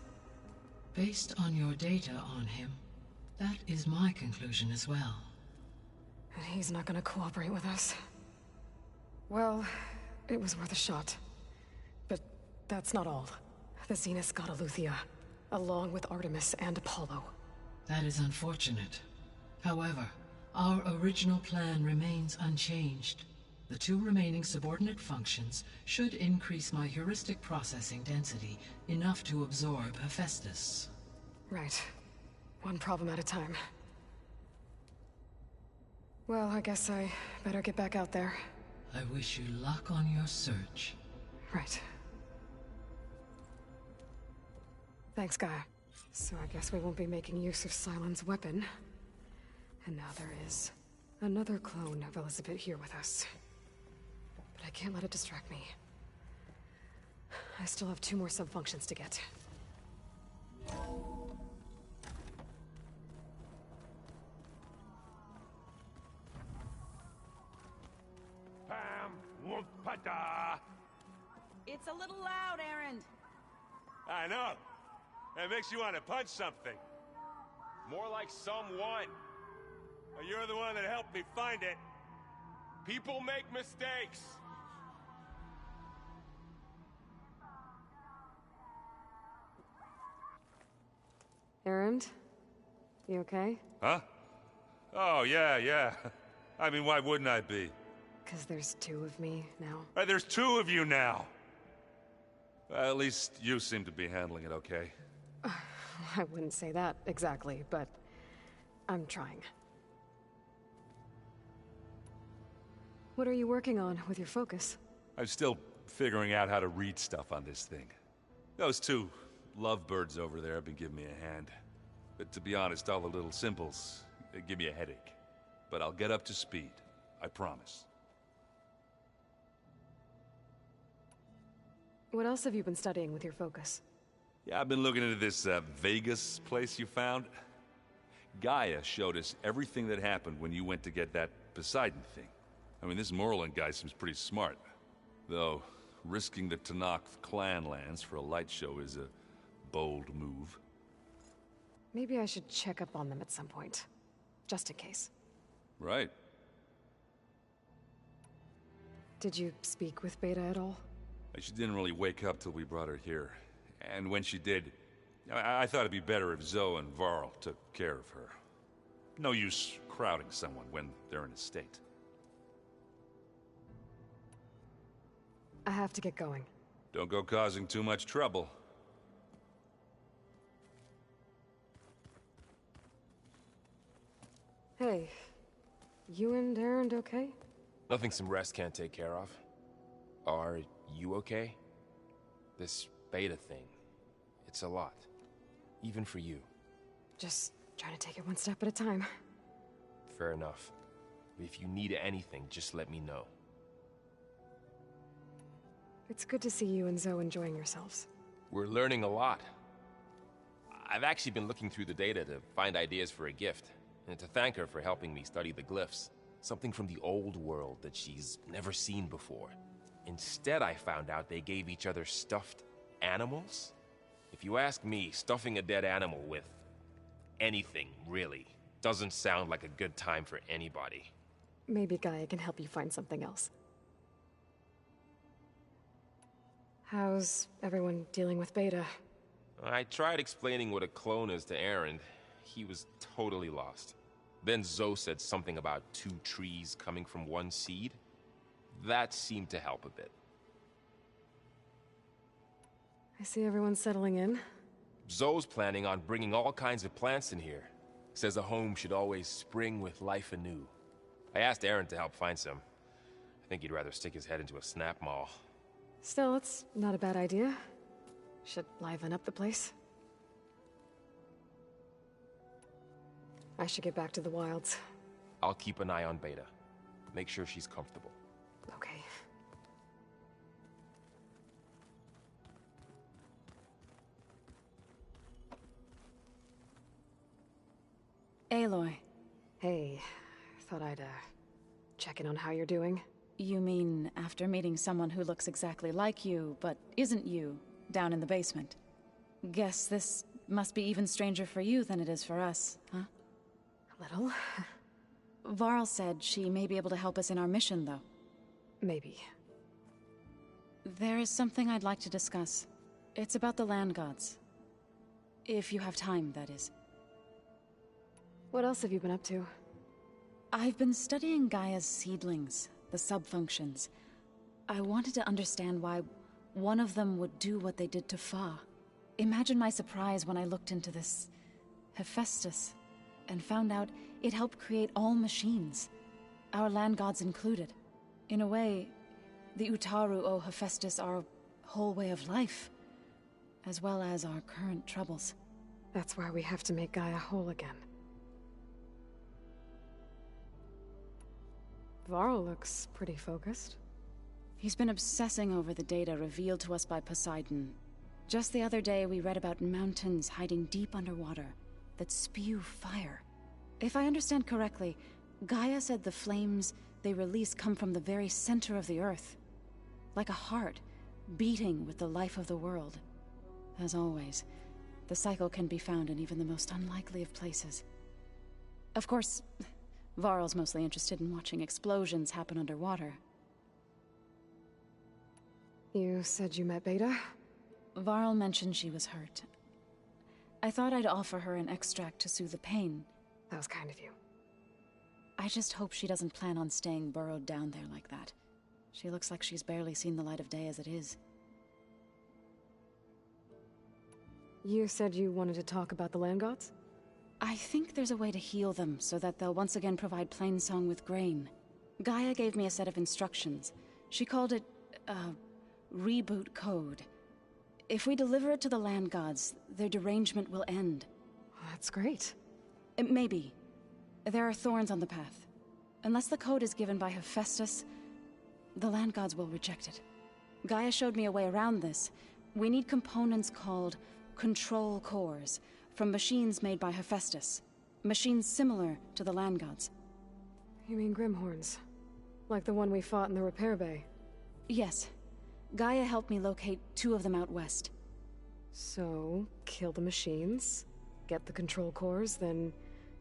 Based on your data on him, that is my conclusion as well. And he's not gonna cooperate with us. Well, it was worth a shot. But that's not all. The Zeniths got Eleuthia, along with Artemis and Apollo. That is unfortunate. However, our original plan remains unchanged. The 2 remaining subordinate functions should increase my heuristic processing density enough to absorb Hephaestus. Right. One problem at a time. Well, I guess I better get back out there. I wish you luck on your search. Right. Thanks, Gaia. So I guess we won't be making use of Sylens' weapon. And now there is another clone of Elizabeth here with us. But I can't let it distract me. I still have 2 more sub-functions to get. It's a little loud, Erend. I know. That makes you want to punch something. More like someone. You're the one that helped me find it. People make mistakes. Erend? You okay? Huh? Oh, yeah. I mean, why wouldn't I be? 'Cause there's 2 of me now. There's 2 of you now! At least you seem to be handling it okay. I wouldn't say that exactly, but I'm trying. What are you working on with your focus? I'm still figuring out how to read stuff on this thing. Those 2 lovebirds over there have been giving me a hand. But to be honest, all the little symbols, they give me a headache. But I'll get up to speed. I promise. What else have you been studying with your focus? Yeah, I've been looking into this Vegas place you found. Gaia showed us everything that happened when you went to get that Poseidon thing. I mean, this Morlun guy seems pretty smart. Though, risking the Tenakth clan lands for a light show is a bold move. Maybe I should check up on them at some point. Just in case. Right. Did you speak with Beta at all? She didn't really wake up till we brought her here. And when she did, I thought it'd be better if Zoe and Varl took care of her. No use crowding someone when they're in a state. I have to get going. Don't go causing too much trouble. Hey, you and Erend okay? Nothing some rest can't take care of. Are you okay? This beta thing, it's a lot. Even for you. Just trying to take it one step at a time. Fair enough. If you need anything, just let me know. It's good to see you and Zoe enjoying yourselves. We're learning a lot. I've actually been looking through the data to find ideas for a gift, and to thank her for helping me study the glyphs. Something from the old world that she's never seen before. Instead, I found out they gave each other stuffed animals. If you ask me, stuffing a dead animal with anything, really, doesn't sound like a good time for anybody. Maybe Gaia can help you find something else. How's everyone dealing with Beta? I tried explaining what a clone is to Erend. He was totally lost. Then Zoe said something about 2 trees coming from 1 seed. That seemed to help a bit. I see everyone settling in. Zoe's planning on bringing all kinds of plants in here. Says a home should always spring with life anew. I asked Erend to help find some. I think he'd rather stick his head into a snap maw. Still, it's not a bad idea. Should liven up the place. I should get back to the wilds. I'll keep an eye on Beta. Make sure she's comfortable. Okay. Aloy. Hey, thought I'd, check in on how you're doing. You mean after meeting someone who looks exactly like you, but isn't you, down in the basement? Guess this must be even stranger for you than it is for us, huh? A little. Varl said she may be able to help us in our mission, though. Maybe. There is something I'd like to discuss. It's about the land gods. If you have time, that is. What else have you been up to? I've been studying Gaia's seedlings, the subfunctions. I wanted to understand why one of them would do what they did to Fa. Imagine my surprise when I looked into this Hephaestus and found out it helped create all machines, our land gods included. In a way, the Utaru owe Hephaestus our whole way of life, as well as our current troubles. That's why we have to make Gaia whole again. Varl looks pretty focused. He's been obsessing over the data revealed to us by Poseidon. Just the other day, we read about mountains hiding deep underwater that spew fire. If I understand correctly, Gaia said the flames they release come from the very center of the earth. Like a heart, beating with the life of the world. As always, the cycle can be found in even the most unlikely of places. Of course, Varl's mostly interested in watching explosions happen underwater. You said you met Beta? Varl mentioned she was hurt. I thought I'd offer her an extract to soothe the pain. That was kind of you. I just hope she doesn't plan on staying burrowed down there like that. She looks like she's barely seen the light of day as it is. You said you wanted to talk about the land gods? I think there's a way to heal them so that they'll once again provide Plainsong with grain. Gaia gave me a set of instructions. She called it, reboot code. If we deliver it to the land gods, their derangement will end. That's great. Maybe. There are thorns on the path. Unless the code is given by Hephaestus, the land gods will reject it. Gaia showed me a way around this. We need components called control cores, from machines made by Hephaestus. Machines similar to the land gods. You mean Grimhorns? Like the one we fought in the repair bay? Yes. Gaia helped me locate 2 of them out west. So, kill the machines, get the control cores, then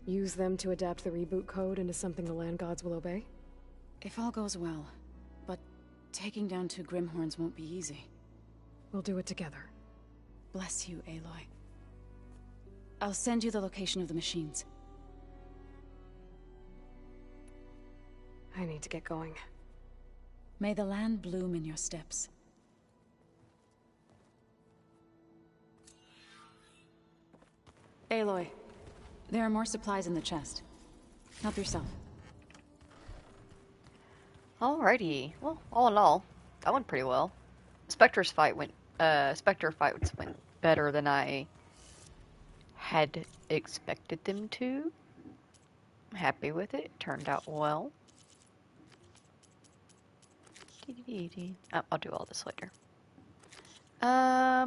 use them to adapt the reboot code into something the land gods will obey? If all goes well. But taking down 2 Grimhorns won't be easy. We'll do it together. Bless you, Aloy. I'll send you the location of the machines. I need to get going. May the land bloom in your steps. Aloy. There are more supplies in the chest. Help yourself. Alrighty. Well, all in all, that went pretty well. Spectre fights went better than I had expected them to. I'm happy with it. It turned out well. I'll do all this later.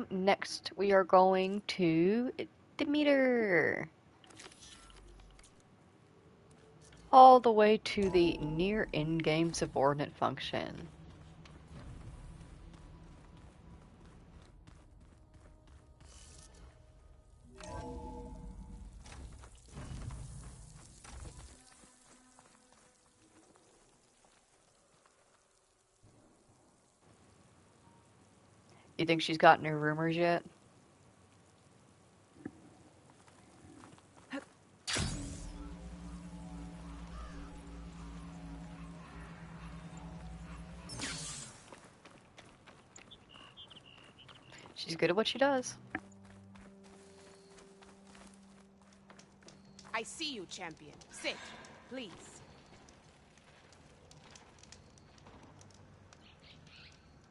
Next we are going to Demeter. All the way to the near in-game subordinate function. You think she's got new rumors yet? She's good at what she does. I see you, champion. Sit, please.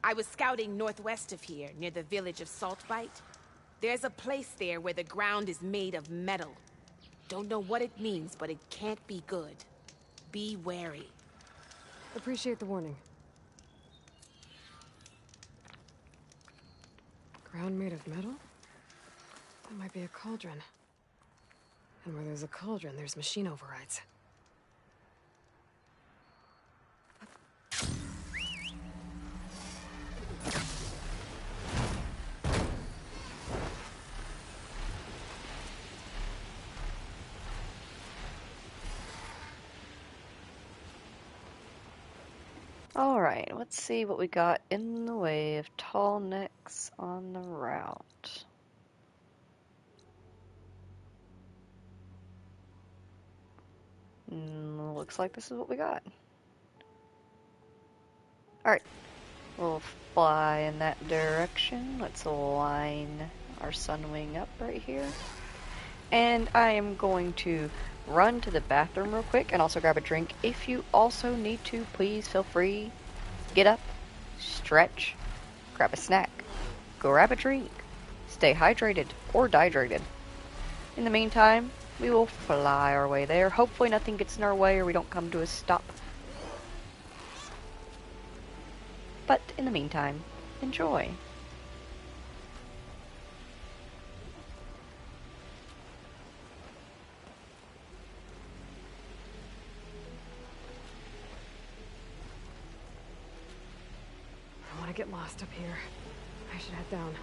I was scouting northwest of here, near the village of Saltbite. There's a place there where the ground is made of metal. Don't know what it means, but it can't be good. Be wary. Appreciate the warning. Ground made of metal? That might be a cauldron. And where there's a cauldron, there's machine overrides. Alright, let's see what we got in the way of tall necks on the route. Looks like this is what we got. Alright, we'll fly in that direction. Let's line our sunwing up right here. And I am going to run to the bathroom real quick and also grab a drink. If you also need to, please feel free. Get up, stretch, grab a snack, grab a drink, stay hydrated or dehydrated. In the meantime, we will fly our way there. Hopefully nothing gets in our way or we don't come to a stop. But in the meantime, enjoy. I get lost up here. I should head down.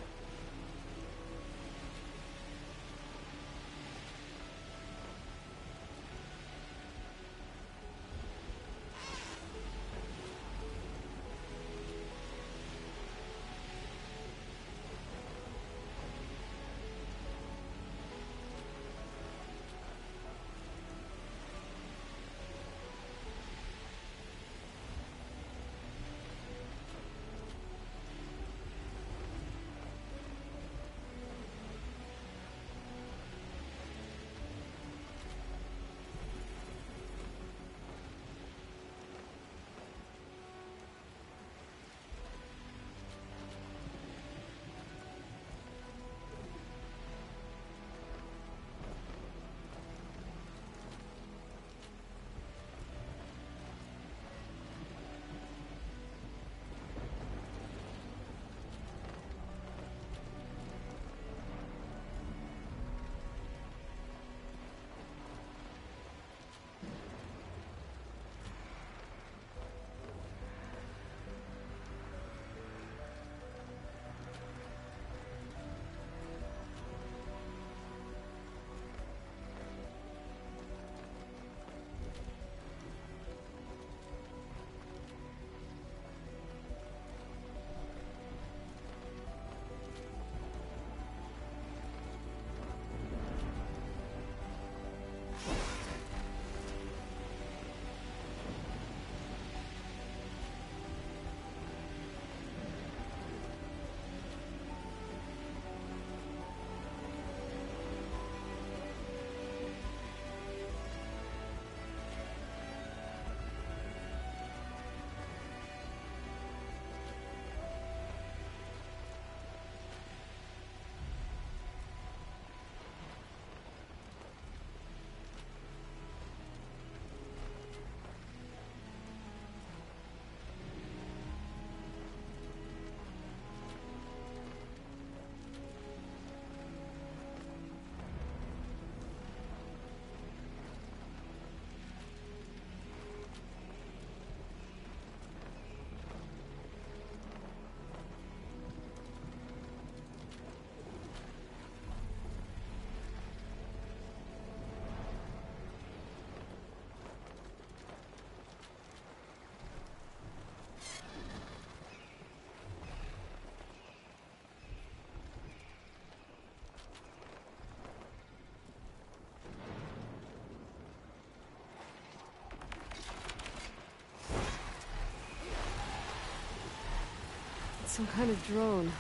Some kind of drone.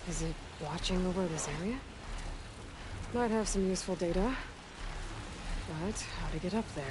Is it watching over this area? Might have some useful data. But how to get up there?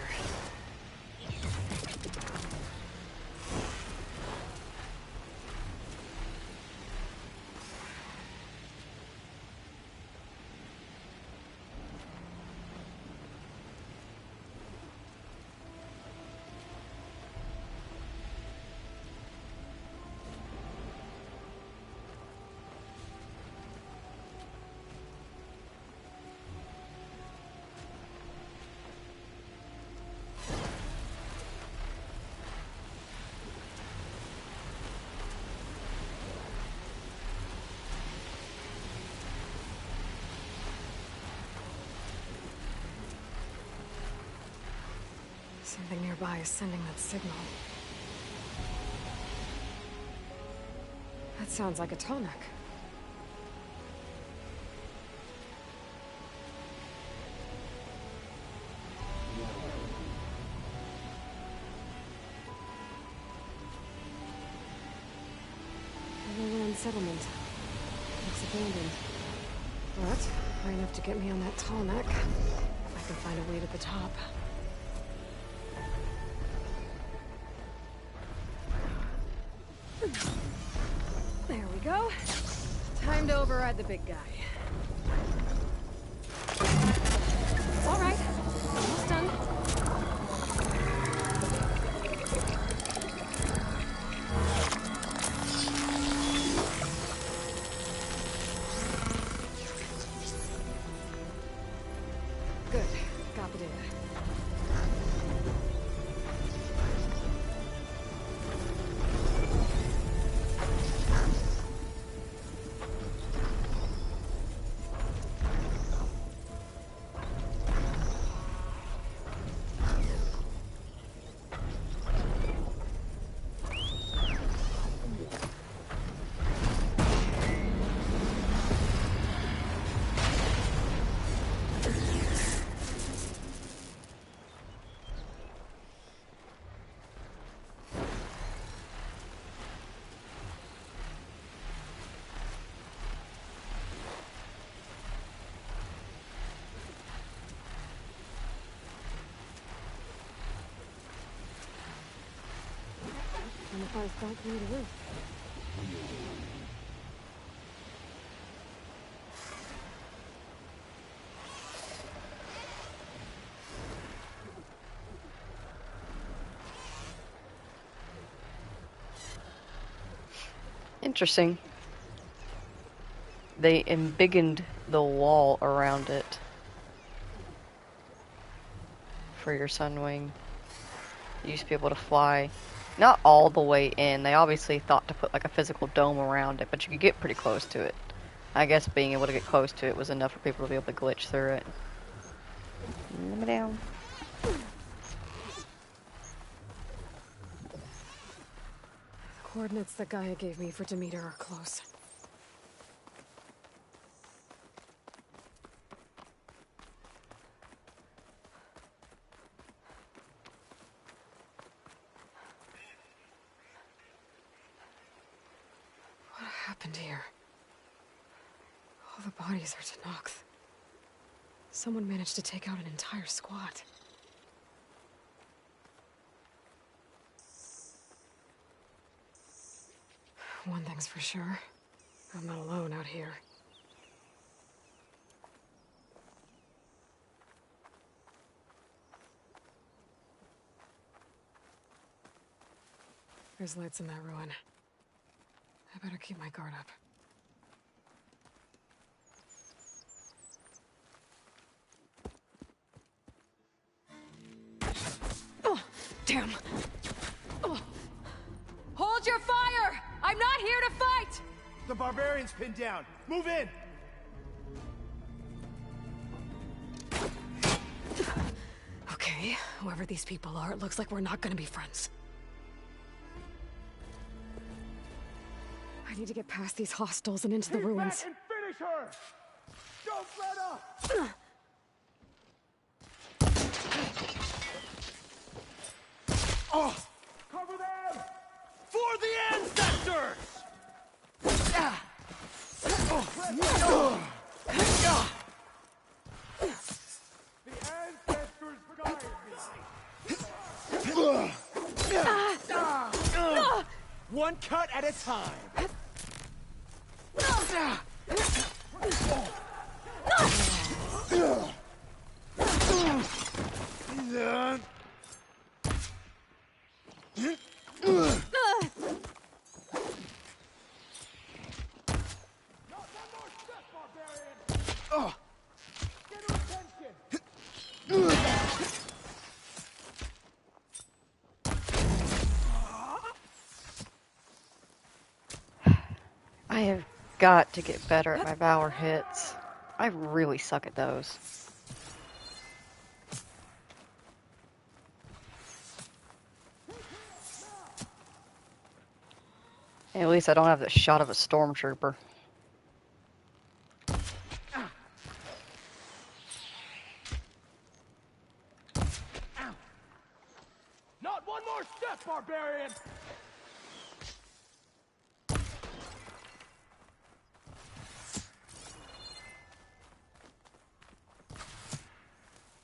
Something nearby is sending that signal. That sounds like a tallneck. A low-land settlement. Looks abandoned. But high enough to get me on that tallneck. If I can find a way to the top. There we go. Time to override the big guy. All right. Almost done. Good. Got the data. And if I start through the roof. Interesting. They embiggened the wall around it for your Sunwing. You used to be able to fly. Not all the way in. They obviously thought to put like a physical dome around it, but you could get pretty close to it. I guess being able to get close to it was enough for people to be able to glitch through it. Let me down. The coordinates that Gaia gave me for Demeter are close. What happened here? All the bodies are Tenakth. Someone managed to take out an entire squad. One thing's for sure. I'm not alone out here. There's lights in that ruin. I better keep my guard up. Oh, damn! Oh. Hold your fire! I'm not here to fight! The barbarian's pinned down. Move in! Okay, whoever these people are, it looks like we're not gonna be friends. I need to get past these hostels and into the ruins. Back and finish her! Don't let up! Oh! Cover them! For the ancestors! One cut at a time. I have got to get better at my Valor hits. I really suck at those. At least I don't have the shot of a stormtrooper. Not one more step, barbarian!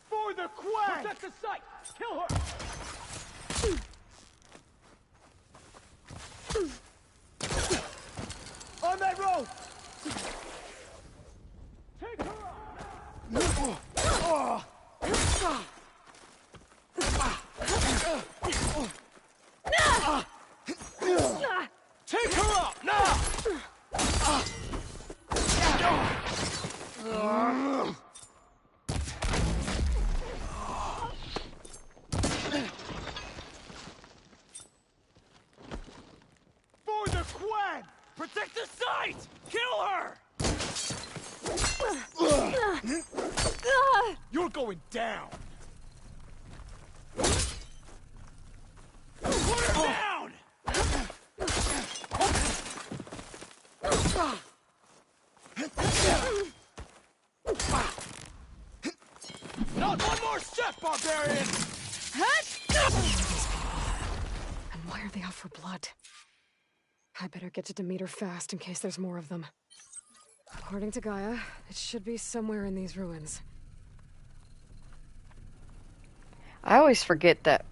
For the quest! Protect the site! Kill her! On that road! Take her out! Take her out now! For the Quen! Protect the site! Kill her! You're going down! Put her down! Not one more step, barbarian! And why are they out for blood? I better get to Demeter fast in case there's more of them. According to Gaia, it should be somewhere in these ruins. I always forget that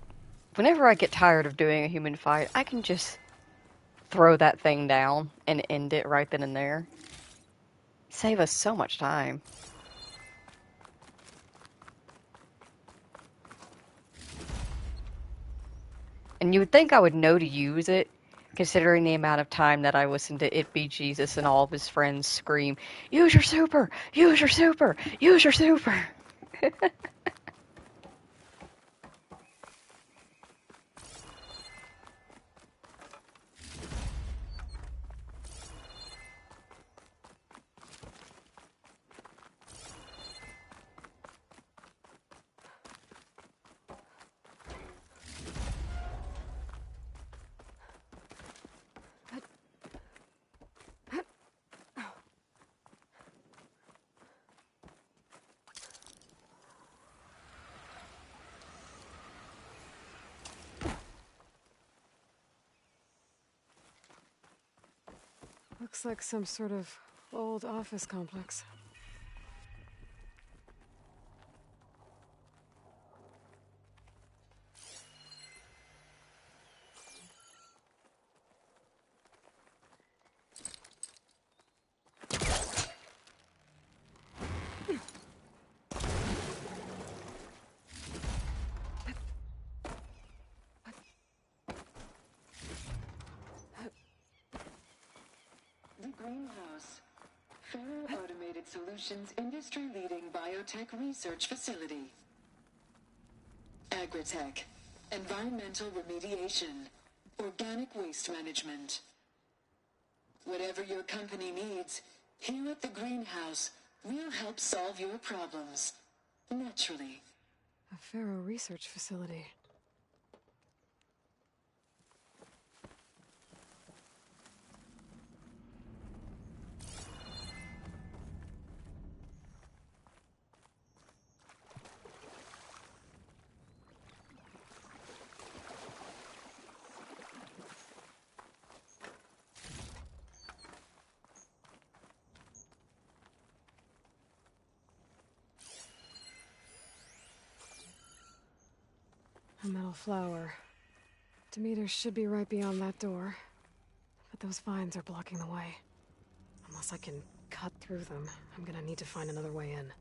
whenever I get tired of doing a human fight, I can just throw that thing down and end it right then and there. Save us so much time. And you would think I would know to use it, considering the amount of time that I listened to It Be Jesus and all of his friends scream, "Use your super! Use your super! Use your super!" Looks like some sort of old office complex. Greenhouse. Faro Automated Solutions industry-leading biotech research facility. Agritech. Environmental remediation. Organic waste management. Whatever your company needs, here at the Greenhouse, we'll help solve your problems. Naturally. A Faro research facility. A metal flower. Demeter should be right beyond that door. But those vines are blocking the way. Unless I can cut through them, I'm gonna need to find another way in.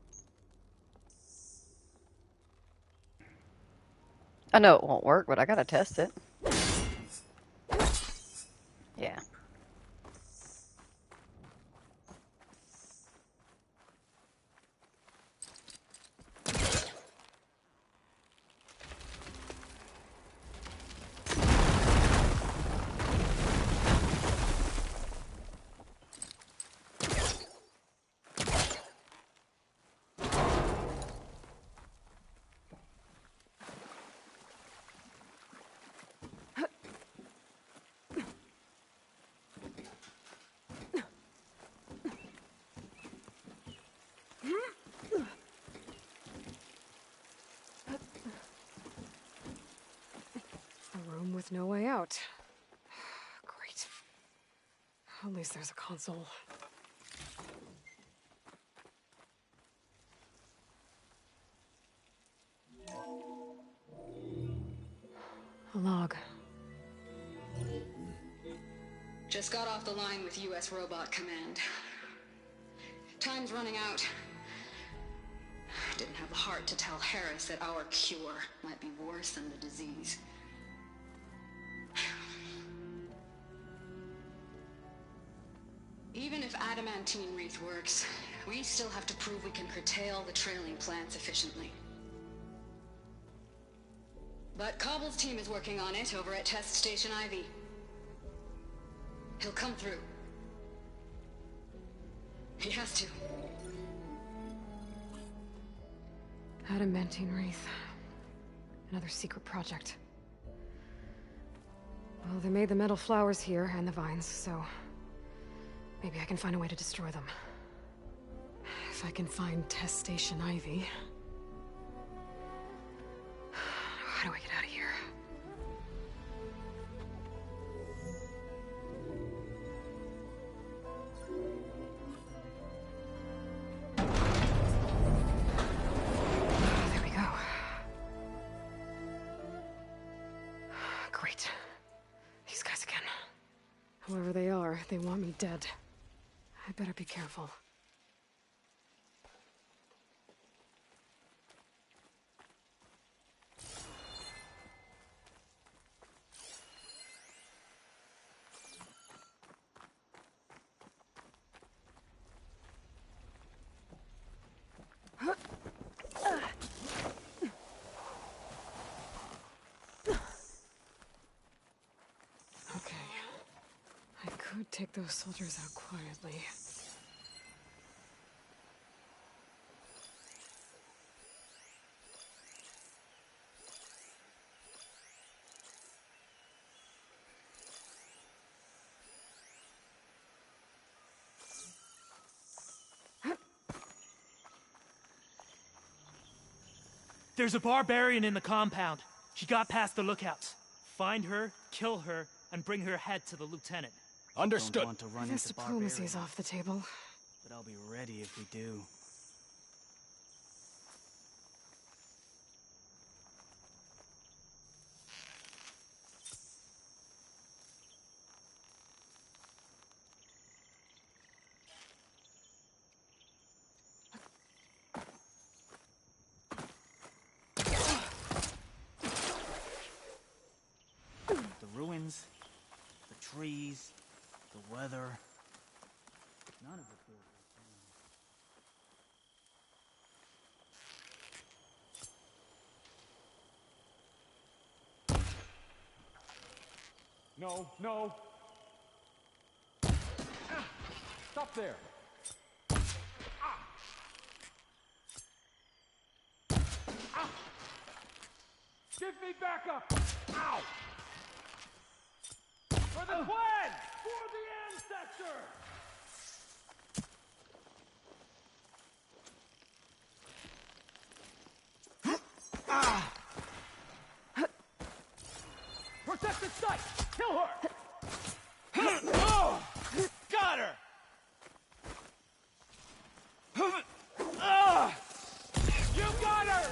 I know it won't work, but I gotta test it. Yeah. A room with no way out. Great. At least there's a console. A log. Just got off the line with U.S. Robot Command. Time's running out. Didn't have the heart to tell Harris that our cure might be worse than the disease. Even if adamantine wreath works, we still have to prove we can curtail the trailing plants efficiently. But Cobble's team is working on it over at Test Station Ivy. He'll come through. He has to. Adamantine wreath. Another secret project. Well, they made the metal flowers here and the vines, so maybe I can find a way to destroy them. If I can find Test Station Ivy. How do I get out of here? There we go. Great. These guys again. Whoever they are, they want me dead. I better be careful. Take those soldiers out quietly. There's a barbarian in the compound. She got past the lookouts. Find her, kill her, and bring her head to the lieutenant. Understood. Don't want to run I guess into diplomacy's barbarians, off the table. but I'll be ready if we do. The ruins, the trees, the weather. None of it feels the same. No, no! Stop there! Give me backup! Ow! For the clan! For the ancestor! Protect the site! Kill her! Got her! You got her!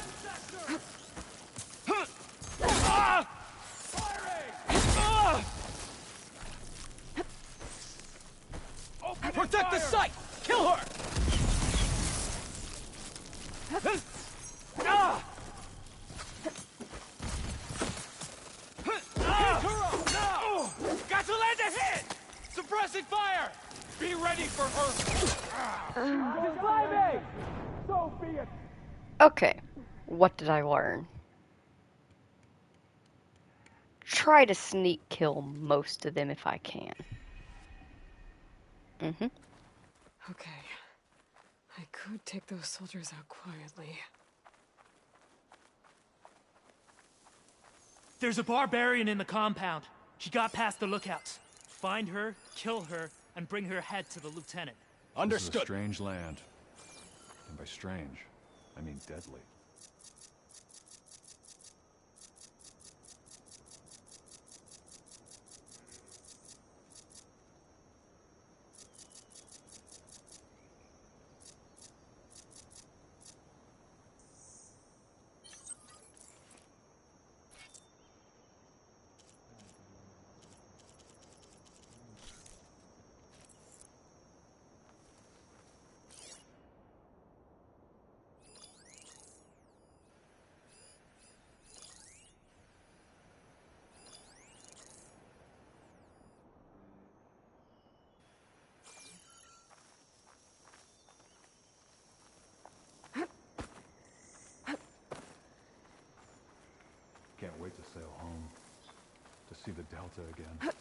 Suppressing fire! Be ready for her! Display me! So be it! Okay, what did I learn? Try to sneak kill most of them if I can. Okay. I could take those soldiers out quietly. There's a barbarian in the compound. She got past the lookouts. Find her, kill her, and bring her head to the lieutenant. Understood. This is a strange land. And by strange, I mean deadly. Can't wait to sail home, to see the Delta again.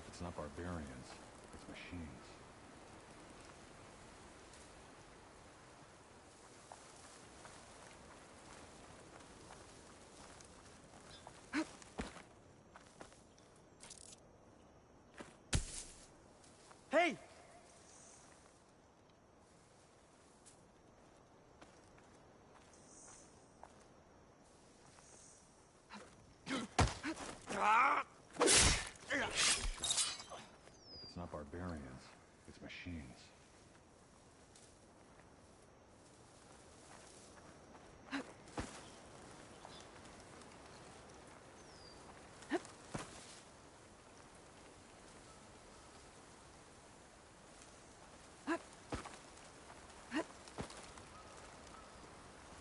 It's not barbarians, it's machines. Hey! It's not barbarians, it's machines.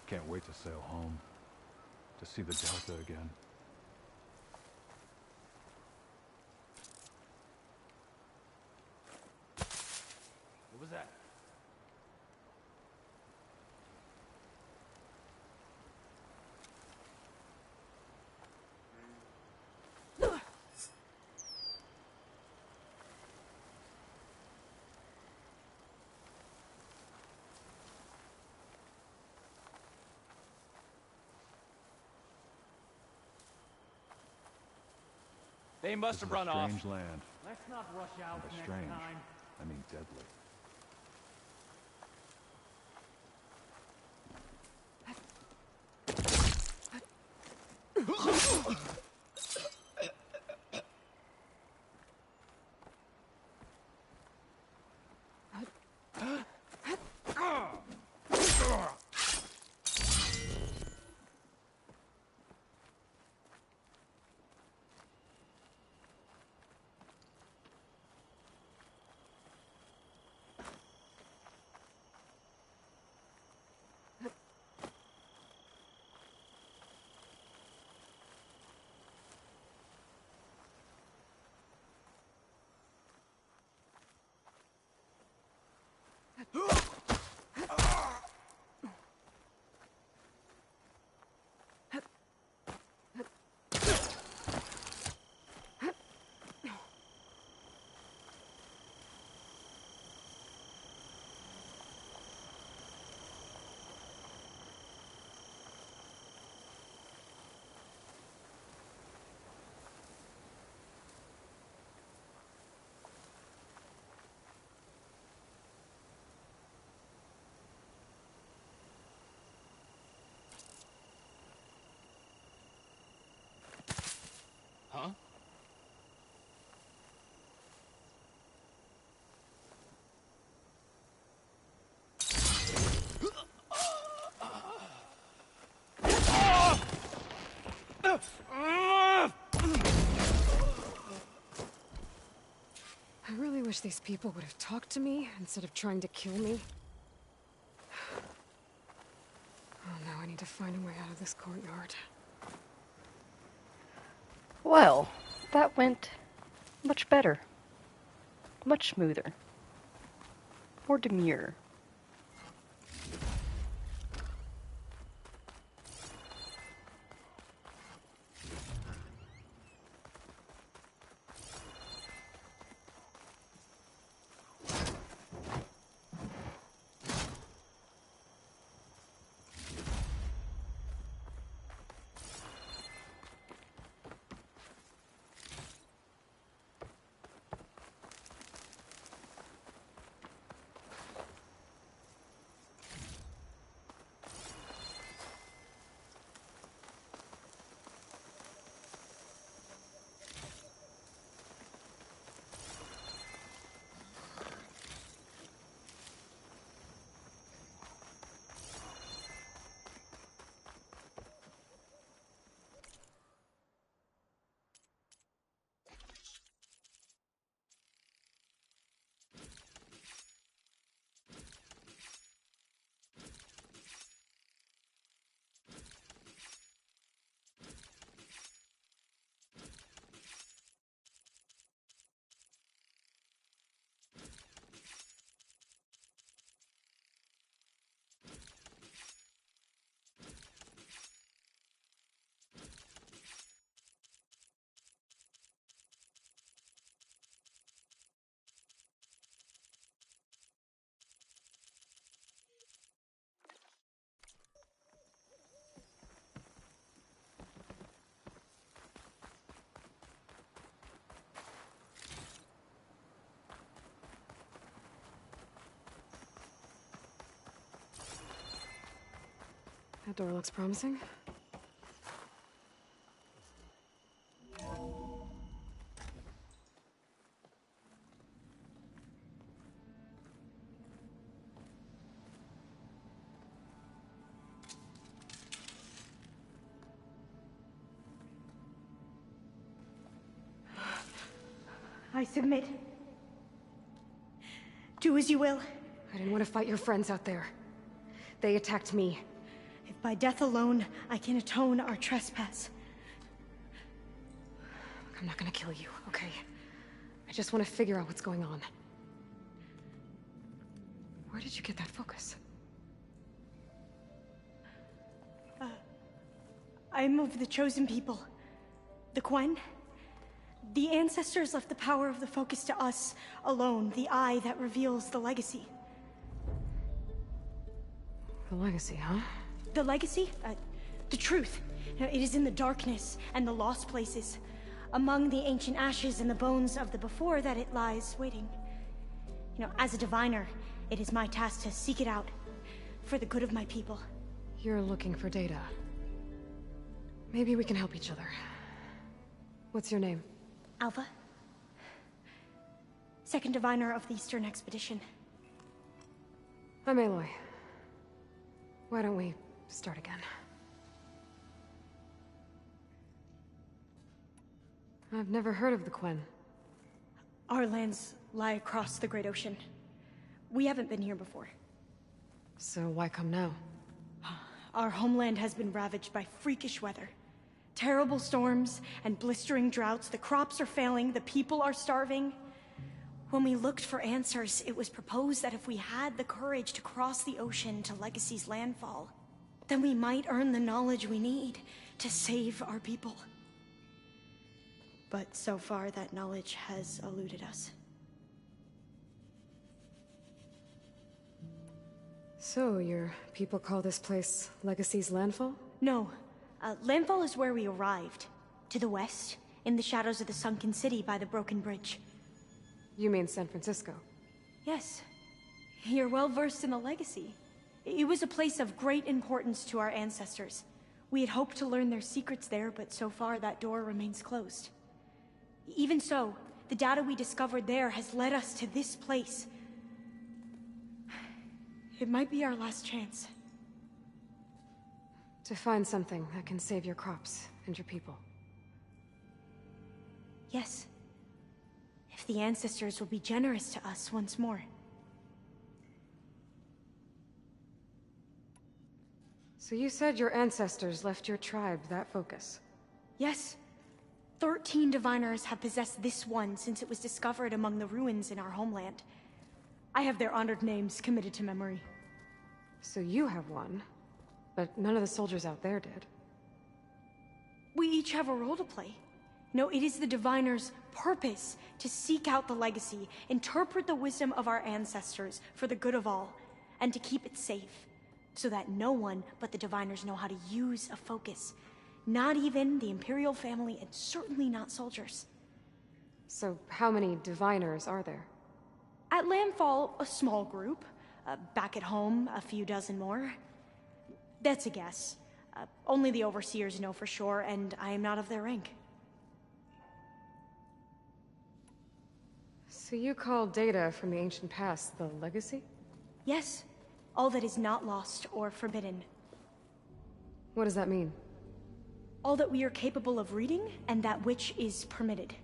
Can't wait to sail home, to see the Delta again. What was that? They must have run off. Strange land. Let's not rush out And by next strange, time. I mean deadly. I really wish these people would have talked to me instead of trying to kill me. Oh, now I need to find a way out of this courtyard. Well, that went much better. Much smoother. More demure. That door looks promising. I submit. Do as you will. I didn't want to fight your friends out there. They attacked me. If by death alone I can atone our trespass. I'm not gonna kill you, okay? I just want to figure out what's going on. Where did you get that focus? I'm of the chosen people. The Quen. The ancestors left the power of the focus to us alone, the eye that reveals the legacy. The legacy, huh? The legacy? The truth. It is in the darkness and the lost places. Among the ancient ashes and the bones of the before that it lies waiting. As a diviner, it is my task to seek it out. For the good of my people. You're looking for data. Maybe we can help each other. What's your name? Alpha. Second diviner of the Eastern Expedition. I'm Aloy. Why don't we start again? I've never heard of the Quen. Our lands lie across the Great Ocean. We haven't been here before. So why come now? Our homeland has been ravaged by freakish weather. Terrible storms and blistering droughts. The crops are failing, the people are starving. When we looked for answers, it was proposed that if we had the courage to cross the ocean to Legacy's landfall, then we might earn the knowledge we need to save our people. But so far, that knowledge has eluded us. So, your people call this place Legacy's landfall? No. Landfall is where we arrived. To the west, in the shadows of the sunken city by the broken bridge. You mean San Francisco? Yes. You're well versed in the legacy. It was a place of great importance to our ancestors. We had hoped to learn their secrets there, but so far that door remains closed. Even so, the data we discovered there has led us to this place. It might be our last chance. To find something that can save your crops and your people. Yes. If the ancestors will be generous to us once more. So you said your ancestors left your tribe that focus? Yes. 13 diviners have possessed this one since it was discovered among the ruins in our homeland. I have their honored names committed to memory. So you have one, but none of the soldiers out there did. We each have a role to play. No, it is the diviner's purpose to seek out the legacy, interpret the wisdom of our ancestors for the good of all, and to keep it safe, so that no one but the diviners know how to use a focus. Not even the Imperial family, and certainly not soldiers. So how many diviners are there? At Landfall, a small group. Back at home, a few dozen more. That's a guess. Only the overseers know for sure, and I am not of their rank. So you call data from the ancient past the legacy? Yes. All that is not lost or forbidden. What does that mean? All that we are capable of reading, and that which is permitted.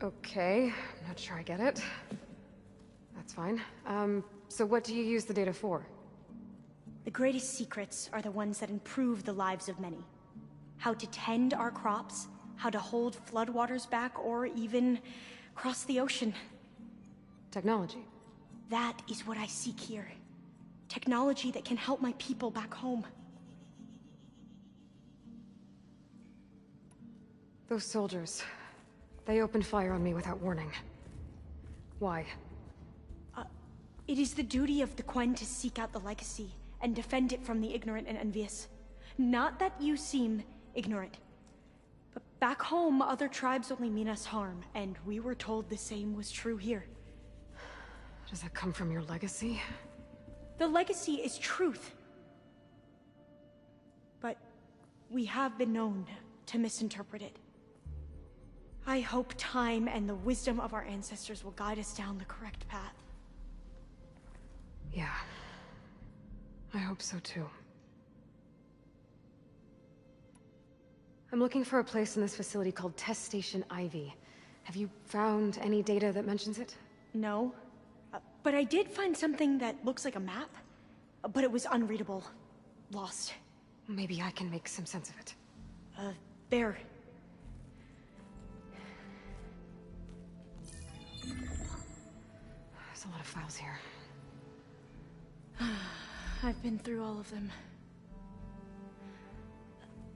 Okay, I'm not sure I get it. That's fine. So what do you use the data for? The greatest secrets are the ones that improve the lives of many. How to tend our crops, how to hold floodwaters back, or even cross the ocean. Technology. That is what I seek here. Technology that can help my people back home. Those soldiers, they opened fire on me without warning. Why? It is the duty of the Quen to seek out the legacy and defend it from the ignorant and envious. Not that you seem ignorant. But back home, other tribes only mean us harm, and we were told the same was true here. Does that come from your legacy? The legacy is truth. But we have been known to misinterpret it. I hope time and the wisdom of our ancestors will guide us down the correct path. Yeah. I hope so too. I'm looking for a place in this facility called Test Station Ivy. Have you found any data that mentions it? No. But I did find something that looks like a map. But it was unreadable. Lost. Maybe I can make some sense of it. There. There's a lot of files here. I've been through all of them.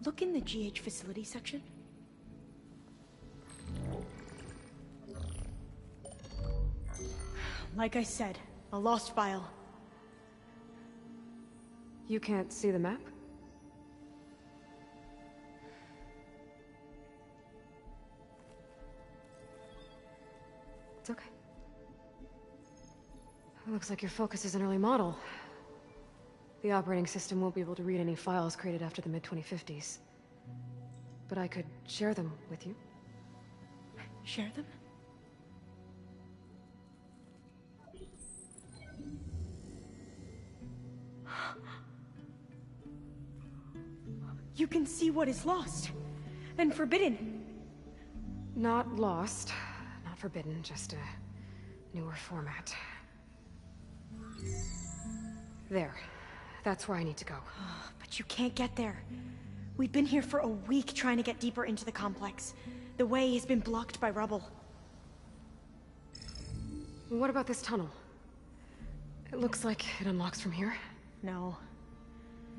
Look in the GH facility section. Like I said, a lost file. You can't see the map? It's okay. It looks like your focus is an early model. The operating system won't be able to read any files created after the mid-2050s. But I could share them with you. Share them? You can see what is lost and forbidden. Not lost, not forbidden, just a newer format. There. That's where I need to go. But you can't get there. We've been here for a week trying to get deeper into the complex. The way has been blocked by rubble. What about this tunnel? It looks like it unlocks from here. No.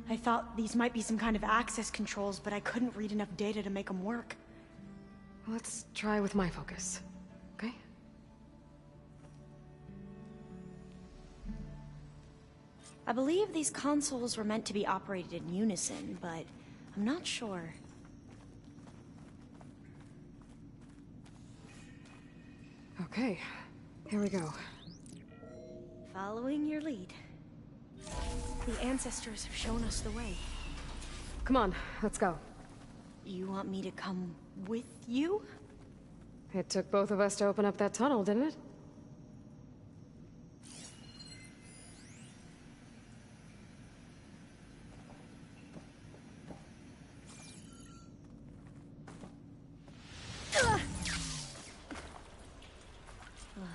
I thought these might be some kind of access controls, but I couldn't read enough data to make them work. Let's try with my focus, okay? I believe these consoles were meant to be operated in unison, but I'm not sure. Okay, here we go. Following your lead. The ancestors have shown us the way. Come on, let's go. You want me to come with you? It took both of us to open up that tunnel, didn't it?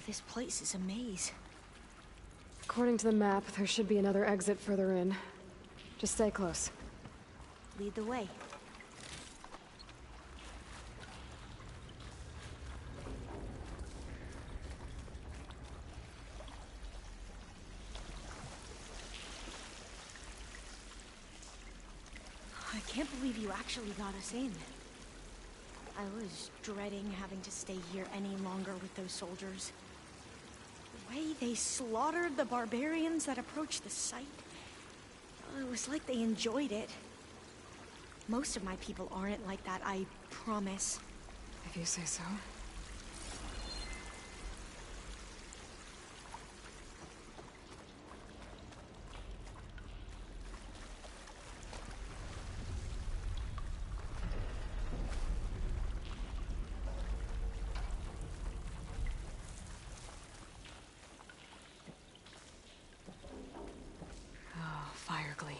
this place is a maze. According to the map, there should be another exit further in. Just stay close. Lead the way. I can't believe you actually got us in. I was dreading having to stay here any longer with those soldiers. The way they slaughtered the barbarians that approached the site, it was like they enjoyed it. Most of my people aren't like that, I promise. If you say so. Fire gleam.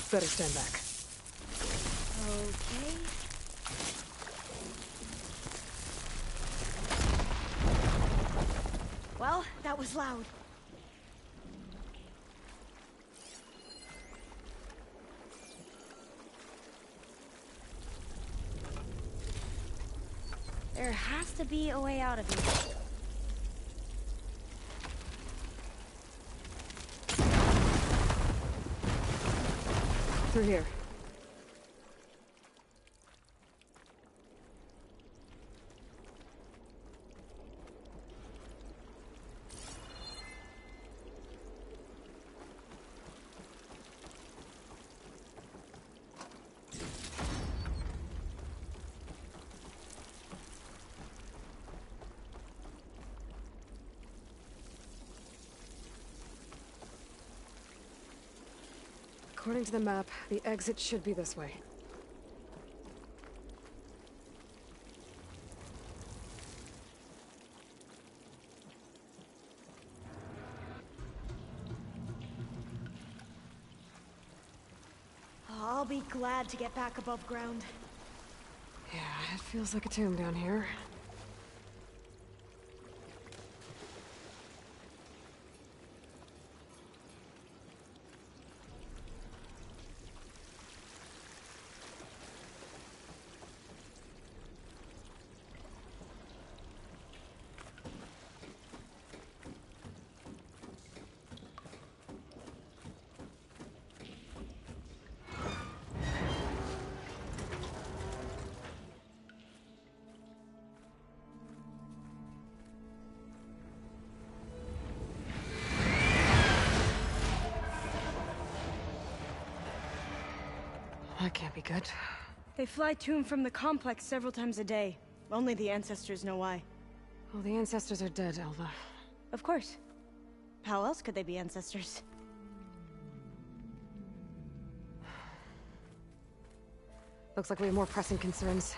Better stand back. Okay. Well, that was loud. There has to be a way out of here. Through here. According to the map, the exit should be this way. I'll be glad to get back above ground. Yeah, it feels like a tomb down here. That can't be good. They fly to and from the complex several times a day. Only the ancestors know why. Well, the ancestors are dead, Elva. Of course. How else could they be ancestors? Looks like we have more pressing concerns.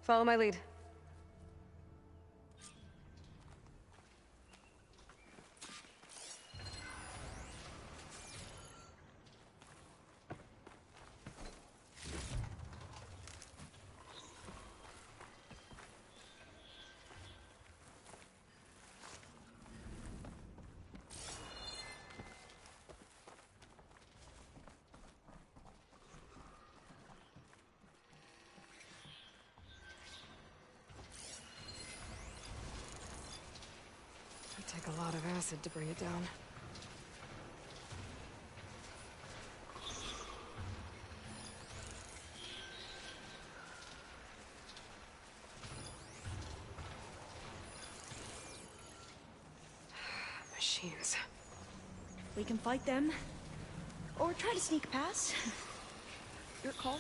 Follow my lead. Take a lot of acid to bring it down. Machines. We can fight them, or try to sneak past. Your call.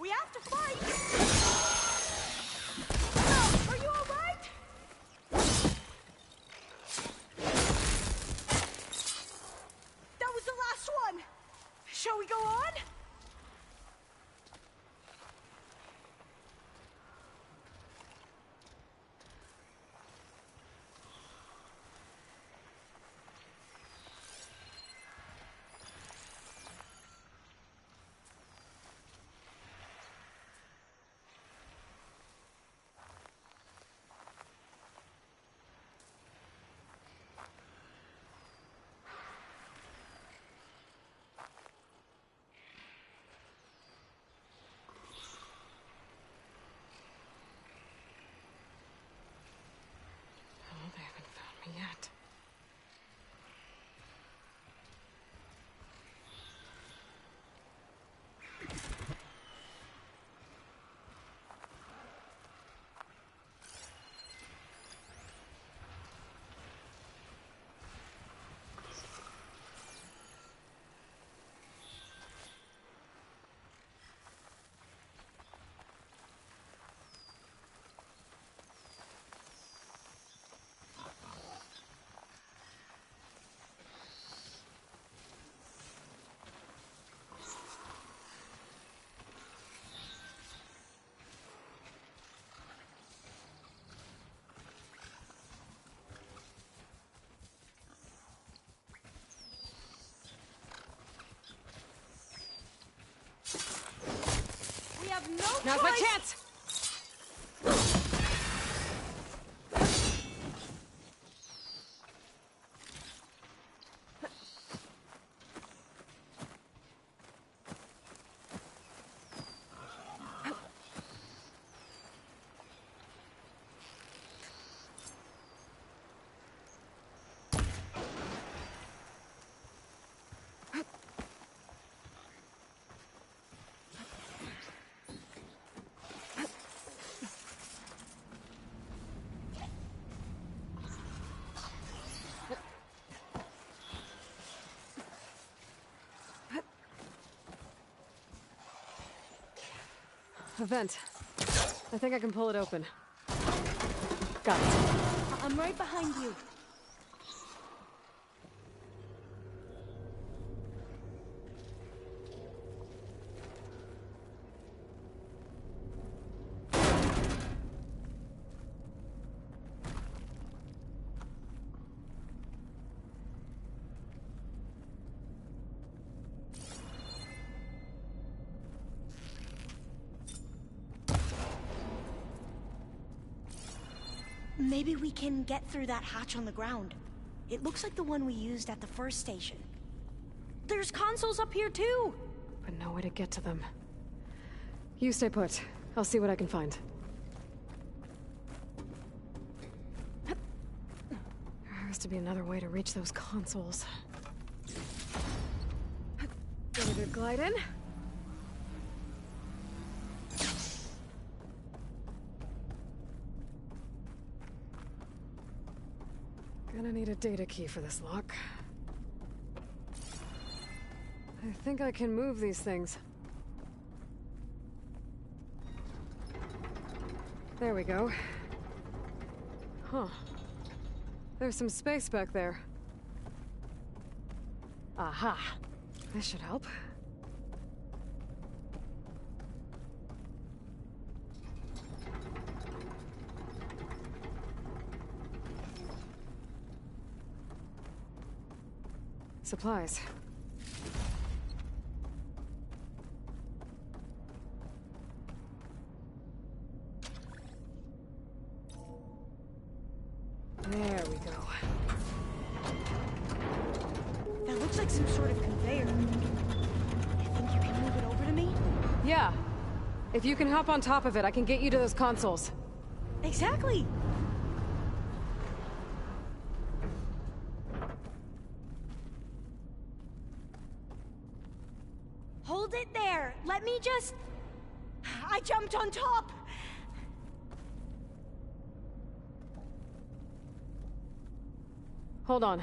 We have to fight! Oh, are you all right? Now's my chance! A vent. I think I can pull it open. Got it. I'm right behind you. Maybe we can get through that hatch on the ground. It looks like the one we used at the first station. There's consoles up here too! But no way to get to them. You stay put. I'll see what I can find. There has to be another way to reach those consoles. Ready to glide in? Gonna need a data key for this lock. I think I can move these things. There we go. Huh. There's some space back there. Aha! This should help. Supplies. There we go. That looks like some sort of conveyor. You think you can move it over to me? Yeah. If you can hop on top of it, I can get you to those consoles. Exactly! Hold it there! Let me just... I jumped on top! Hold on.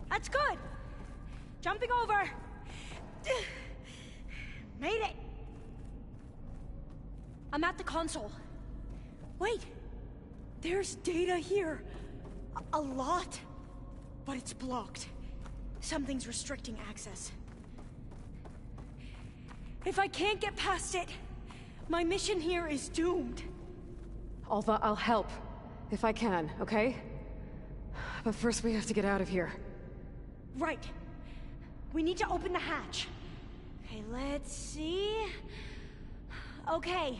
That's good! Jumping over! Made it! I'm at the console. Wait! There's data here. A lot. But it's blocked. Something's restricting access. If I can't get past it, my mission here is doomed. I'll help. If I can, okay? But first we have to get out of here. Right. We need to open the hatch. Okay, let's see... Okay.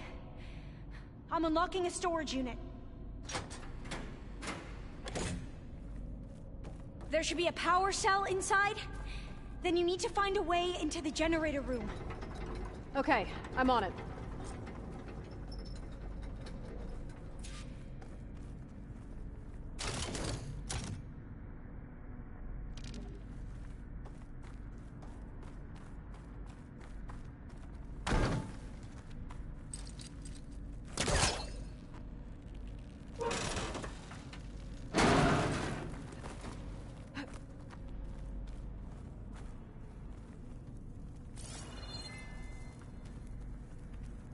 I'm unlocking a storage unit. There should be a power cell inside. Then you need to find a way into the generator room. Okay, I'm on it.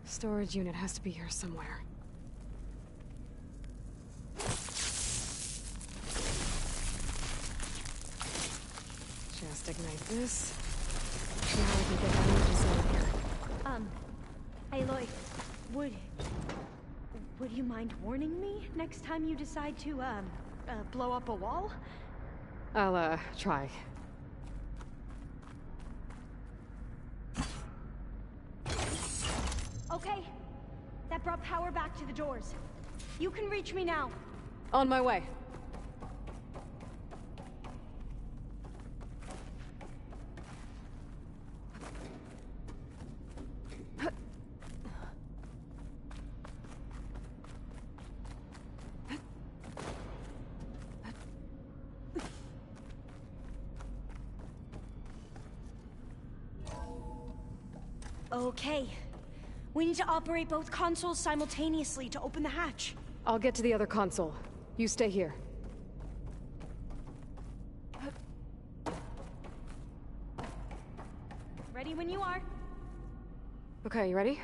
Storage unit has to be here somewhere. Just ignite this. Now we can get the images in here. Aloy, Would you mind warning me next time you decide to, blow up a wall? I'll, try. Okay. That brought power back to the doors. You can reach me now. On my way. Okay. We need to operate both consoles simultaneously to open the hatch. I'll get to the other console. You stay here. Ready when you are. Okay, you ready?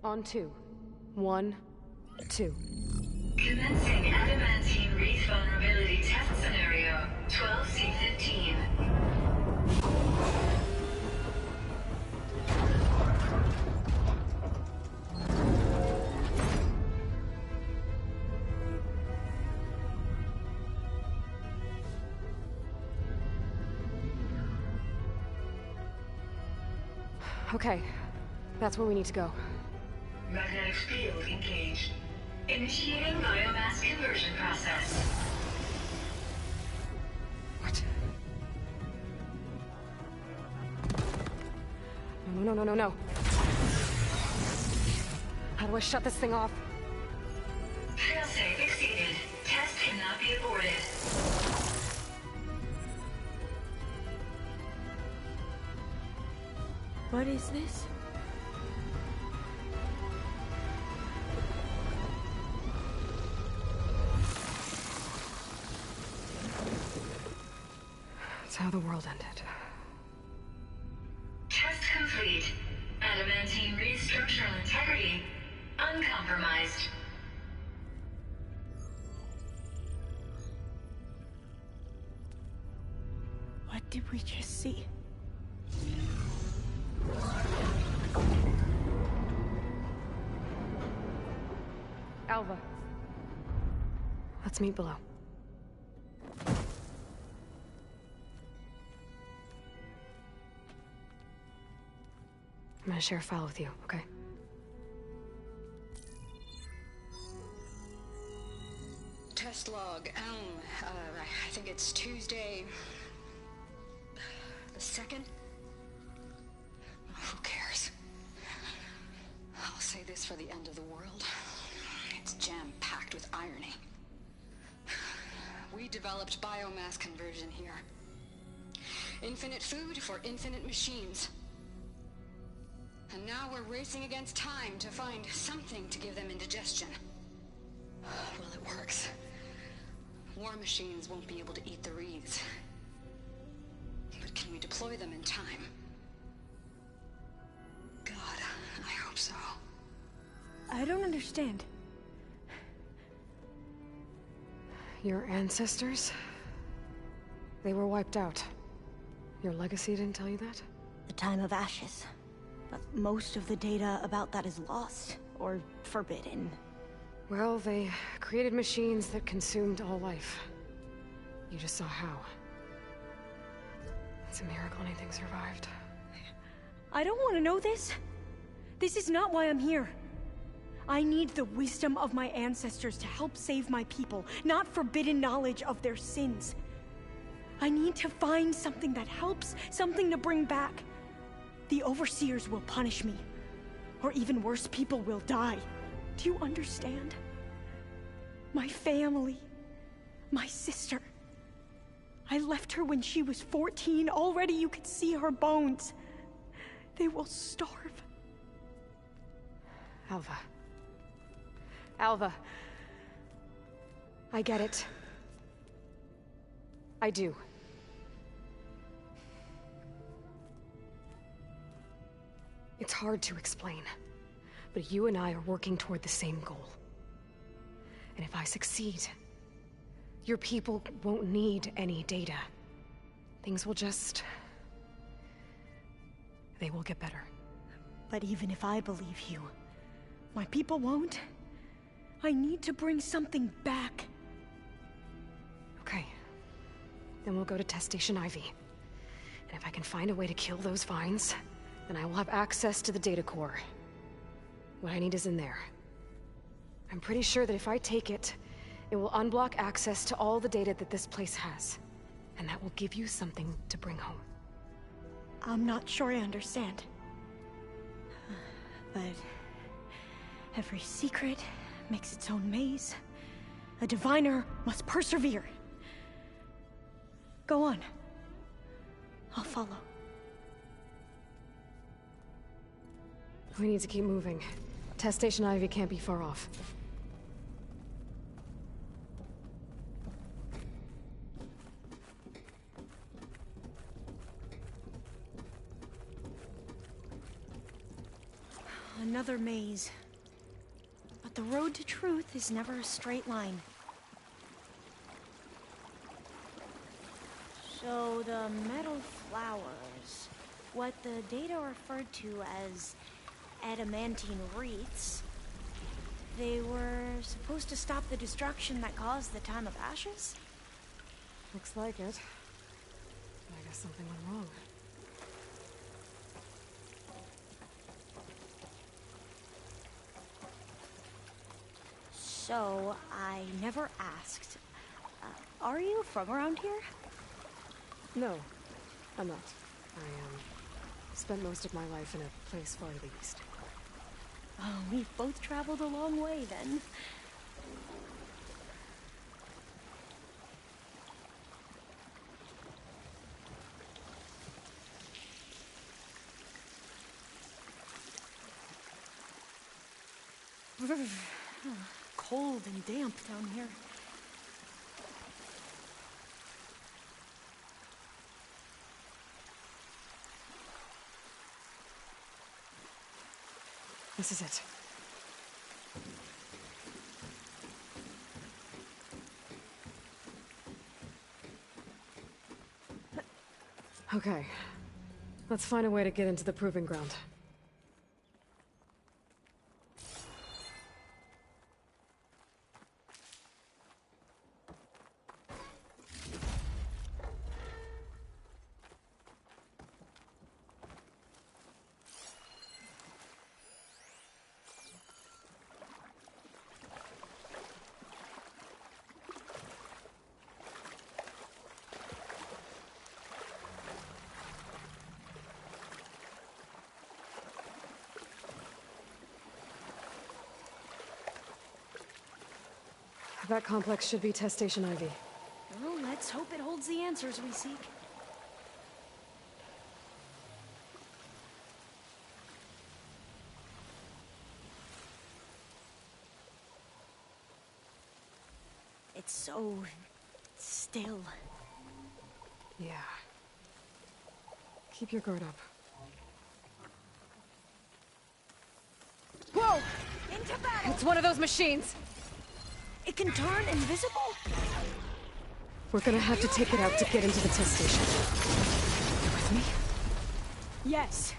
On 2. 1, 2. Commencing adamantine wreath vulnerability test scenario 12C15. Okay, that's where we need to go. Magnetic field engaged. Initiating biomass conversion process. What? No. How do I shut this thing off? Failsafe exceeded. Test cannot be aborted. What is this? That's how the world ended. Test complete. Adamantine wreath structural integrity uncompromised. What did we just see? Alva. Let's meet below. I'm gonna share a file with you, okay? Test log, I think it's Tuesday... the 2nd? Who cares? I'll say this for the end of the world. It's jam-packed with irony. We developed biomass conversion here. Infinite food for infinite machines. And now we're racing against time to find something to give them indigestion. Well, it works. War machines won't be able to eat the wreaths. But can we deploy them in time? God, I hope so. I don't understand. Your ancestors? They were wiped out. Your legacy didn't tell you that? The time of ashes. But most of the data about that is lost, or forbidden. Well, they created machines that consumed all life. You just saw how. It's a miracle anything survived. I don't want to know this. This is not why I'm here. I need the wisdom of my ancestors to help save my people, not forbidden knowledge of their sins. I need to find something that helps, something to bring back. The overseers will punish me. Or even worse, people will die. Do you understand? My family. My sister. I left her when she was 14. Already you could see her bones. They will starve. Alva. Alva. I get it. I do. It's hard to explain, but you and I are working toward the same goal. And if I succeed, your people won't need any data. Things will just... they will get better. But even if I believe you, my people won't. I need to bring something back. Okay. Then we'll go to Test Station Ivy. And if I can find a way to kill those vines, then I will have access to the data core. What I need is in there. I'm pretty sure that if I take it, it will unblock access to all the data that this place has. And that will give you something to bring home. I'm not sure I understand. But every secret makes its own maze. A diviner must persevere. Go on. I'll follow. We need to keep moving. Test Station Ivy can't be far off. Another maze. But the road to truth is never a straight line. So the metal flowers, what the data referred to as adamantine wreaths, they were supposed to stop the destruction that caused the Time of Ashes? Looks like it. I guess something went wrong. So, I never asked. Are you from around here? No, I'm not. I spent most of my life in a place far to the east. Oh, we've both traveled a long way then. Cold and damp down here. This is it. Okay. Let's find a way to get into the proving ground. That complex should be Test Station Ivy. Well, let's hope it holds the answers we seek. It's so still. Yeah. Keep your guard up. Whoa! Into battle! It's one of those machines! It can turn invisible? We're gonna have to take it out to get into the test station. You with me? Yes.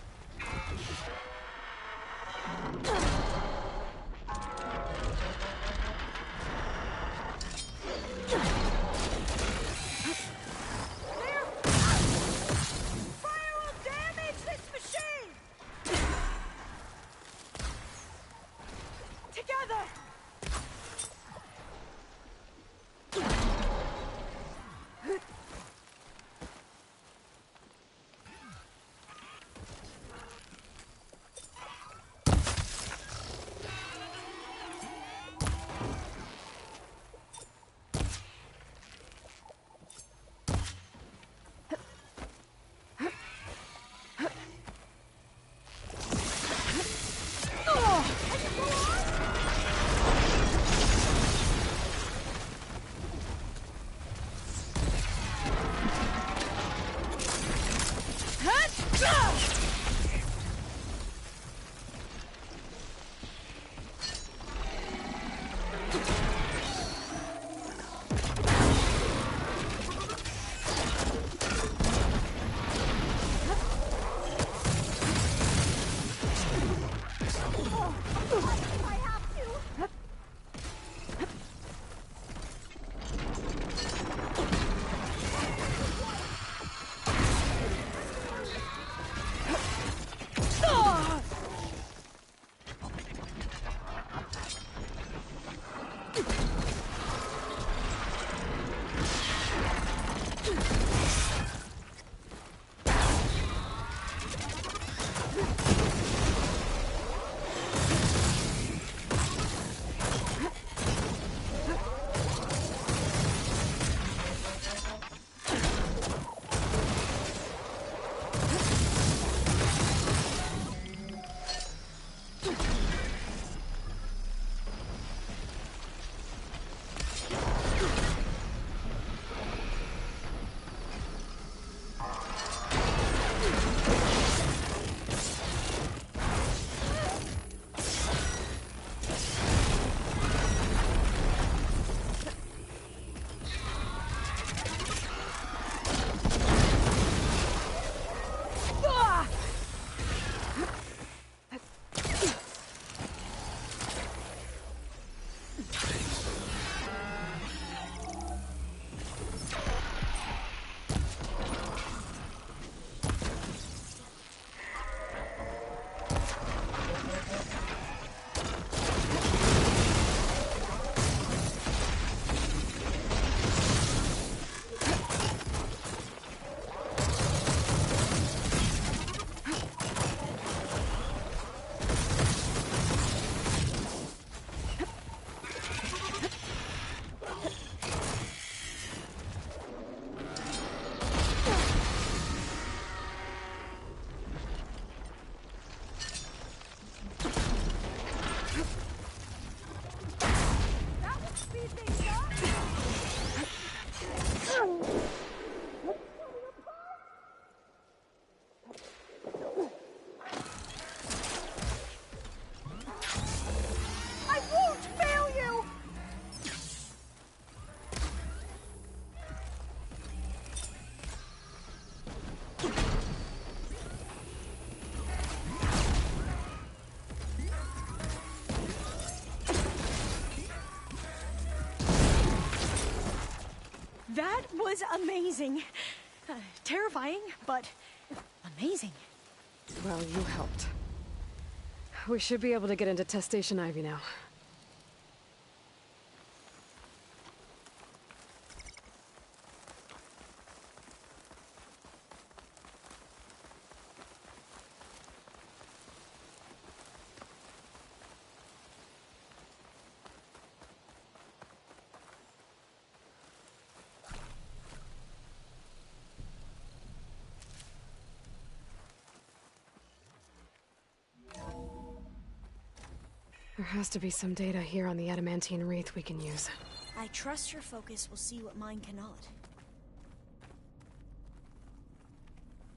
That was amazing. Terrifying, but amazing. Well, you helped. We should be able to get into Test Station Ivy now. There has to be some data here on the adamantine wreath we can use. I trust your focus will see what mine cannot.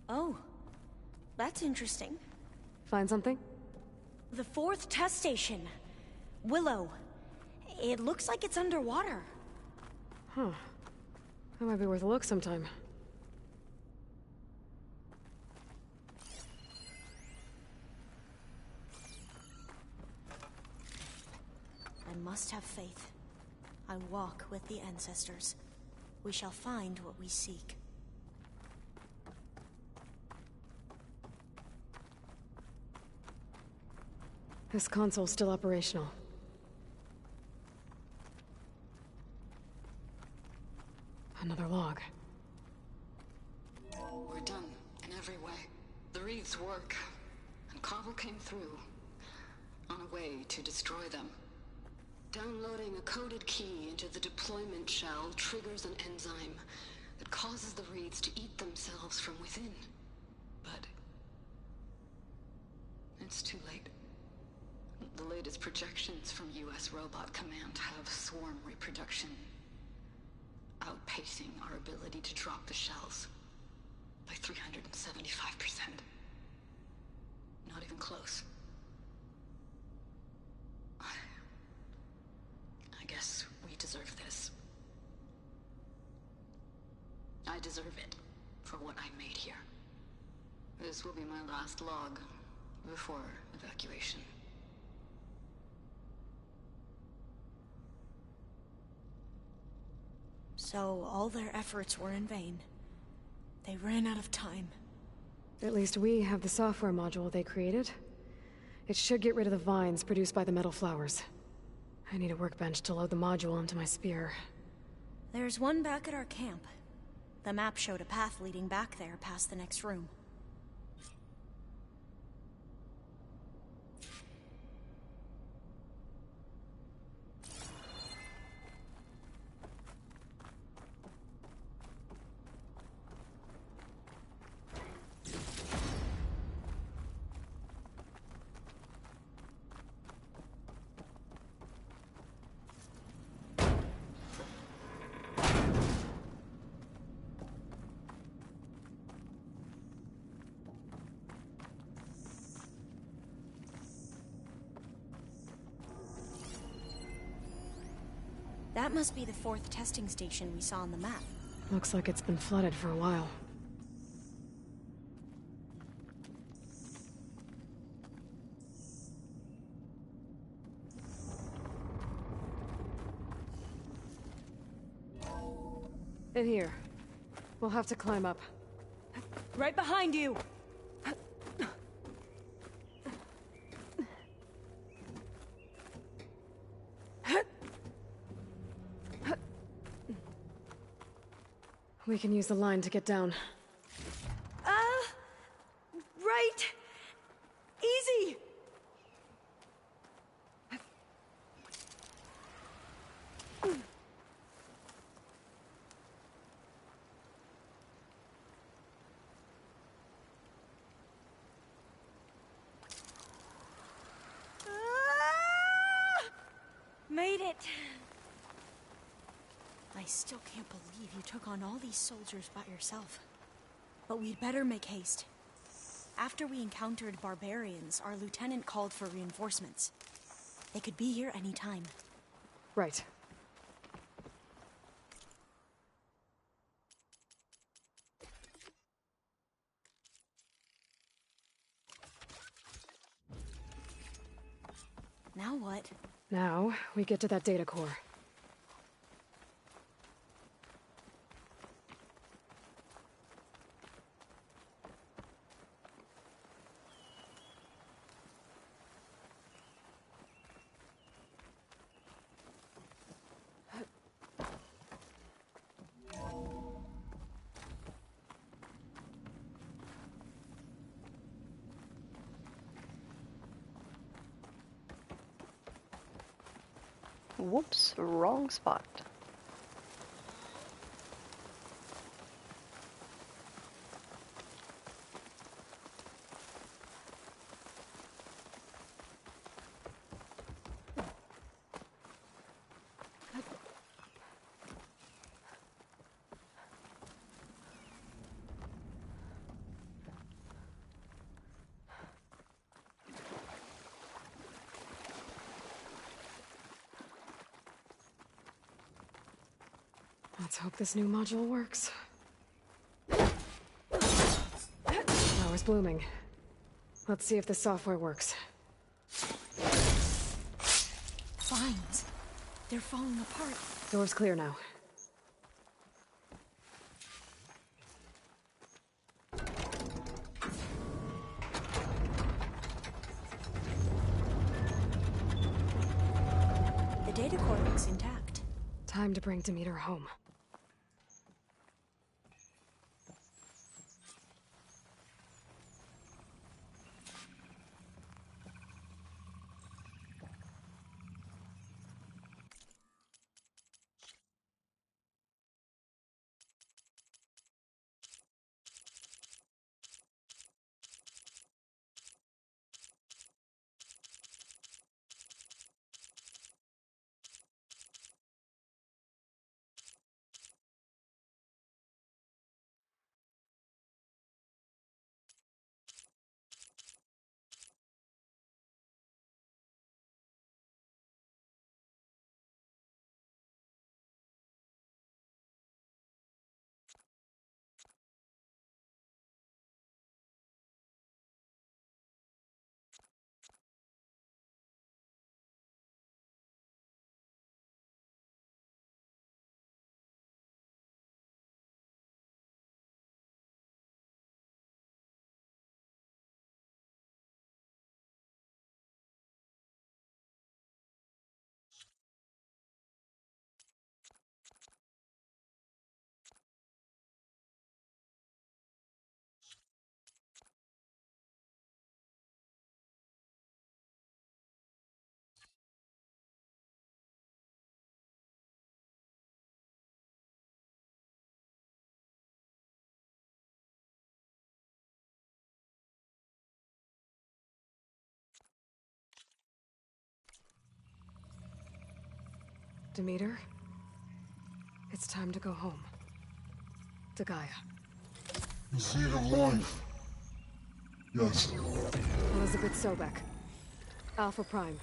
Oh, that's interesting. Find something? The 4th test station. Willow. It looks like it's underwater. Huh. That might be worth a look sometime. I must have faith. I walk with the ancestors. We shall find what we seek. This console's still operational. Another log. We're done, in every way. The wreaths work, and Carvel came through, on a way to destroy them. Downloading a coded key into the deployment shell triggers an enzyme that causes the wreaths to eat themselves from within. But it's too late. The latest projections from US Robot Command have swarm reproduction, outpacing our ability to drop the shells by 375%. Not even close. I guess we deserve this. I deserve it for what I made here. This will be my last log before evacuation. So all their efforts were in vain. They ran out of time. At least we have the software module they created. It should get rid of the vines produced by the metal flowers. I need a workbench to load the module into my spear. There's one back at our camp. The map showed a path leading back there past the next room. That must be the 4th testing station we saw on the map. Looks like it's been flooded for a while. In here. We'll have to climb up. Right behind you! We can use the line to get down. Right! Easy! Made it! I still can't believe you took on all these soldiers by yourself. But we'd better make haste. After we encountered barbarians, our lieutenant called for reinforcements. They could be here any time. Right. Now what? Now, we get to that data core. Whoops, wrong spot. Let's hope this new module works. Flower's blooming. Let's see if the software works. Vines. They're falling apart. Door's clear now. The data core looks intact. Time to bring Demeter home. Demeter, it's time to go home. To Gaia. The seed of life. Yes. Elizabeth Sobek. Alpha Prime.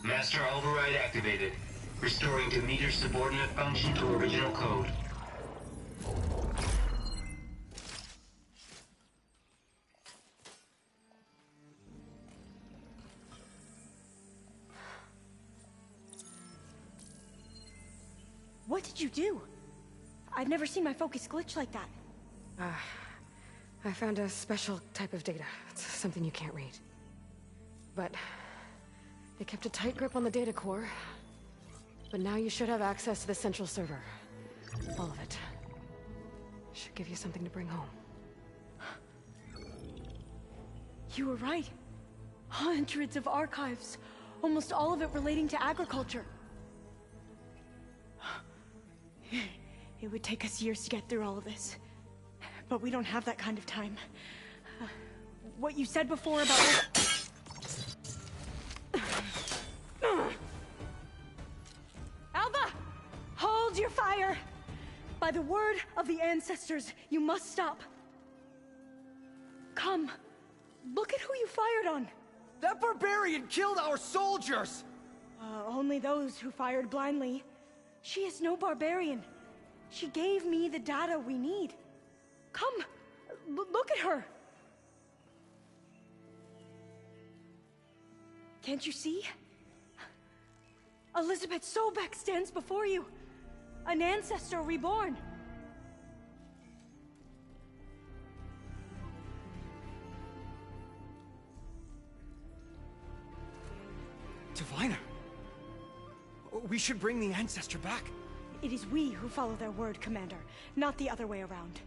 Master override activated. Restoring Demeter's subordinate function to original code. What did you do? I've never seen my focus glitch like that. I found a special type of data. It's something you can't read. But it kept a tight grip on the data core. But now you should have access to the central server. All of it. Should give you something to bring home. You were right. Hundreds of archives. Almost all of it relating to agriculture. It would take us years to get through all of this. But we don't have that kind of time. What you said before about... Alva! Hold your fire! By the word of the ancestors, you must stop. Come. Look at who you fired on. That barbarian killed our soldiers! Only those who fired blindly. She is no barbarian. She gave me the data we need. Come, look at her. Can't you see? Elizabeth Sobek stands before you. An ancestor reborn. Diviner. We should bring the ancestor back. It is we who follow their word, Commander, not the other way around.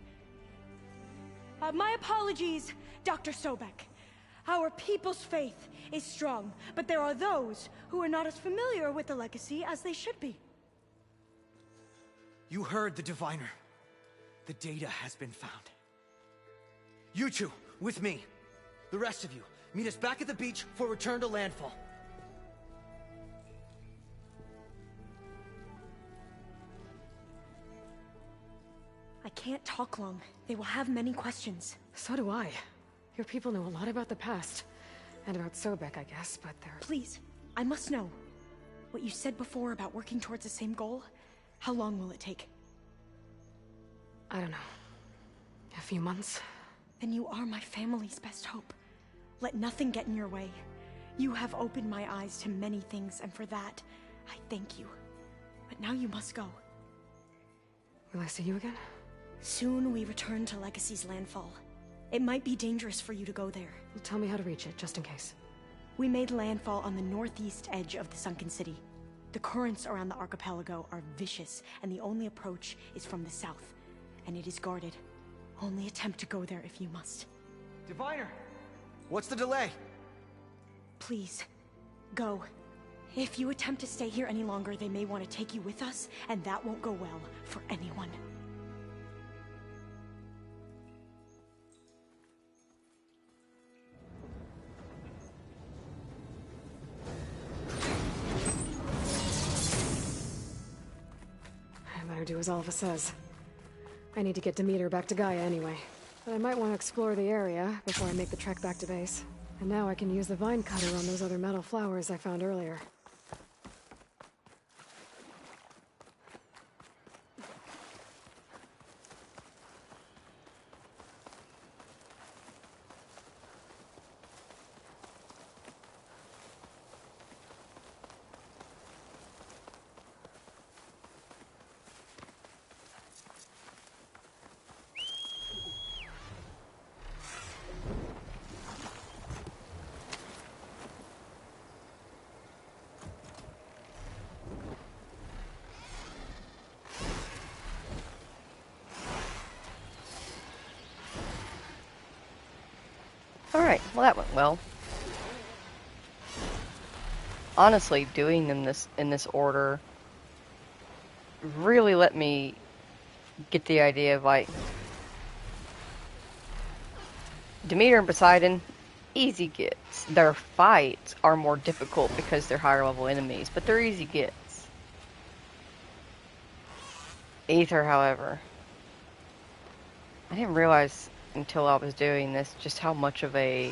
My apologies, Dr. Sobek. Our people's faith is strong, but there are those who are not as familiar with the legacy as they should be. You heard the diviner. The data has been found. You two, with me. The rest of you, meet us back at the beach for return to landfall. I can't talk long. They will have many questions. So do I. Your people know a lot about the past. And about Sobek, I guess, but they're... Please, I must know. What you said before about working towards the same goal, how long will it take? I don't know. A few months? Then you are my family's best hope. Let nothing get in your way. You have opened my eyes to many things, and for that, I thank you. But now you must go. Will I see you again? Soon we return to Legacy's landfall. It might be dangerous for you to go there. Well, tell me how to reach it, just in case. We made landfall on the northeast edge of the sunken city. The currents around the archipelago are vicious, and the only approach is from the south. And it is guarded. Only attempt to go there if you must. Diviner! What's the delay? Please, go. If you attempt to stay here any longer, they may want to take you with us, and that won't go well for anyone. I better do as Alva says. I need to get Demeter back to Gaia anyway. But I might want to explore the area before I make the trek back to base. And now I can use the vine cutter on those other metal flowers I found earlier. Alright, well that went well. Honestly, doing them in this order really let me get the idea of, like, Demeter and Poseidon, easy gets. Their fights are more difficult because they're higher level enemies, but they're easy gets. Aether, however, I didn't realize until I was doing this just how much of a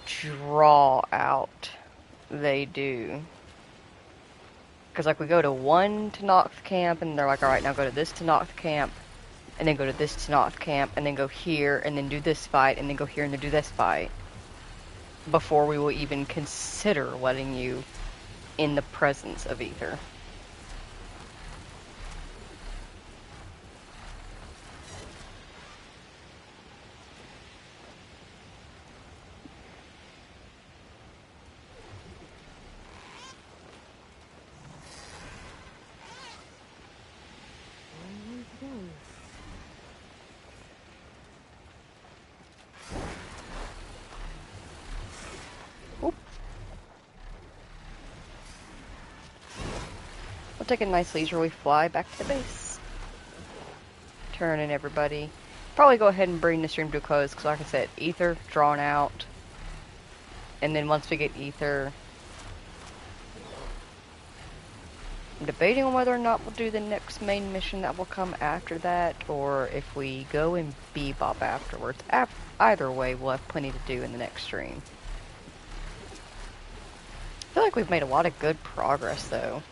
draw out they do. Because, like, we go to one Tenakth camp, and they're like, alright, now go to this Tenakth camp, and then go to this Tenakth camp, and then go here, and then do this fight, and then go here and then do this fight. Before we will even consider letting you in the presence of Ether. We'll take a nice leisurely fly back to the base. Turn in everybody. Probably go ahead and bring the stream to a close, because like I said, Ether, drawn out. And then once we get Ether, I'm debating on whether or not we'll do the next main mission that will come after that, or if we go and bebop afterwards. Either way, we'll have plenty to do in the next stream. I feel like we've made a lot of good progress, though.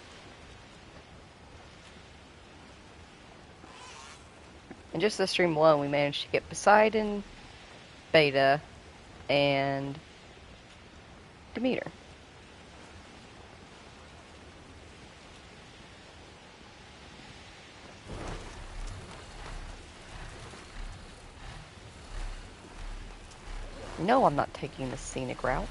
In just this stream alone, we managed to get Poseidon, Beta, and Demeter. No, I'm not taking the scenic route.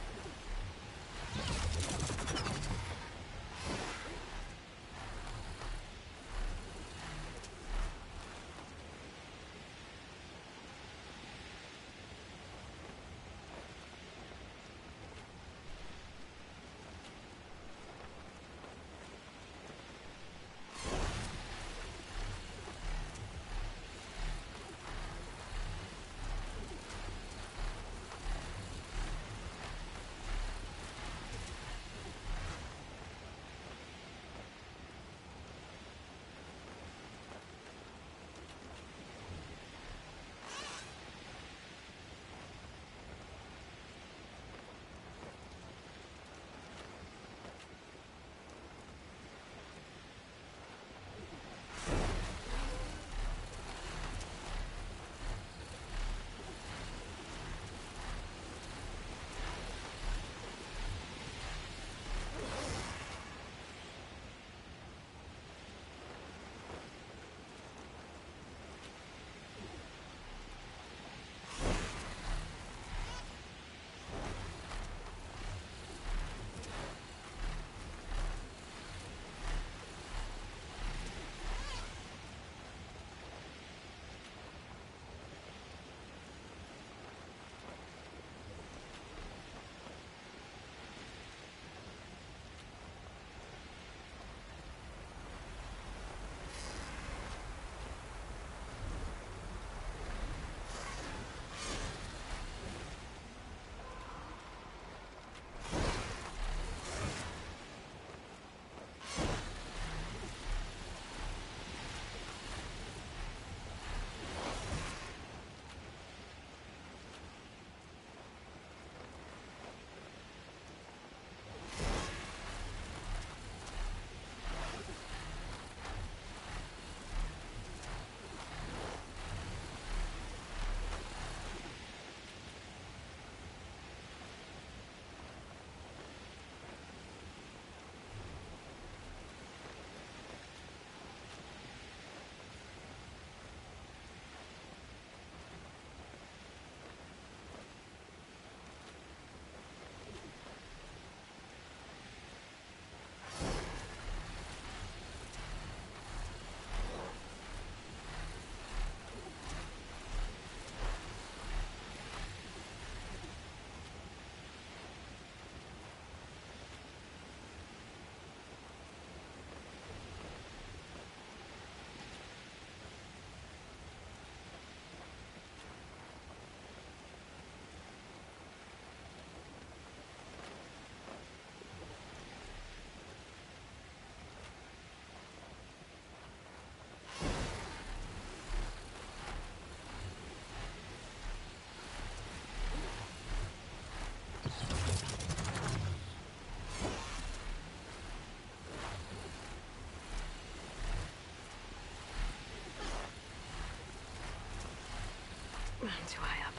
I'm too high up.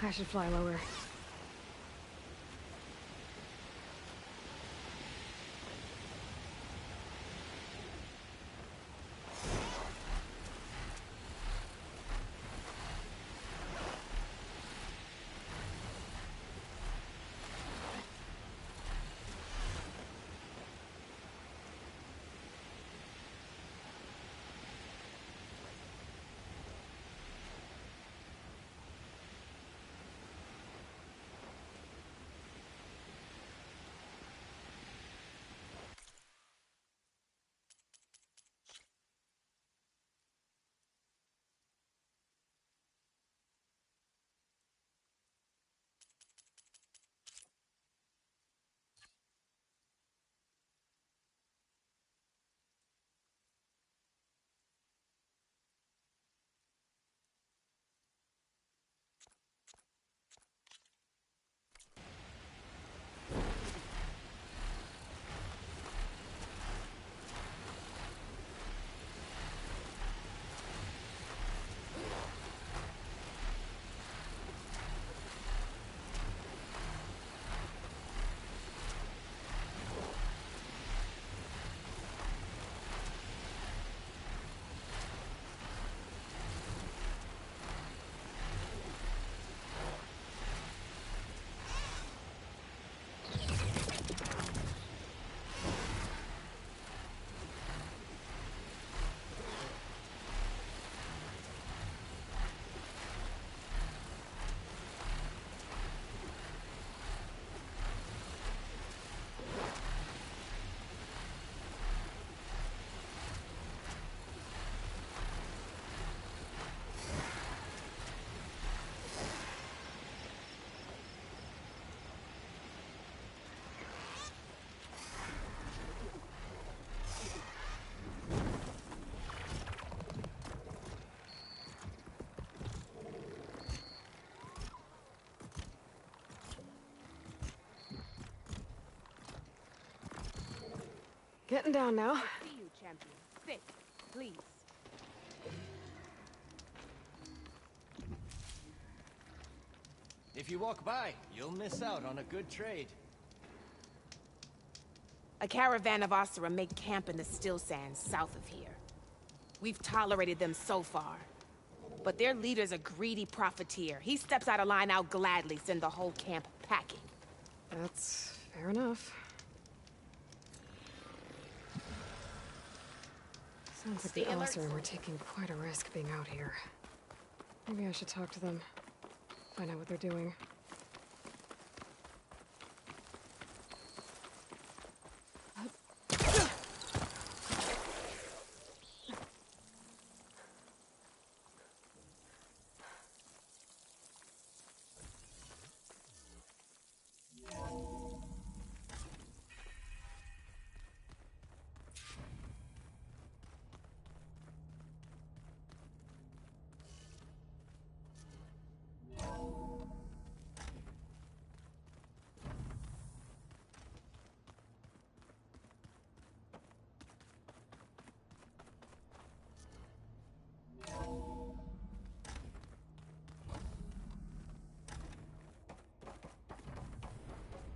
I should fly lower. Getting down now. See you, champion. Sit, please. If you walk by, you'll miss out on a good trade. A caravan of Asura make camp in the still sands south of here. We've tolerated them so far. But their leader's a greedy profiteer. He steps out of line, I'll gladly send the whole camp packing. That's fair enough. Sounds like the Asura were taking quite a risk being out here. Maybe I should talk to them. Find out what they're doing.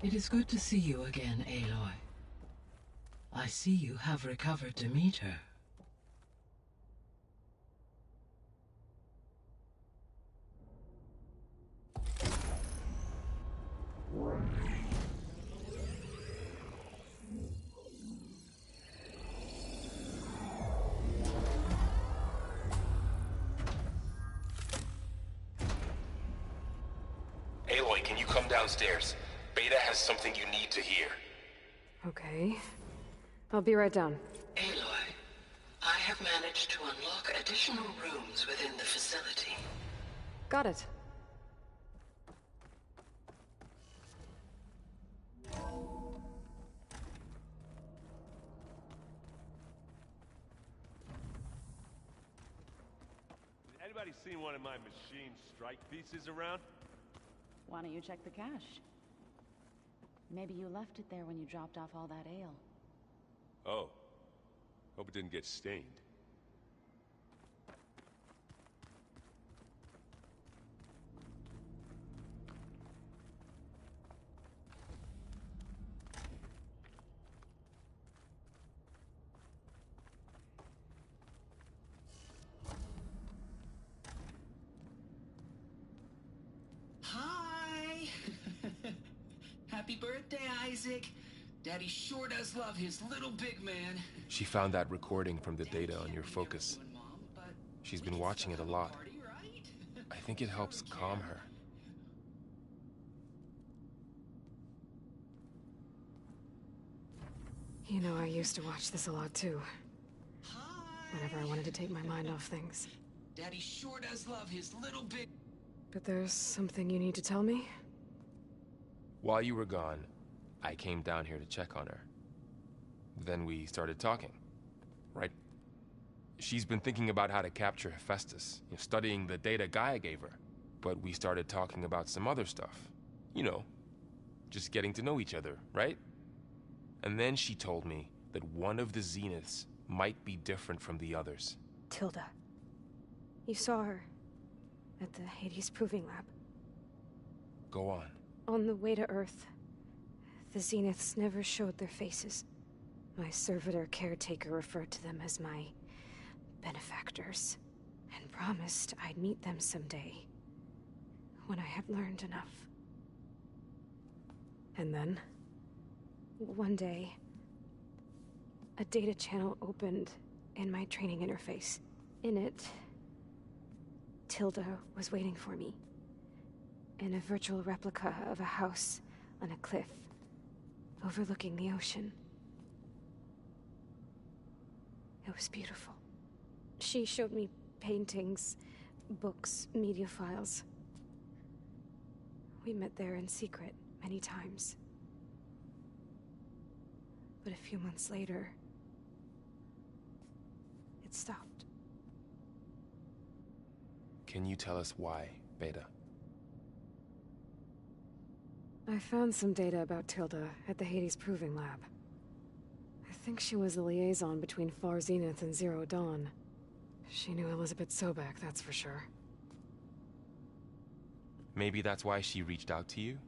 It is good to see you again, Aloy. I see you have recovered Demeter. Aloy, can you come downstairs? Beta has something you need to hear. Okay. I'll be right down. Aloy, I have managed to unlock additional rooms within the facility. Got it. Anybody seen one of my machine strike pieces around? Why don't you check the cache? Maybe you left it there when you dropped off all that ale. Oh. Hope it didn't get stained. Happy birthday, Isaac. Daddy sure does love his little big man. She found that recording from the data on your focus. She's been watching it a lot. I think it helps calm her. You know, I used to watch this a lot too. Whenever I wanted to take my mind off things. Daddy sure does love his little big... But there's something you need to tell me? While you were gone, I came down here to check on her. Then we started talking, right? She's been thinking about how to capture Hephaestus, studying the data Gaia gave her. But we started talking about some other stuff. You know, just getting to know each other, right? And then she told me that one of the Zeniths might be different from the others. Tilda. You saw her at the Hades Proving Lab. Go on. On the way to Earth, the Zeniths never showed their faces. My servitor caretaker referred to them as my benefactors, and promised I'd meet them someday, when I had learned enough. And then, one day, a data channel opened in my training interface. In it, Tilda was waiting for me, in a virtual replica of a house on a cliff, overlooking the ocean. It was beautiful. She showed me paintings, books, media files. We met there in secret many times. But a few months later, it stopped. Can you tell us why, Beta? I found some data about Tilda at the Hades Proving Lab. I think she was the liaison between Far Zenith and Zero Dawn. She knew Elizabeth Sobek, that's for sure. Maybe that's why she reached out to you?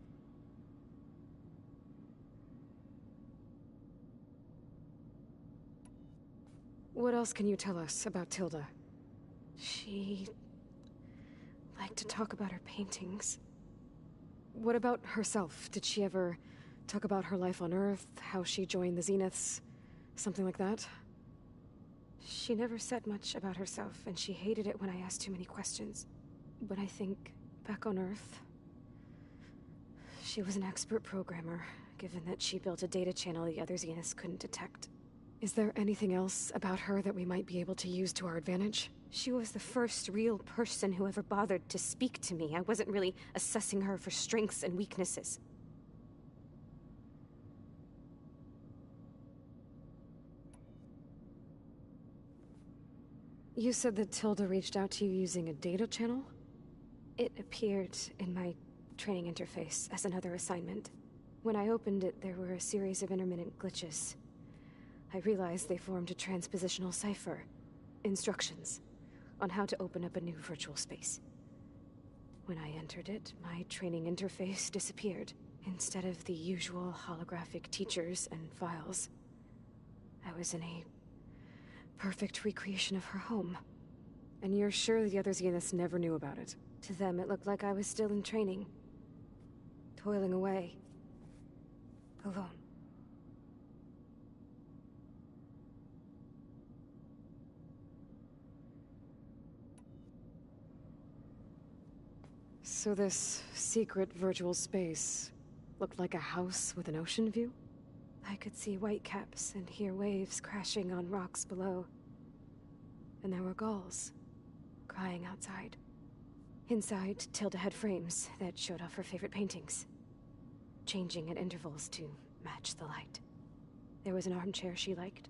What else can you tell us about Tilda? She liked to talk about her paintings. What about herself? Did she ever talk about her life on Earth, how she joined the Zeniths, something like that? She never said much about herself, and she hated it when I asked too many questions. But I think, back on Earth, she was an expert programmer, given that she built a data channel the other Zeniths couldn't detect. Is there anything else about her that we might be able to use to our advantage? She was the first real person who ever bothered to speak to me. I wasn't really assessing her for strengths and weaknesses. You said that Tilda reached out to you using a data channel? It appeared in my training interface as another assignment. When I opened it, there were a series of intermittent glitches. I realized they formed a transpositional cipher. Instructions on how to open up a new virtual space. When I entered it, my training interface disappeared. Instead of the usual holographic teachers and files, I was in a perfect recreation of her home. And you're sure the other Zeniths never knew about it? To them, it looked like I was still in training. Toiling away. Alone. So this secret virtual space looked like a house with an ocean view? I could see whitecaps and hear waves crashing on rocks below. And there were gulls crying outside. Inside, Tilda had frames that showed off her favorite paintings, changing at intervals to match the light. There was an armchair she liked.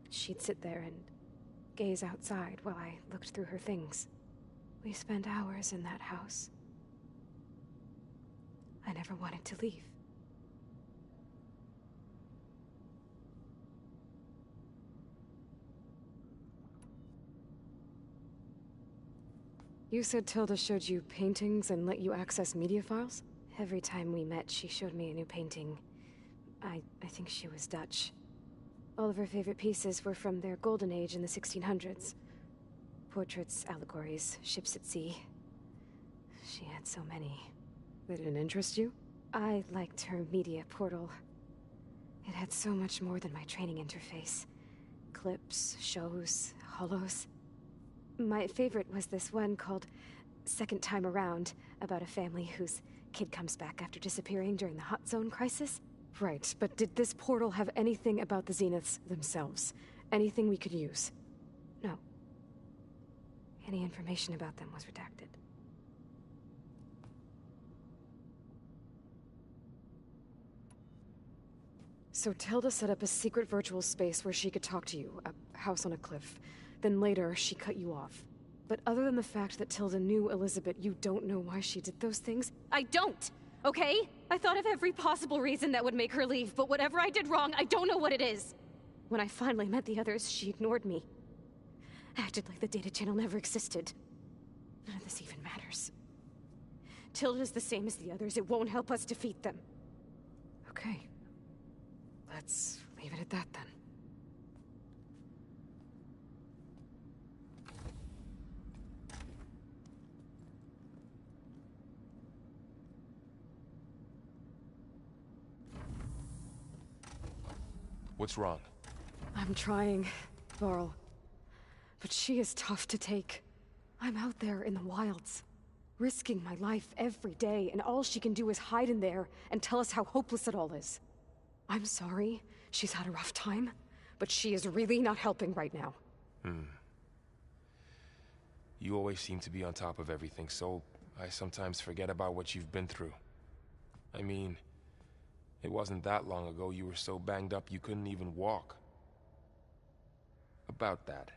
She'd sit there and gaze outside while I looked through her things. We spent hours in that house. I never wanted to leave. You said Tilda showed you paintings and let you access media files? Every time we met, she showed me a new painting. I think she was Dutch. All of her favorite pieces were from their golden age in the 1600s. Portraits, allegories, ships at sea. She had so many. They didn't interest you? I liked her media portal. It had so much more than my training interface. Clips, shows, holos. My favorite was this one called Second Time Around, about a family whose kid comes back after disappearing during the Hot Zone crisis. Right, but did this portal have anything about the Zeniths themselves? Anything we could use? No. Any information about them was redacted. So Tilda set up a secret virtual space where she could talk to you, a house on a cliff. Then later, she cut you off. But other than the fact that Tilda knew Elizabeth, you don't know why she did those things? I don't! Okay? I thought of every possible reason that would make her leave, but whatever I did wrong, I don't know what it is. When I finally met the others, she ignored me. Acted like the data channel never existed. None of this even matters. Tilda's the same as the others. It won't help us defeat them. Okay. Let's leave it at that, then. What's wrong? I'm trying, Varl. But she is tough to take. I'm out there in the wilds, risking my life every day, and all she can do is hide in there and tell us how hopeless it all is. I'm sorry, she's had a rough time, but she is really not helping right now. You always seem to be on top of everything, so I sometimes forget about what you've been through. I mean, it wasn't that long ago you were so banged up you couldn't even walk. About that.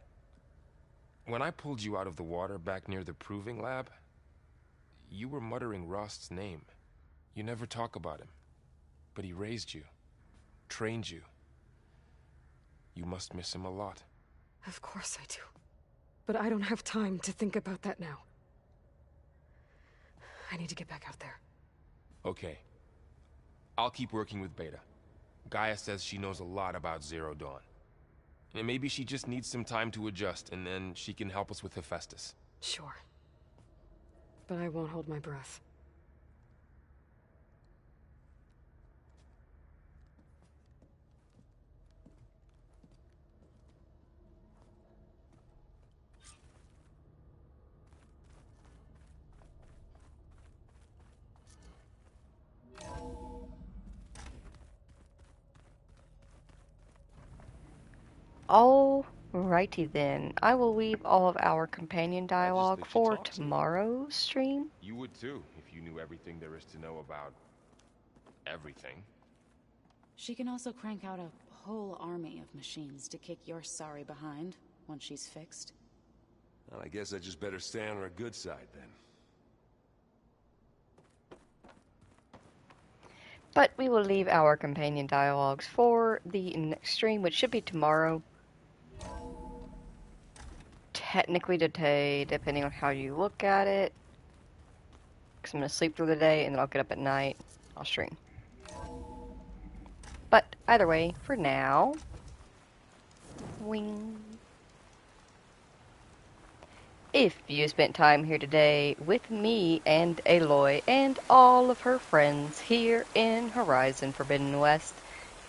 When I pulled you out of the water back near the proving lab, you were muttering Rost's name. You never talk about him. But he raised you, trained you. You must miss him a lot. Of course I do. But I don't have time to think about that now. I need to get back out there. Okay. I'll keep working with Beta. Gaia says she knows a lot about Zero Dawn. And maybe she just needs some time to adjust, and then she can help us with Hephaestus. Sure. But I won't hold my breath. Alrighty then. I will leave all of our companion dialogue for tomorrow's stream. You would too, if you knew everything there is to know about everything. She can also crank out a whole army of machines to kick your sorry behind once she's fixed. Well, I guess I just better stay on her good side then. But we will leave our companion dialogues for the next stream, which should be tomorrow. Technically today, depending on how you look at it. Because I'm going to sleep through the day, and then I'll get up at night. I'll stream. But either way, for now... Wing. If you spent time here today with me and Aloy and all of her friends here in Horizon Forbidden West,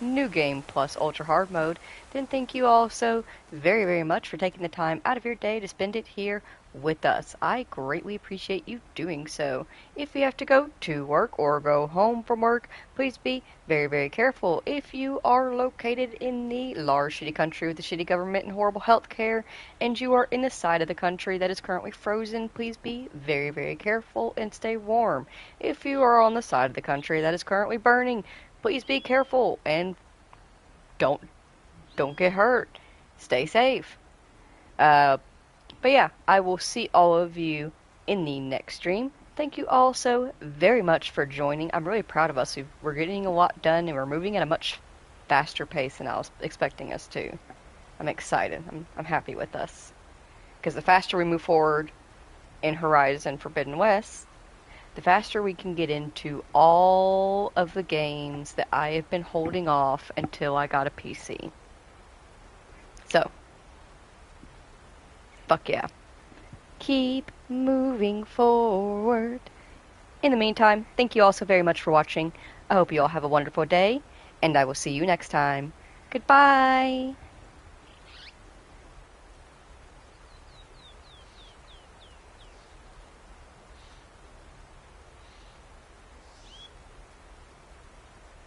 New Game Plus Ultra Hard Mode, then thank you all so very, very much for taking the time out of your day to spend it here with us. I greatly appreciate you doing so. If you have to go to work or go home from work, please be very, very careful. If you are located in the large shitty country with a shitty government and horrible health care, and you are in the side of the country that is currently frozen, please be very, very careful and stay warm. If you are on the side of the country that is currently burning, please be careful and don't get hurt. Stay safe. But yeah, I will see all of you in the next stream. Thank you all so very much for joining. I'm really proud of us. We're getting a lot done, and we're moving at a much faster pace than I was expecting us to. I'm excited. I'm happy with us. Because the faster we move forward in Horizon Forbidden West, the faster we can get into all of the games that I have been holding off until I got a PC. So, fuck yeah. Keep moving forward. In the meantime, thank you all so very much for watching. I hope you all have a wonderful day, and I will see you next time. Goodbye!